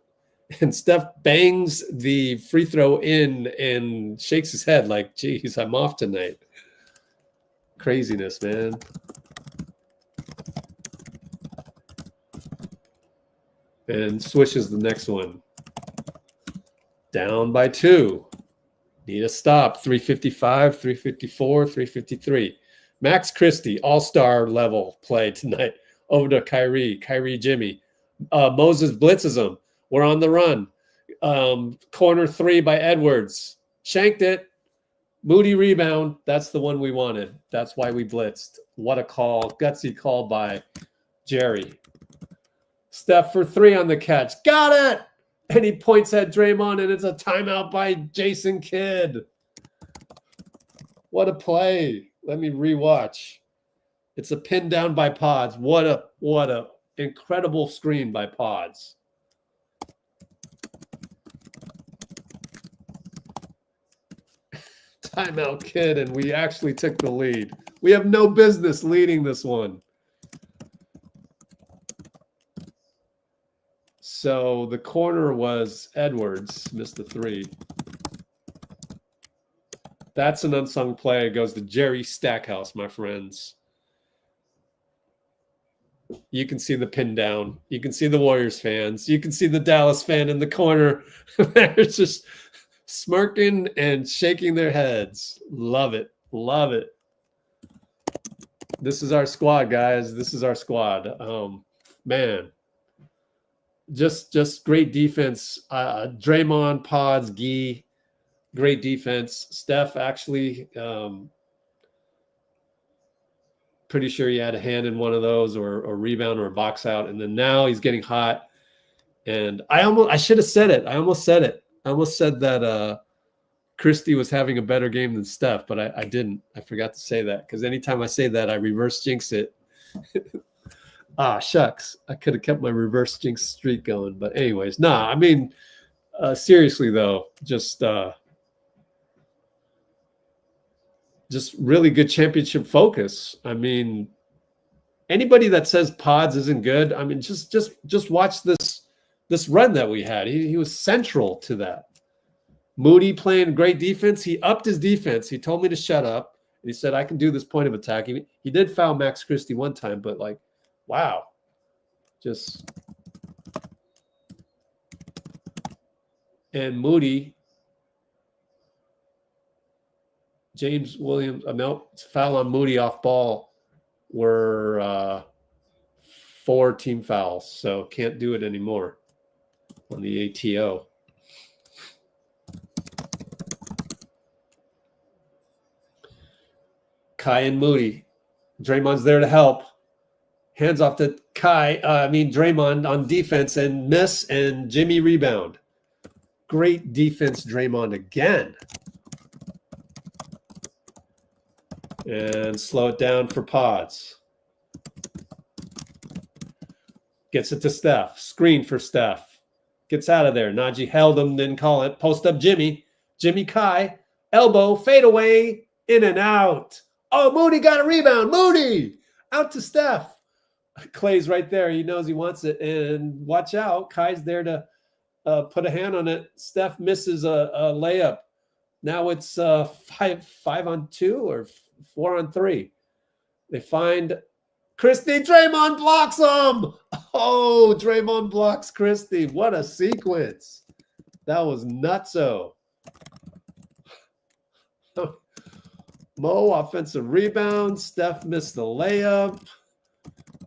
And Steph bangs the free throw in and shakes his head like, geez, I'm off tonight. Craziness, man. And swishes the next one. Down by 2. Need a stop. 355, 354, 353. Max Christie, all-star level play tonight. Over to Kyrie. Kyrie, Jimmy. Moses blitzes him. We're on the run. Corner 3 by Edwards. Shanked it. Moody rebound. That's the one we wanted. That's why we blitzed. What a call. Gutsy call by Jerry. Steph for 3 on the catch. Got it! And he points at Draymond, and it's a timeout by Jason Kidd. What a play. Let me rewatch. It's a pin down by Pods. What a incredible screen by Pods. Timeout, Kidd, and we actually took the lead. We have no business leading this one. So the corner was Edwards, missed the 3. That's an unsung play. It goes to Jerry Stackhouse, my friends. You can see the pin down. You can see the Warriors fans. You can see the Dallas fan in the corner. They're just smirking and shaking their heads. Love it. Love it. This is our squad, guys. This is our squad. Man. Just great defense. Draymond, Pods, Guy, great defense. Steph actually, pretty sure he had a hand in one of those, or a rebound or a box out. And then now he's getting hot. And I should have said it. I almost said it. I almost said that Christie was having a better game than Steph, but I didn't. I forgot to say that, because anytime I say that, I reverse jinx it. Shucks. I could have kept my reverse jinx streak going. But anyways, I mean, seriously, though, just really good championship focus. I mean, anybody that says Pods isn't good, I mean, just watch this run that we had. He was central to that. Moody playing great defense. He upped his defense. He told me to shut up. And he said, I can do this point of attack. He did foul Max Christie one time, but like, wow. And Moody, James Williams, no, it's a foul on Moody off ball. Were 4 team fouls, so can't do it anymore on the ATO. Kai and Moody. Draymond's there to help. Hands off to Draymond on defense and miss, and Jimmy rebound. Great defense, Draymond again. And slow it down for Pods. Gets it to Steph. Screen for Steph. Gets out of there. Najee held him, didn't call it. Post up Jimmy. Jimmy Kai. Elbow, fade away, in and out. Oh, Moody got a rebound. Moody! Out to Steph. Klay's right there. He knows he wants it. And watch out. Kai's there to put a hand on it. Steph misses a layup. Now it's 5-on-2 or 4-on-3. They find Christie. Draymond blocks him. Oh, Draymond blocks Christie. What a sequence. That was nutso. Mo, offensive rebound. Steph missed the layup.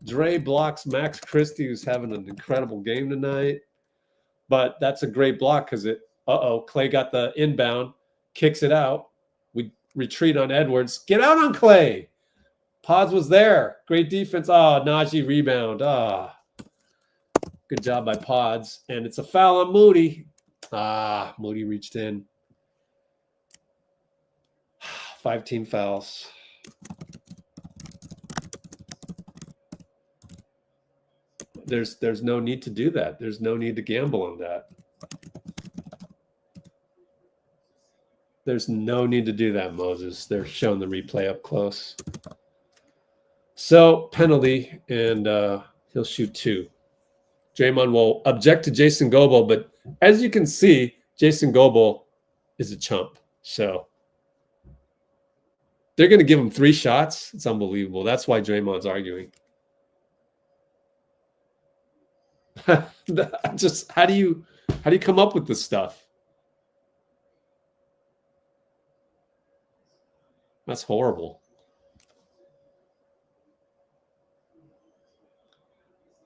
Dray blocks Max Christie, who's having an incredible game tonight. But that's a great block because Klay got the inbound, kicks it out. We retreat on Edwards. Get out on Klay. Pods was there. Great defense. Oh, Najee rebound. Good job by Pods. And it's a foul on Moody. Moody reached in. 5-team fouls. There's no need to do that. There's no need to gamble on that. There's no need to do that, Moses. They're showing the replay up close. So penalty, and he'll shoot 2. Draymond will object to Jason Goble, but as you can see, Jason Goble is a chump. So they're going to give him 3 shots. It's unbelievable. That's why Draymond's arguing. Just how do you come up with this stuff? That's horrible.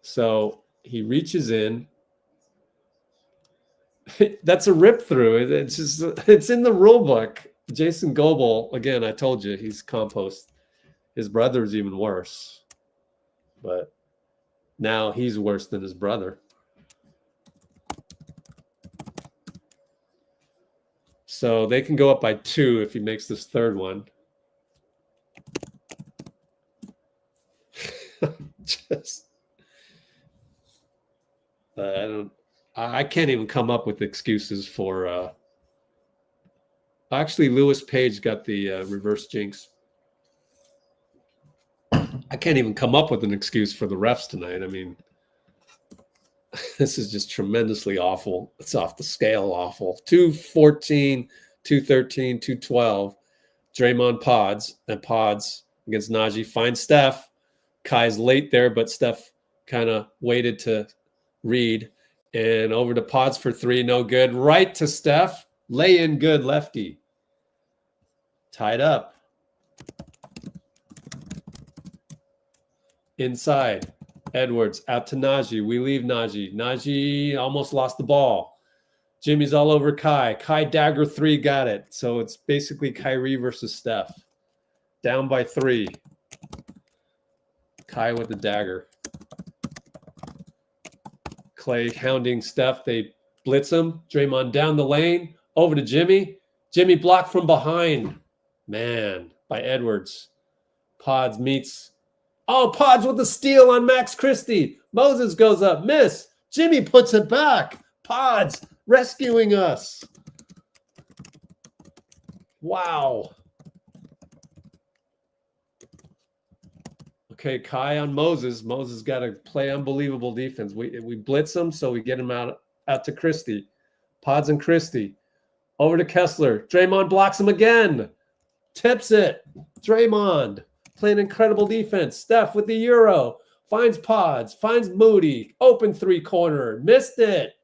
So he reaches in. That's a rip through. It's in the rule book. Jason Goble, again, I told you he's compost. His brother's even worse. But now he's worse than his brother. So they can go up by 2 if he makes this third one. I can't even come up with excuses for actually Lewis Page got the reverse jinx. I can't even come up with an excuse for the refs tonight. I mean, this is just tremendously awful. It's off the scale awful. 2-14, 2-13, 2-12. Draymond Pods against Najee. Finds Steph. Kai's late there, but Steph kind of waited to read. And over to Pods for 3. No good. Right to Steph. Lay in good, lefty. Tied up. Inside. Edwards out to Najee. We leave Najee. Najee almost lost the ball. Jimmy's all over Kai. Kai dagger 3, got it. So it's basically Kyrie versus Steph. Down by 3. Kai with the dagger. Klay hounding Steph. They blitz him. Draymond down the lane. Over to Jimmy. Jimmy blocked from behind. Man, by Edwards. Pods meets. Oh, Pods with the steal on Max Christie. Moses goes up. Miss. Jimmy puts it back. Pods rescuing us. Wow. Okay, Kai on Moses. Moses got to play unbelievable defense. We blitz him, so we get him out to Christie. Pods and Christie. Over to Kessler. Draymond blocks him again. Tips it. Draymond playing incredible defense. Steph with the Euro. Finds Pods. Finds Moody. Open 3-corner. Missed it.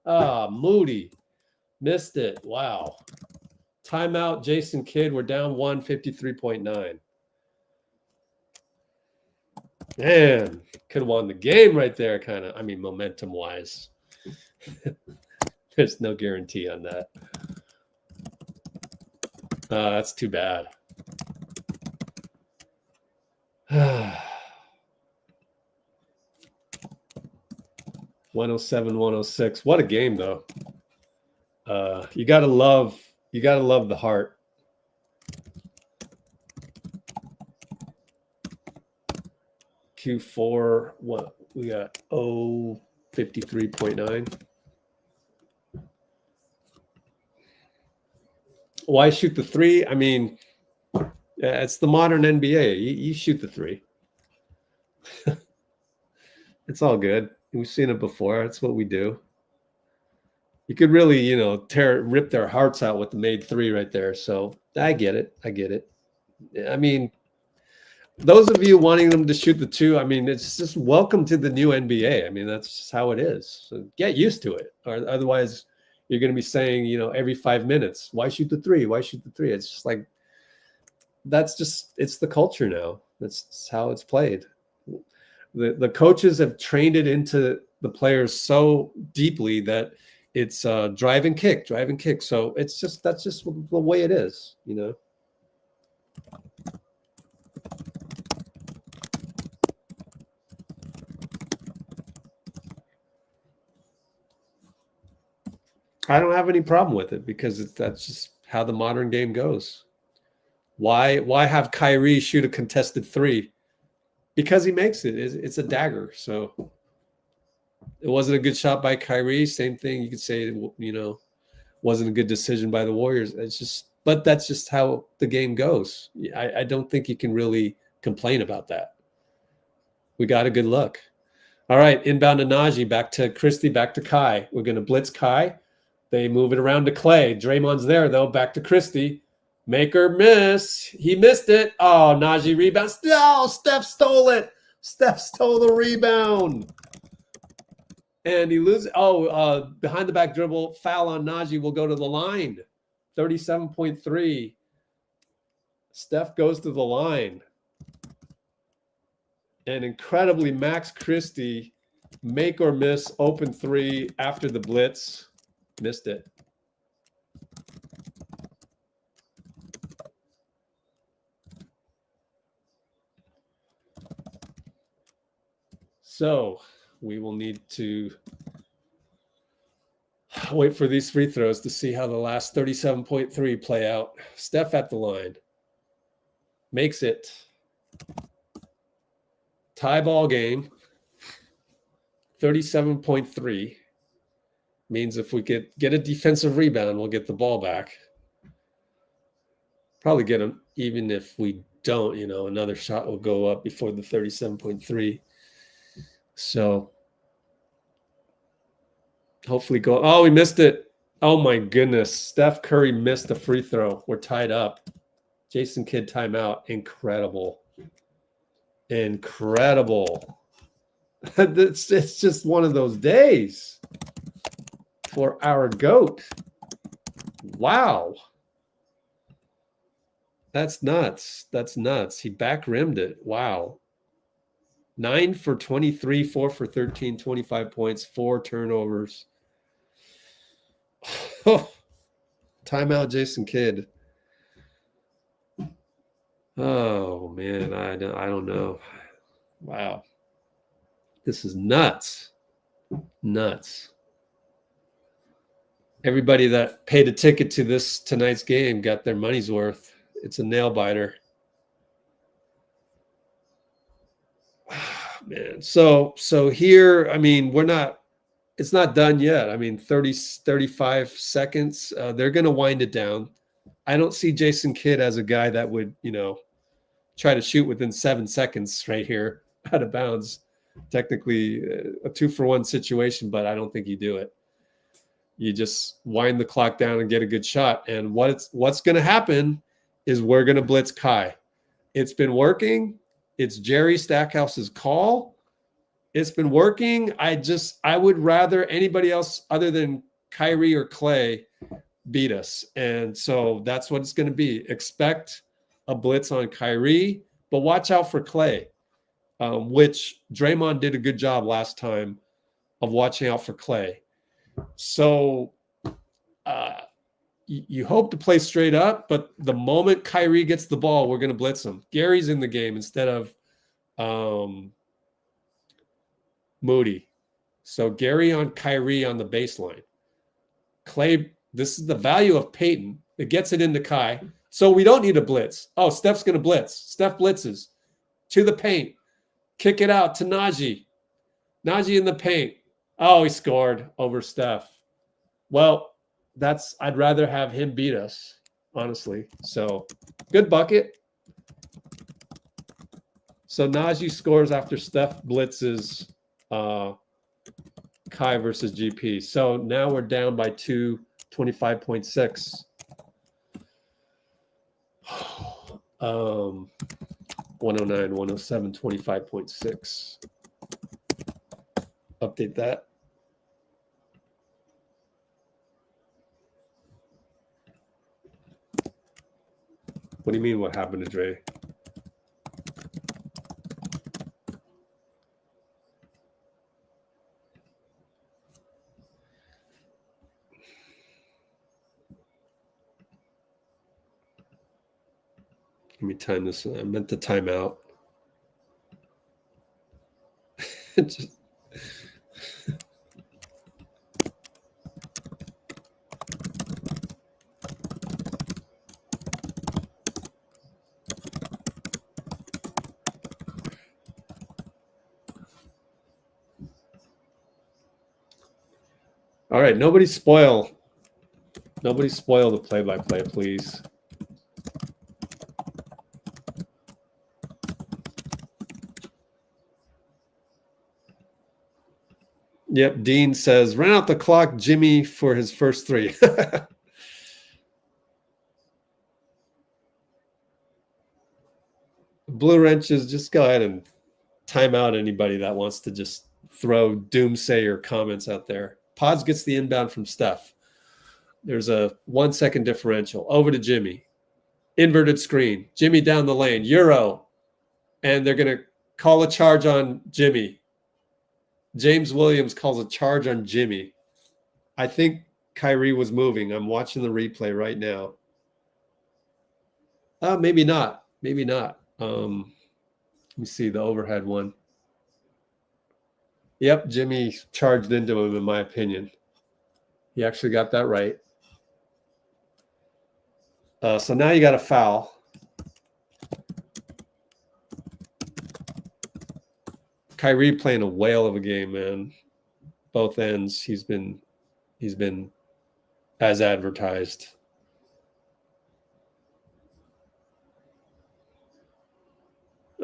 Moody. Missed it. Wow. Timeout. Jason Kidd. We're down 1, 53.9. Man, could have won the game right there, kind of. I mean, momentum-wise. There's no guarantee on that. That's too bad. 107, 106. What a game, though. You gotta love the heart. Q4, what we got? 53.9. Why shoot the 3? I mean, it's the modern NBA. You shoot the 3. It's all good. We've seen it before. That's what we do. You could really, you know, rip their hearts out with the made three right there. So I get it. I get it. I mean, those of you wanting them to shoot the two, I mean, it's just welcome to the new NBA. I mean, that's just how it is. So get used to it. Or otherwise, you're going to be saying, you know, every 5 minutes, why shoot the three? Why shoot the three? It's just like, that's just, it's the culture now. That's how it's played. The coaches have trained it into the players so deeply that it's drive and kick. So it's just, that's just the way it is, you know. I don't have any problem with it because that's just how the modern game goes. Why have Kyrie shoot a contested three? Because he makes it. It's a dagger. So it wasn't a good shot by Kyrie. Same thing. You could say, you know, wasn't a good decision by the Warriors. It's just, but that's just how the game goes. I don't think you can really complain about that. We got a good look. All right, inbound to Najee, back to Christie, back to Kai. We're going to blitz Kai. They move it around to Klay. Draymond's there, though. Back to Christie. Make or miss. He missed it. Oh, Najee rebounds. No, Steph stole it. Steph stole the rebound. And he loses. Oh, behind the back dribble. Foul on Najee will go to the line. 37.3. Steph goes to the line. And incredibly, Max Christie, make or miss, open three after the blitz. Missed it. So we will need to wait for these free throws to see how the last 37.3 play out. Steph at the line. Makes it. Tie ball game. 37.3. Means if we get a defensive rebound, we'll get the ball back. Probably get them, even if we don't, you know, another shot will go up before the 37.3. So hopefully go. Oh, we missed it. Oh my goodness. Steph Curry missed the free throw. We're tied up. Jason Kidd timeout. Incredible. Incredible. It's just one of those days for our GOAT. Wow. That's nuts. That's nuts. He back rimmed it. Wow. 9 for 23, 4 for 13, 25 points, 4 turnovers. Timeout, Jason Kidd. Oh man, I don't know. Wow. This is nuts. Nuts. Everybody that paid a ticket to this tonight's game got their money's worth. It's a nail biter. Man. So here, I mean, it's not done yet. I mean, 35 seconds. They're going to wind it down. I don't see Jason Kidd as a guy that would, you know, try to shoot within 7 seconds right here out of bounds. Technically a 2-for-1 situation, but I don't think you do it. You just wind the clock down and get a good shot. And what's going to happen is we're going to blitz Kai. It's been working. It's Jerry Stackhouse's call. It's been working. I would rather anybody else other than Kyrie or Klay beat us. And so that's what it's going to be. Expect a blitz on Kyrie, but watch out for Klay, which Draymond did a good job last time of watching out for Klay. So you hope to play straight up, but the moment Kyrie gets the ball, we're going to blitz him. Gary's in the game instead of Moody. So Gary on Kyrie on the baseline. Klay, this is the value of Peyton. It gets it into Kai. So we don't need a blitz. Oh, Steph's going to blitz. Steph blitzes to the paint. Kick it out to Najee. Najee in the paint. Oh, he scored over Steph. Well, I'd rather have him beat us, honestly. So good bucket. So Najee scores after Steph blitzes Kai versus GP. So now we're down by 2, 25.6. 109, 107, 25.6. Update that. What do you mean what happened to Dray? Let me time this. I meant the timeout. Just... All right, nobody spoil the play-by-play, please. Yep, Dean says, ran out the clock, Jimmy, for his first 3. Blue Wrenches, just go ahead and time out anybody that wants to just throw doomsayer comments out there. Pods gets the inbound from Steph. There's a 1 second differential. Over to Jimmy. Inverted screen. Jimmy down the lane. Euro. And they're going to call a charge on Jimmy. James Williams calls a charge on Jimmy. I think Kyrie was moving. I'm watching the replay right now. Maybe not. Maybe not. Let me see the overhead one. Yep, Jimmy charged into him, in my opinion. He actually got that right. So now you got a foul. Kyrie playing a whale of a game, man. Both ends, he's been as advertised.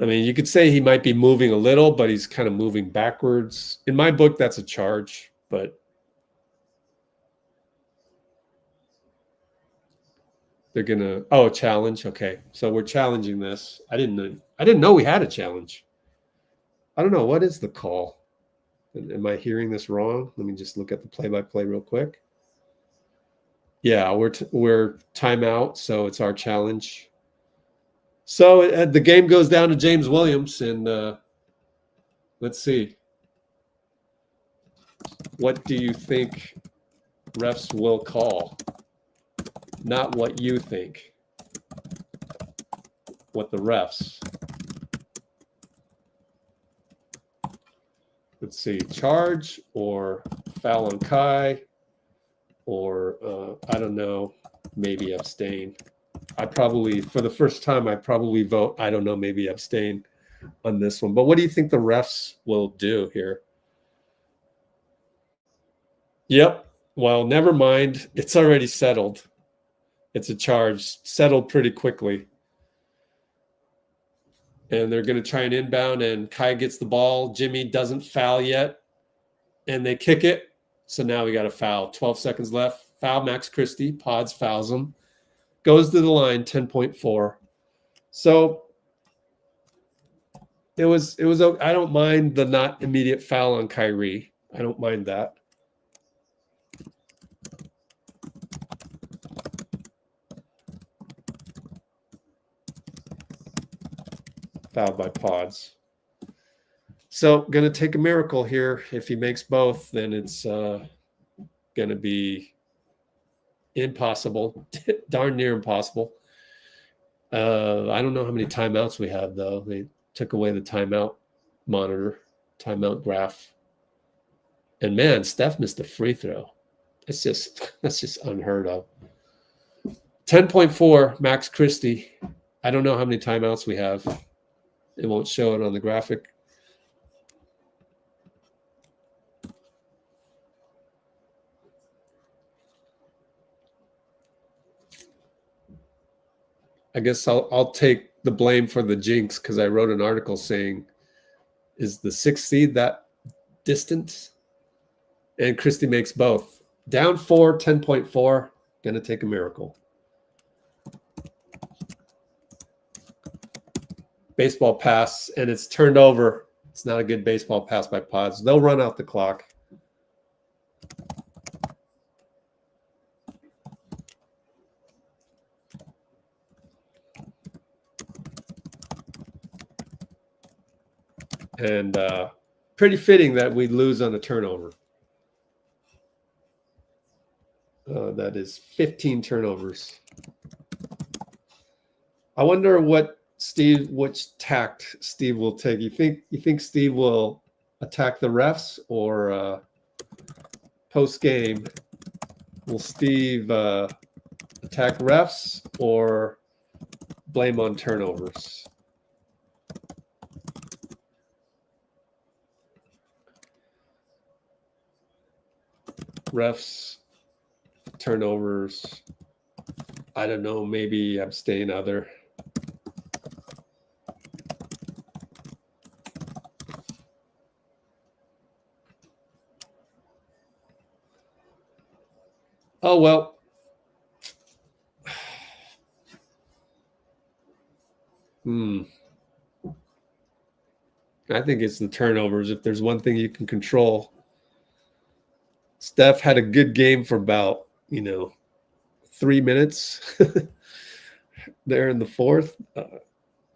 I mean, you could say he might be moving a little, but he's kind of moving backwards. In my book, that's a charge, but they're gonna a challenge. Okay, so we're challenging this. I didn't know we had a challenge. I don't know, what is the call? Am I hearing this wrong? Let me just look at the play-by-play real quick. Yeah, we're timeout, so it's our challenge. So the game goes down to James Williams, and let's see. What do you think refs will call? Not what you think. What the refs. Let's see. Charge or foul on Kai, or I don't know, maybe abstain. I probably, for the first time, I probably vote, I don't know, maybe abstain on this one. But what do you think the refs will do here? Yep. Well, never mind. It's already settled. It's a charge. Settled pretty quickly. And they're going to try and inbound, and Kai gets the ball. Jimmy doesn't foul yet. And they kick it. So now we got a foul. 12 seconds left. Foul Max Christie. Pods fouls him. Goes to the line, 10.4. So it was. I don't mind the not immediate foul on Kyrie. I don't mind that. Fouled by Pods. So going to take a miracle here. If he makes both, then it's going to be impossible, darn near impossible. I don't know how many timeouts we have, though. They took away the timeout monitor, timeout graph. And man, Steph missed a free throw. That's just unheard of. 10.4, Max Christie. I don't know how many timeouts we have. It won't show it on the graphic. I guess I'll take the blame for the jinx because I wrote an article saying, is the 6th seed that distant? And Christie makes both. Down 4, 10.4. Going to take a miracle. Baseball pass, and it's turned over. It's not a good baseball pass by Pods. They'll run out the clock. And pretty fitting that we lose on a turnover. That is 15 turnovers. I wonder which tact Steve will take. You think Steve will attack the refs, or post game will Steve attack refs or blame on turnovers? Refs, turnovers, I don't know, maybe abstain other. Oh, well. I think it's the turnovers. If there's one thing you can control. Steph had a good game for about, 3 minutes there in the fourth.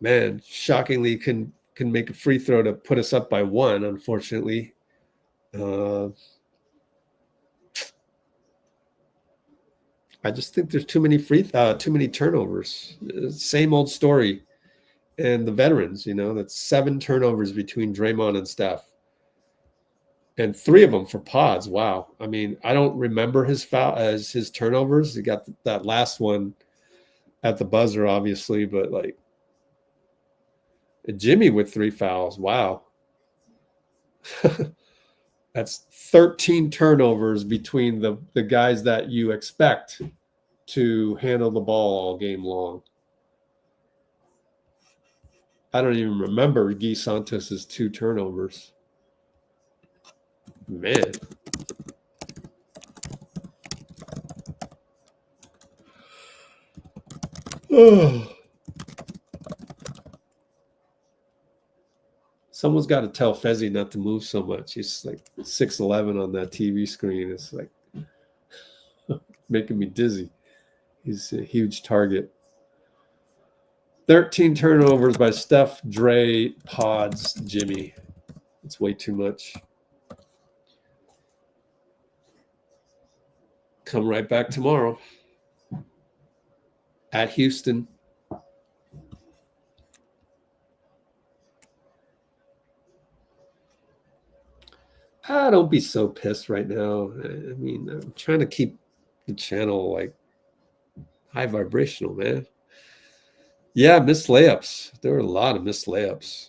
Man, shockingly can make a free throw to put us up by 1, unfortunately. I just think there's too many turnovers. Same old story. And the veterans, that's 7 turnovers between Draymond and Steph. And 3 of them for Pods. Wow. I mean, I don't remember his turnovers. He got that last one at the buzzer, obviously, but like Jimmy with 3 fouls. Wow. That's 13 turnovers between the guys that you expect to handle the ball all game long. I don't even remember Guy Santos's 2 turnovers. Man. Oh. Someone's got to tell Fezzi not to move so much. He's like 6'11" on that TV screen. It's like making me dizzy. He's a huge target. 13 turnovers by Steph, Dray, Pods, Jimmy. It's way too much. Come right back tomorrow at Houston. Don't be so pissed right now. I mean, I'm trying to keep the channel like high vibrational, man. Yeah, missed layups. There were a lot of missed layups.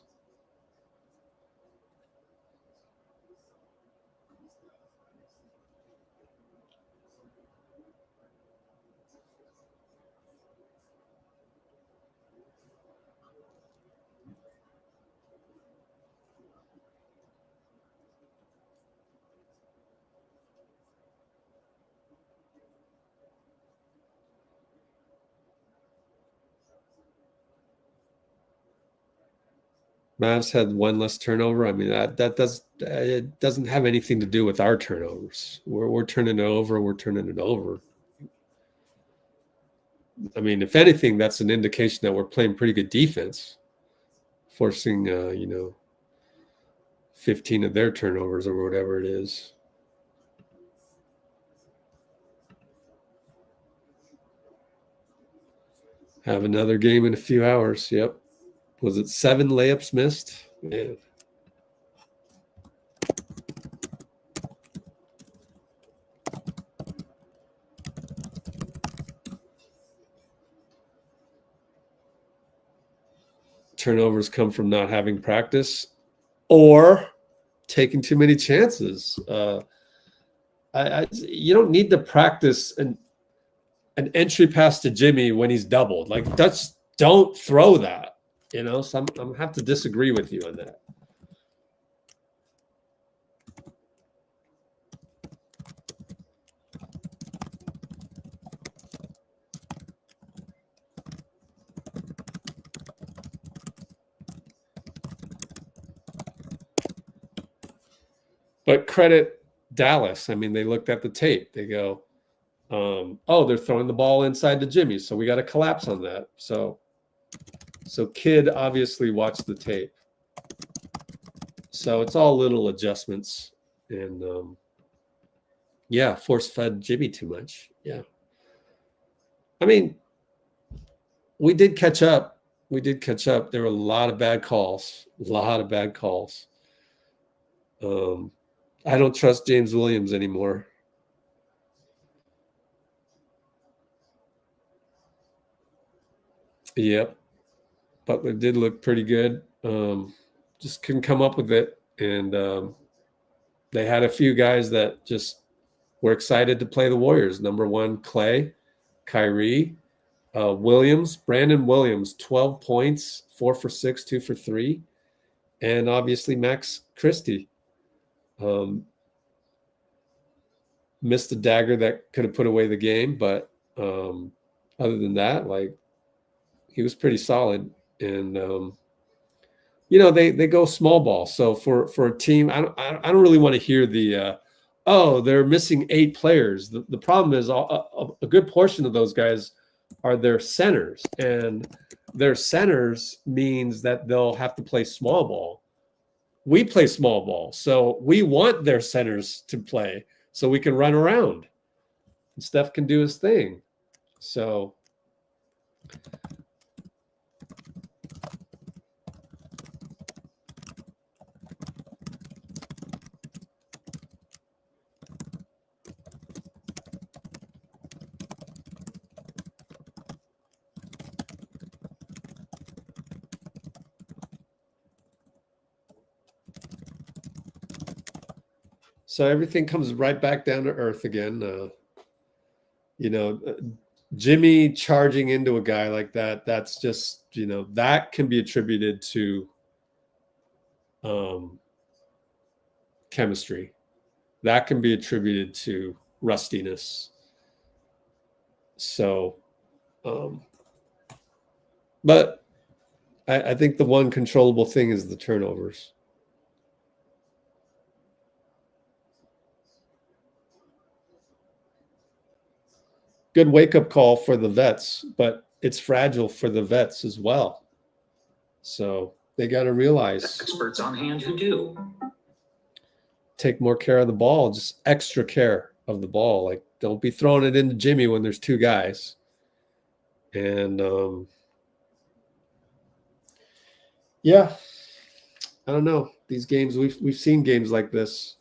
Mavs had 1 less turnover. I mean, it doesn't have anything to do with our turnovers. We're turning it over. We're turning it over. I mean, if anything, that's an indication that we're playing pretty good defense, forcing 15 of their turnovers or whatever it is. Have another game in a few hours. Yep. Was it 7 layups missed? Man. Turnovers come from not having practice or taking too many chances. You don't need to practice an entry pass to Jimmy when he's doubled. Like, don't throw that. So I'm going to have to disagree with you on that. But credit Dallas. I mean, they looked at the tape. They go, oh, they're throwing the ball inside to Jimmy, so we got to collapse on that. So Kid obviously watched the tape. So it's all little adjustments. And yeah, force-fed Jimmy too much. Yeah. I mean, we did catch up. There were a lot of bad calls. I don't trust James Williams anymore. Yep. Butler did look pretty good. Just couldn't come up with it. And they had a few guys that just were excited to play the Warriors. Number one, Klay, Kyrie, Brandon Williams, 12 points, 4 for 6, 2 for 3. And obviously Max Christie. Missed a dagger that could have put away the game. But other than that, like, he was pretty solid. And they go small ball. So for a team, I don't really want to hear the they're missing 8 players. The problem is a good portion of those guys are their centers, and their centers means that they'll have to play small ball. We play small ball, so we want their centers to play so we can run around and Steph can do his thing. So everything comes right back down to earth again. Jimmy charging into a guy like that, that's just, that can be attributed to chemistry. That can be attributed to rustiness. So, but I think the one controllable thing is the turnovers. Good wake-up call for the vets, but it's fragile for the vets as well. So they got to realize, experts on hand who do take more care of the ball, just extra care of the ball. Like, don't be throwing it into Jimmy when there's 2 guys. And yeah, I don't know. These games, we've seen games like this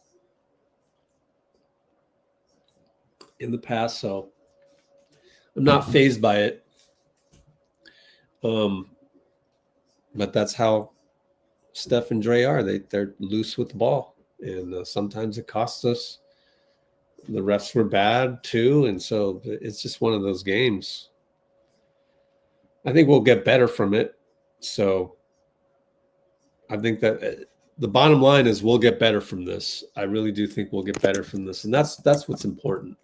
in the past, so I'm not fazed by it. But that's how Steph and Dray are. They're loose with the ball, and sometimes it costs us. The refs were bad too, and so it's just one of those games. I think we'll get better from it. So I think that the bottom line is we'll get better from this. I really do think we'll get better from this, and that's what's important.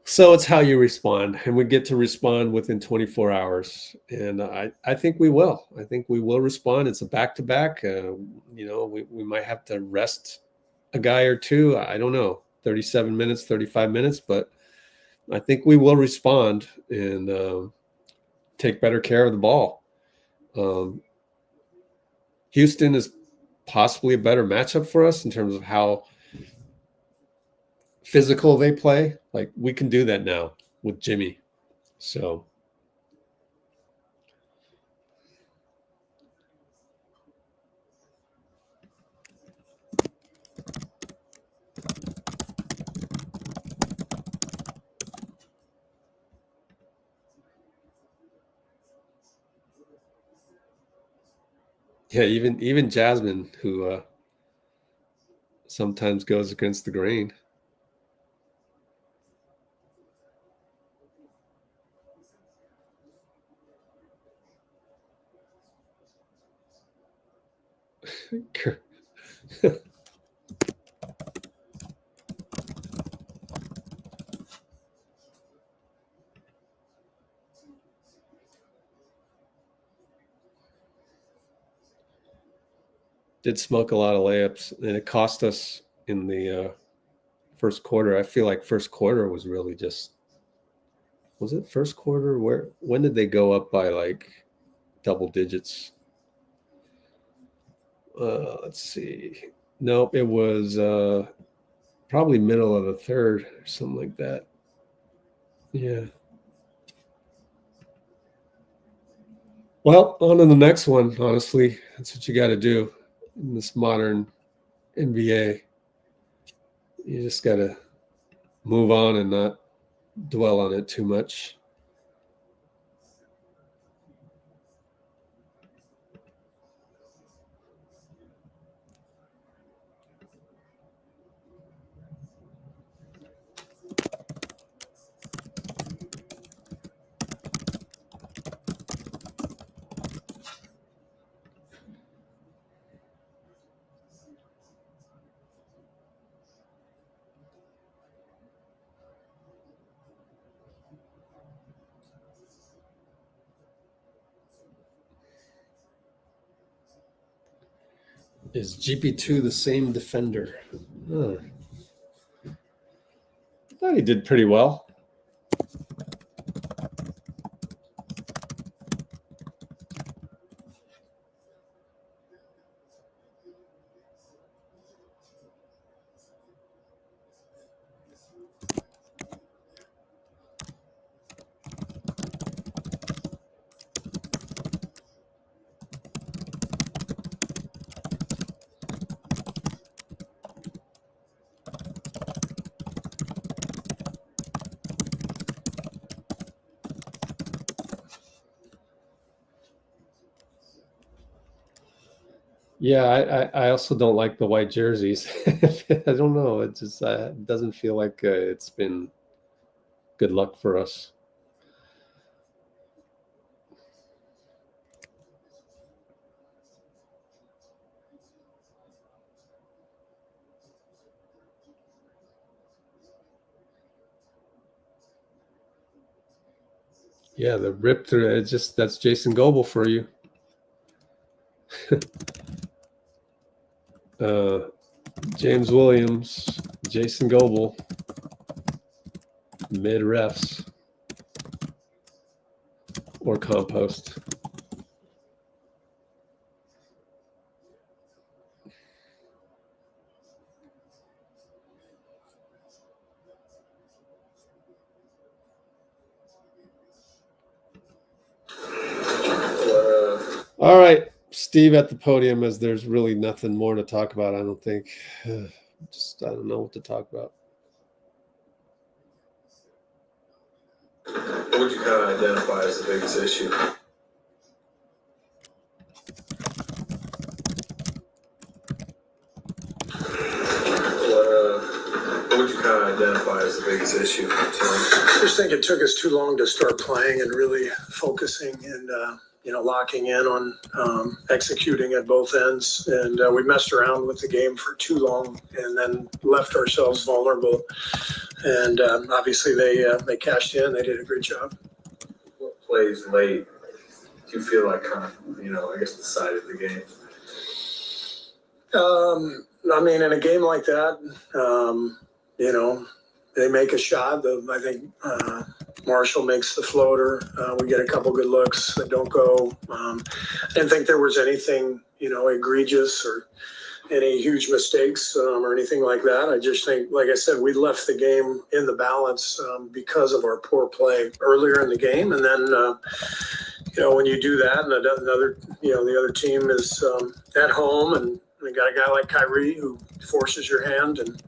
So it's how you respond, and we get to respond within 24 hours. And I think we will. I think we will respond. It's a back-to-back. We might have to rest a guy or two. I don't know, 37 minutes, 35 minutes, but I think we will respond and take better care of the ball. Houston is possibly a better matchup for us in terms of how physical they play. Like, we can do that now with Jimmy. So yeah, even Jasmine, who sometimes goes against the grain. did smoke a lot of layups, and it cost us in the first quarter. I feel like first quarter was really just, was it first quarter? When did they go up by like double digits? Let's see. Nope, it was probably middle of the third or something like that. Yeah. Well, on to the next one, honestly. That's what you got to do in this modern NBA. You just got to move on and not dwell on it too much. Is GP2 the same defender? Huh. I thought he did pretty well. Yeah, I also don't like the white jerseys. I don't know. It just doesn't feel like it's been good luck for us. Yeah, the rip through it. That's Jason Goble for you. James Williams, Jason Goble, mid refs or compost. All right, Steve at the podium, as there's really nothing more to talk about, I don't think. I don't know what to talk about. What would you kind of identify as the biggest issue? What would you kind of identify as the biggest issue? I just think it took us too long to start playing and really focusing and locking in on executing at both ends. And we messed around with the game for too long and then left ourselves vulnerable. And obviously they cashed in. They did a great job. What plays late do you feel like kind of, I guess decided the game? I mean, in a game like that, they make a shot. I think Marshall makes the floater. We get a couple good looks that don't go. I didn't think there was anything, egregious or any huge mistakes or anything like that. I just think, like I said, we left the game in the balance because of our poor play earlier in the game. And then, when you do that and the other team is at home and we got a guy like Kyrie who forces your hand and,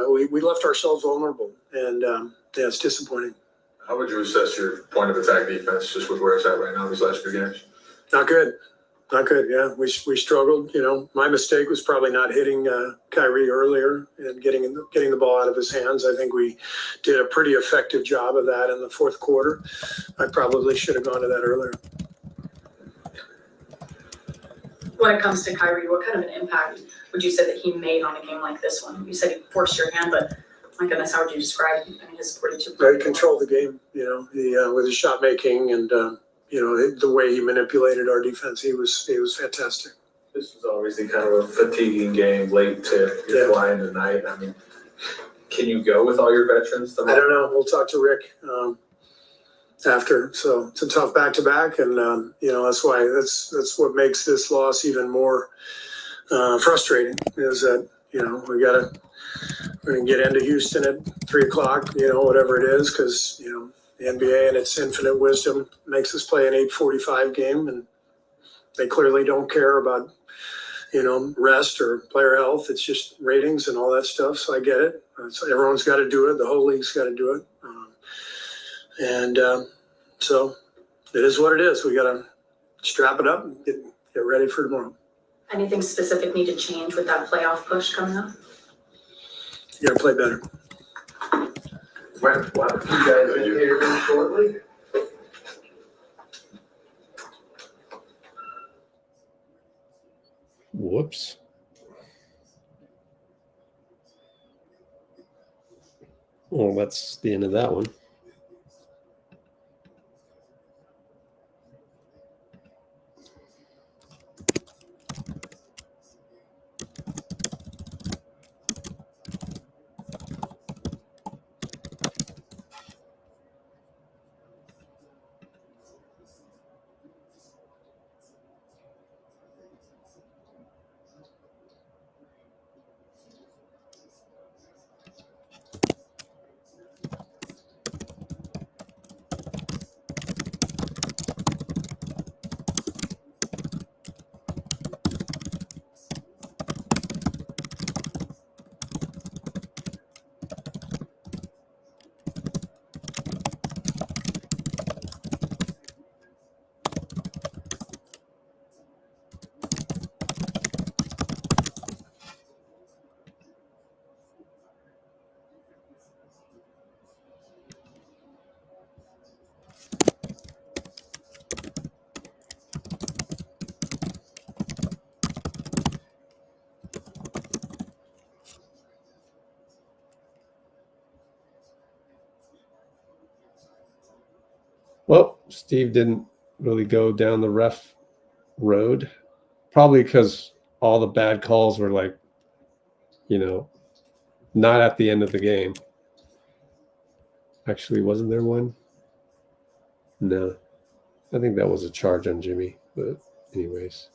we left ourselves vulnerable, and it's disappointing. How would you assess your point of attack defense just with where it's at right now these last few games? Not good. Yeah, we struggled. My mistake was probably not hitting Kyrie earlier and getting the ball out of his hands. I think we did a pretty effective job of that in the fourth quarter. I probably should have gone to that earlier. When it comes to Kyrie, what kind of an impact would you say that he made on a game like this one? You said he forced your hand, but my goodness, how would you describe his 42? He controlled the game, with his shot making and, the way he manipulated our defense. He was fantastic. This was obviously kind of a fatiguing game, late to Yeah. flying tonight. I mean, can you go with all your veterans? I don't know. We'll talk to Rick after. So it's a tough back-to-back, and that's why that's what makes this loss even more frustrating. Is that we're gonna get into Houston at 3:00, whatever it is, because the NBA and its infinite wisdom makes us play an 8:45 game, and they clearly don't care about rest or player health. It's just ratings and all that stuff. So I get it. So everyone's got to do it. The whole league's got to do it. So it is what it is. We got to strap it up and get ready for tomorrow. Anything specific need to change with that playoff push coming up? You got to play better. Why don't you guys in here shortly? Whoops. Well, that's the end of that one. Well, Steve didn't really go down the ref road, probably because all the bad calls were like, not at the end of the game. Actually, wasn't there one? No. I think that was a charge on Jimmy, but anyways.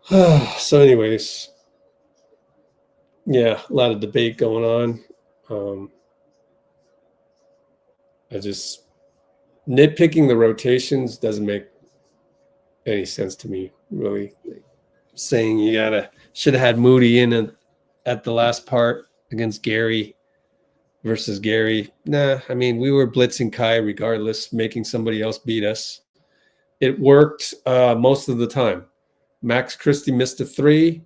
So anyways, yeah, a lot of debate going on. I just nitpicking the rotations doesn't make any sense to me, really. Like, saying you should have had Moody in at the last part against Gary versus Gary. Nah, I mean, we were blitzing Kai regardless, making somebody else beat us. It worked most of the time. Max Christie missed a 3.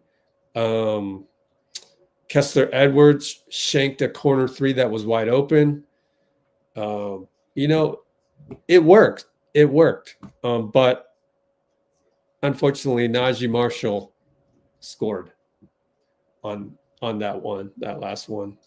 Kessler Edwards shanked a corner 3 that was wide open. You know, it worked. It worked. But unfortunately, Najee Marshall scored on that last one.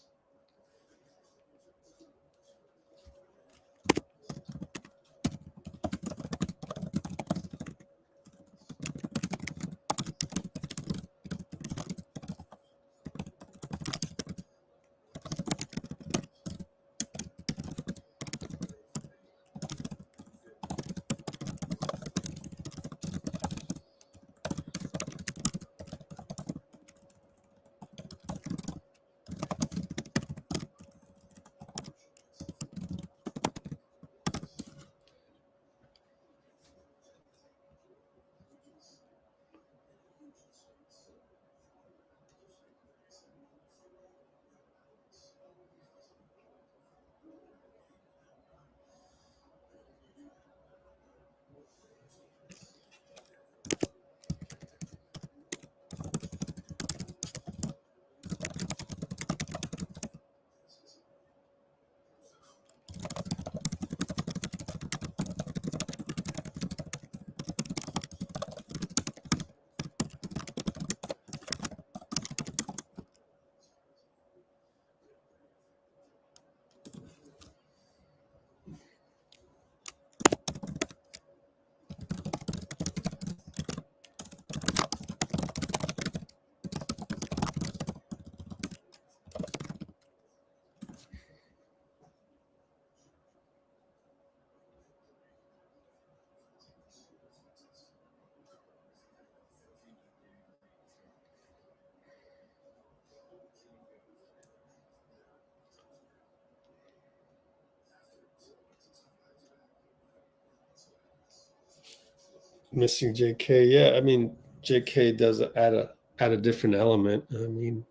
Missing J.K. Yeah, I mean, J.K. does add a different element. I mean,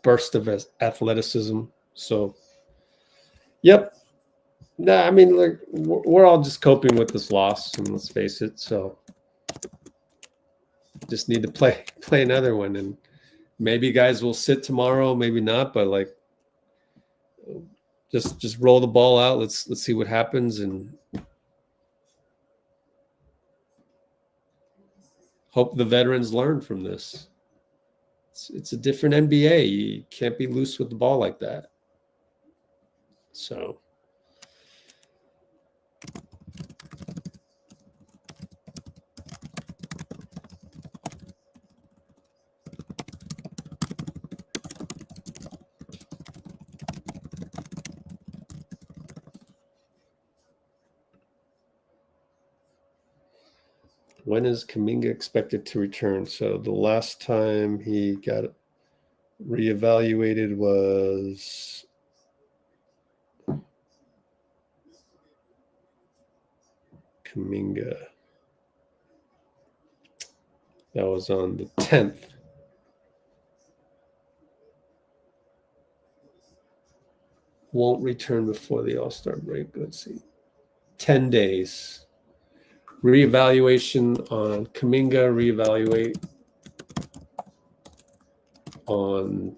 burst of athleticism. So, yep. Nah, I mean, like we're all just coping with this loss, and let's face it. So, just need to play another one, and maybe guys will sit tomorrow, maybe not, but like just roll the ball out. Let's see what happens, and hope the veterans learn from this. It's a different NBA. You can't be loose with the ball like that. So. When is Kuminga expected to return? So the last time he got reevaluated was Kuminga. That was on the 10th. Won't return before the All-Star break. Let's see. 10 days. Reevaluation on Kuminga. Reevaluate on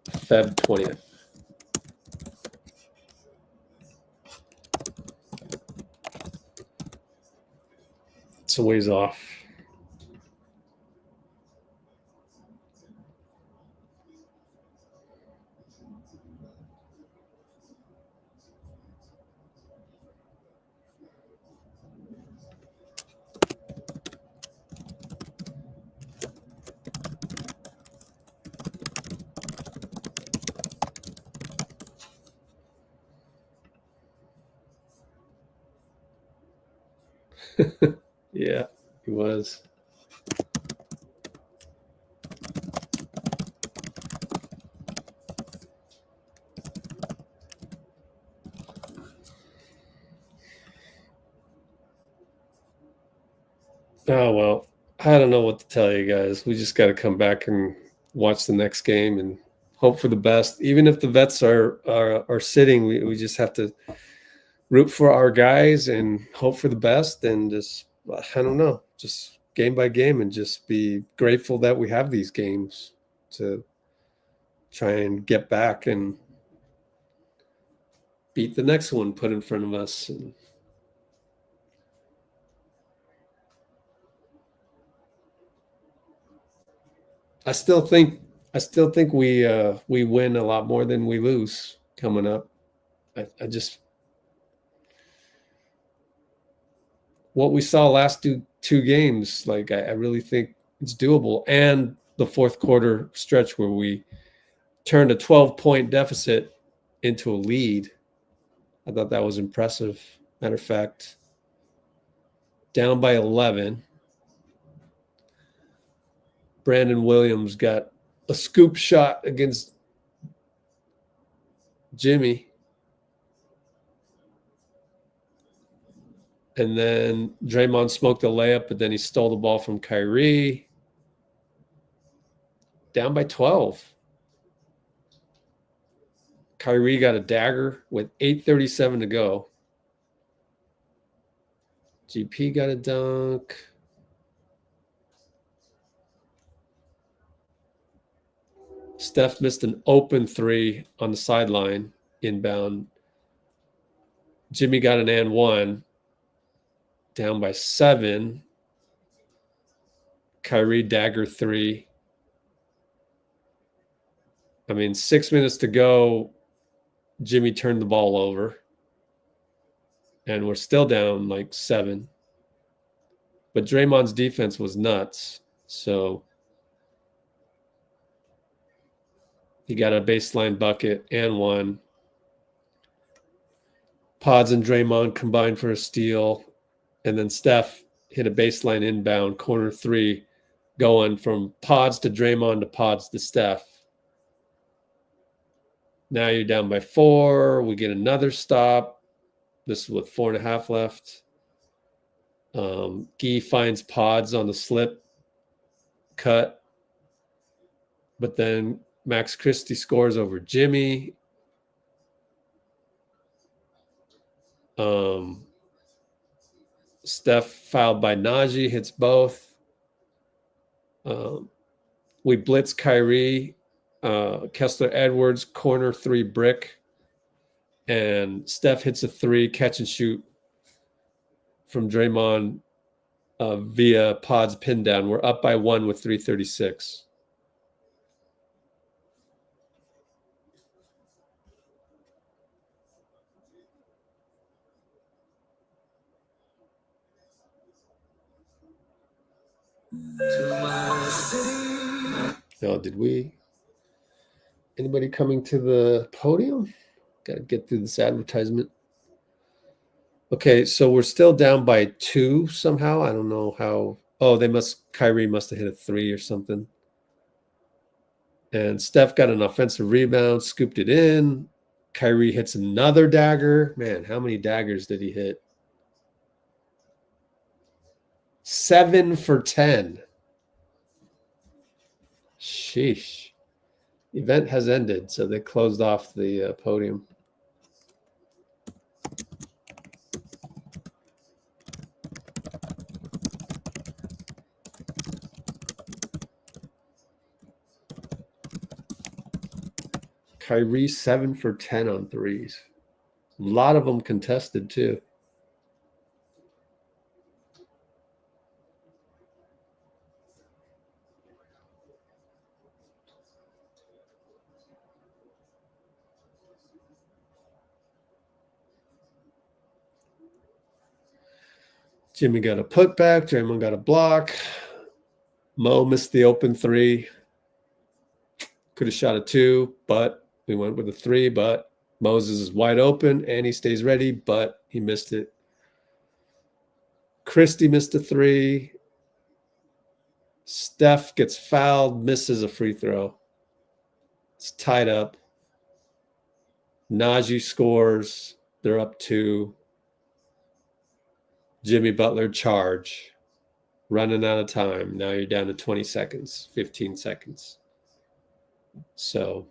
Feb 20th. It's a ways off. Yeah, he was. Oh, well, I don't know what to tell you guys. We just got to come back and watch the next game and hope for the best. Even if the vets are sitting, we just have to root for our guys and hope for the best, and just, I don't know, just game by game, and just be grateful that we have these games to try and get back and beat the next one put in front of us. And I still think we win a lot more than we lose coming up. I just, what we saw last two games, like I really think it's doable. And the fourth quarter stretch where we turned a 12-point deficit into a lead, I thought that was impressive. Matter of fact, down by 11, Brandon Williams got a scoop shot against Jimmy. And then Draymond smoked a layup, but then he stole the ball from Kyrie. Down by 12. Kyrie got a dagger with 8:37 to go. GP got a dunk. Steph missed an open three on the sideline inbound. Jimmy got an and one. Down by 7. Kyrie dagger 3. I mean, 6 minutes to go. Jimmy turned the ball over. And we're still down like 7. But Draymond's defense was nuts. So he got a baseline bucket and one. Pods and Draymond combined for a steal. And then Steph hit a baseline inbound corner 3, going from Pods to Draymond to Pods to Steph. Now you're down by 4. We get another stop. This is with 4.5 left. Gee finds Pods on the slip cut. But then Max Christie scores over Jimmy. Steph fouled by Najee, hits both. We blitz Kyrie. Kessler Edwards, corner 3 brick. And Steph hits a 3, catch and shoot from Draymond via Pod's pin down. We're up by 1 with 3:36. Oh, did we? Anybody coming to the podium? Got to get through this advertisement. Okay, so we're still down by 2 somehow. I don't know how. Oh, Kyrie must have hit a 3 or something. And Steph got an offensive rebound, scooped it in. Kyrie hits another dagger. Man, how many daggers did he hit? 7 for 10. Sheesh. Event has ended, so they closed off the podium. Kyrie 7 for 10 on threes. A lot of them contested too. Jimmy got a putback. Draymond got a block. Mo missed the open 3. Could have shot a 2, but we went with a 3. But Moses is wide open, and he stays ready, but he missed it. Christie missed a 3. Steph gets fouled, misses a free throw. It's tied up. Najee scores. They're up 2. Jimmy Butler charge. running out of time. Now you're down to 20 seconds, 15 seconds. So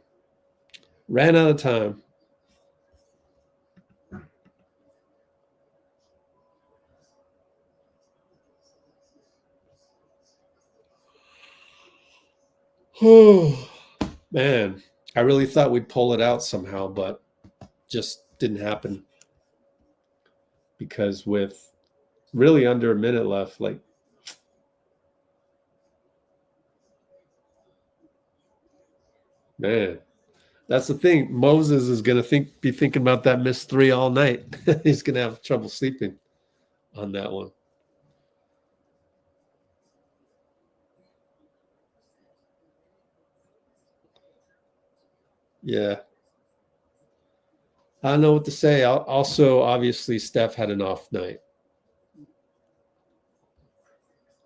ran out of time. Oh, man. I really thought we'd pull it out somehow, but just didn't happen. Because with really under a minute left, like, man, that's the thing. Moses is going to be thinking about that missed three all night. He's going to have trouble sleeping on that one. Yeah. I don't know what to say. Also, obviously, Steph had an off night.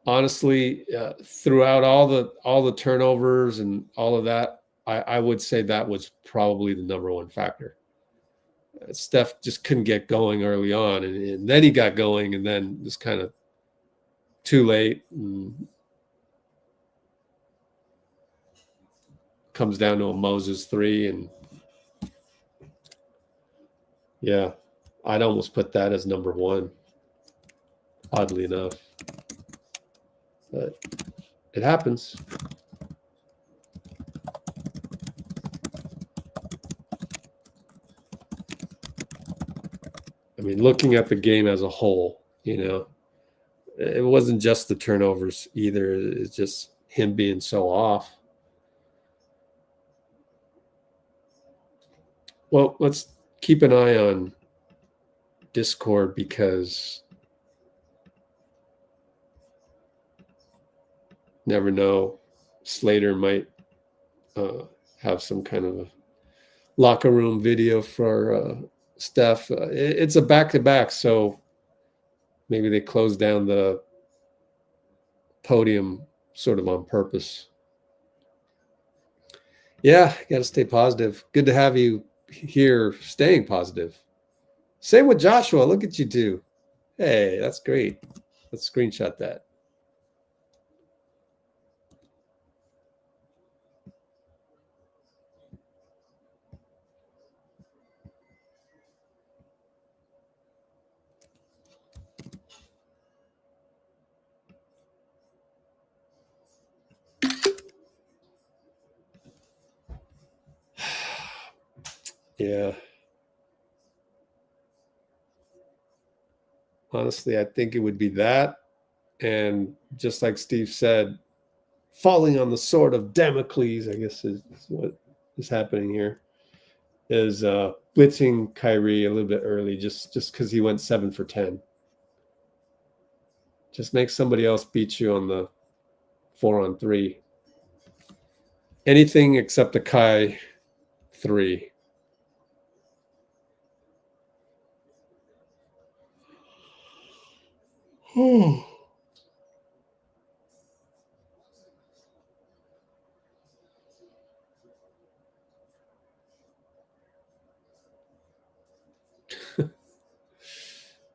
Honestly, throughout all the turnovers and all of that, I would say that was probably the number one factor. Steph just couldn't get going early on, and then he got going, and then just kind of too late. And comes down to a Moses three, and yeah, I'd almost put that as number one, oddly enough. But it happens. I mean, looking at the game as a whole, it wasn't just the turnovers either. It's just him being so off. Well, let's keep an eye on Discord because never know. Slater might have some kind of a locker room video for Steph. It's a back-to-back, so maybe they close down the podium sort of on purpose. Yeah, got to stay positive. Good to have you here staying positive. Same with Joshua. Look at you two. Hey, that's great. Let's screenshot that. Yeah. Honestly, I think it would be that. And just like Steve said, falling on the sword of Damocles, I guess is what is happening here, is blitzing Kyrie a little bit early just because he went 7 for 10. Just make somebody else beat you on the 4-on-3. Anything except a Kai 3.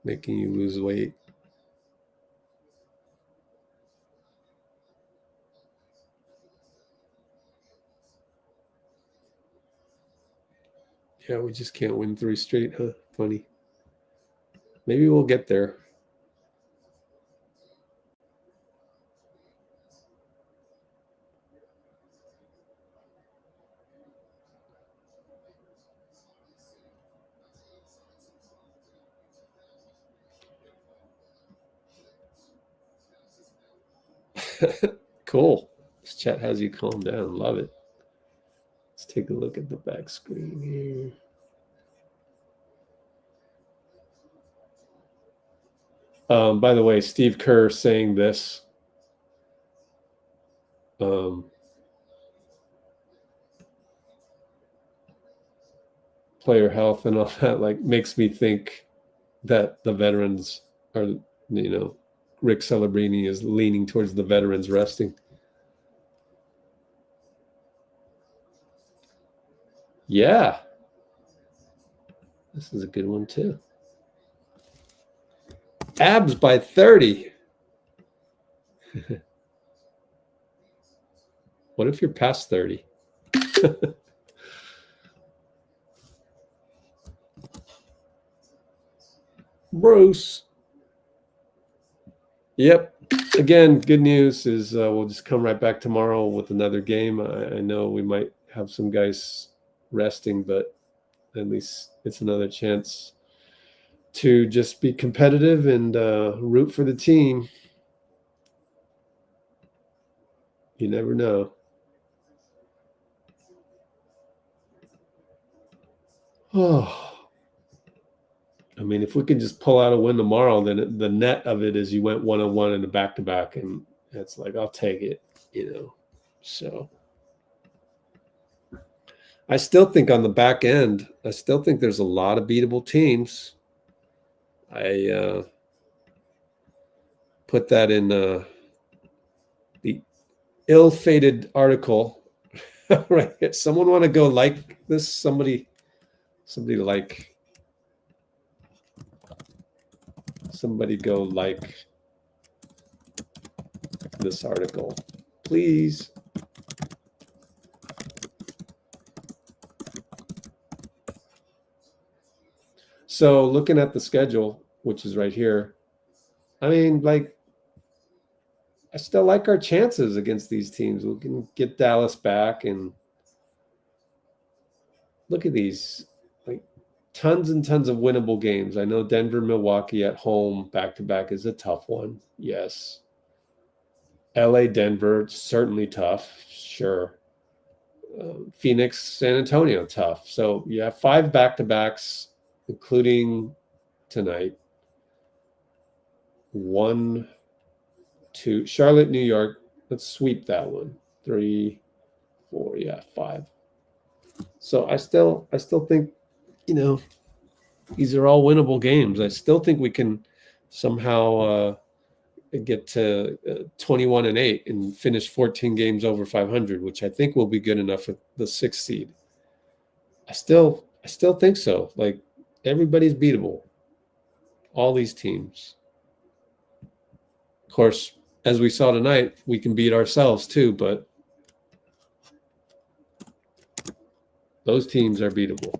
Making you lose weight. Yeah, we just can't win 3 straight, huh? Funny. Maybe we'll get there. Cool. This chat has you calm down. Love it. Let's take a look at the back screen here. By the way, Steve Kerr saying this. Player health and all that makes me think that the veterans are, Rick Celebrini is leaning towards the veterans resting. Yeah. This is a good one too. Abs by 30. What if you're past 30? Bruce. Yep. Again, good news is we'll just come right back tomorrow with another game. I know we might have some guys resting, but at least it's another chance to just be competitive and root for the team. You never know. Oh. I mean, if we can just pull out a win tomorrow, then the net of it is you went 1-on-1 in the back-to-back, and it's like, I'll take it, you know. So I still think on the back end, I still think there's a lot of beatable teams. I put that in the ill-fated article right here. Someone want to go like this? Somebody like. Somebody go like this article, please. So looking at the schedule, which is right here, I mean, like, I still like our chances against these teams. We can get Dallas back, and look at these. Tons and tons of winnable games. I know Denver, Milwaukee at home, back-to-back is a tough one. Yes. LA, Denver, certainly tough. Sure. Phoenix, San Antonio, tough. So you have 5 back-to-backs, including tonight. 1, 2. Charlotte, New York. Let's sweep that one. 3, 4. Yeah, 5. So I still think, you know, these are all winnable games. I still think we can somehow get to 21-8 and finish 14 games over 500, which I think will be good enough for the 6th seed. I still think so. Like, everybody's beatable. All these teams. Of course, as we saw tonight, we can beat ourselves too, but those teams are beatable.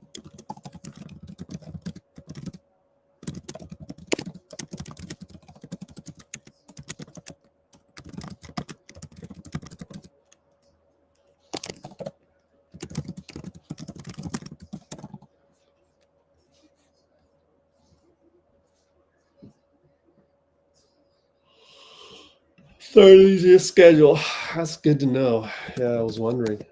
Third easiest schedule. That's good to know. Yeah, I was wondering.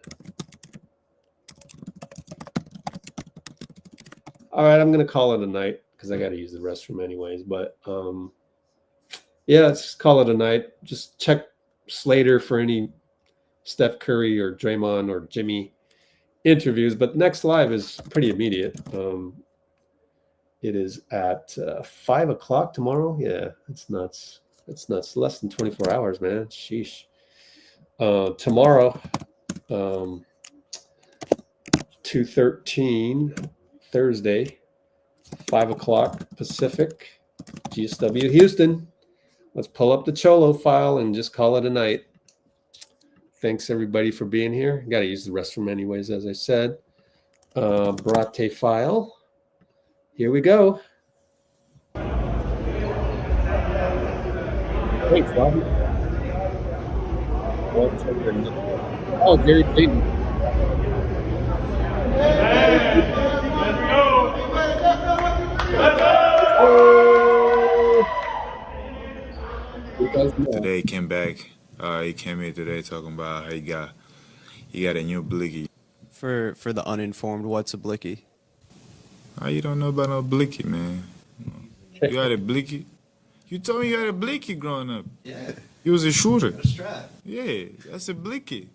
All right, I'm going to call it a night because I got to use the restroom anyways. But yeah, let's call it a night. Just check Slater for any Steph Curry or Draymond or Jimmy interviews. But next live is pretty immediate. It is at 5 o'clock tomorrow. Yeah, it's nuts. It's nuts. Less than 24 hours, man. Sheesh. Tomorrow, 2:13, Thursday, 5 o'clock Pacific, GSW Houston. Let's pull up the Cholo file and just call it a night. Thanks, everybody, for being here. Got to use the restroom anyways, as I said. Brate file. Here we go. Thanks, Bobby. Oh, Gary Payton. Today he came back. He came here today talking about how he got a new blicky. For the uninformed, what's a blicky? How you don't know about no blicky, man? You had a blicky? You told me you had a blicky growing up. Yeah. You was a shooter. A strap. Yeah, that's a blicky.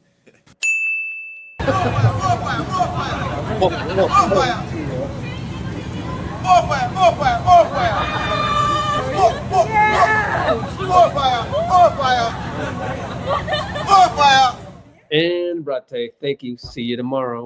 And Brate, thank you. See you tomorrow.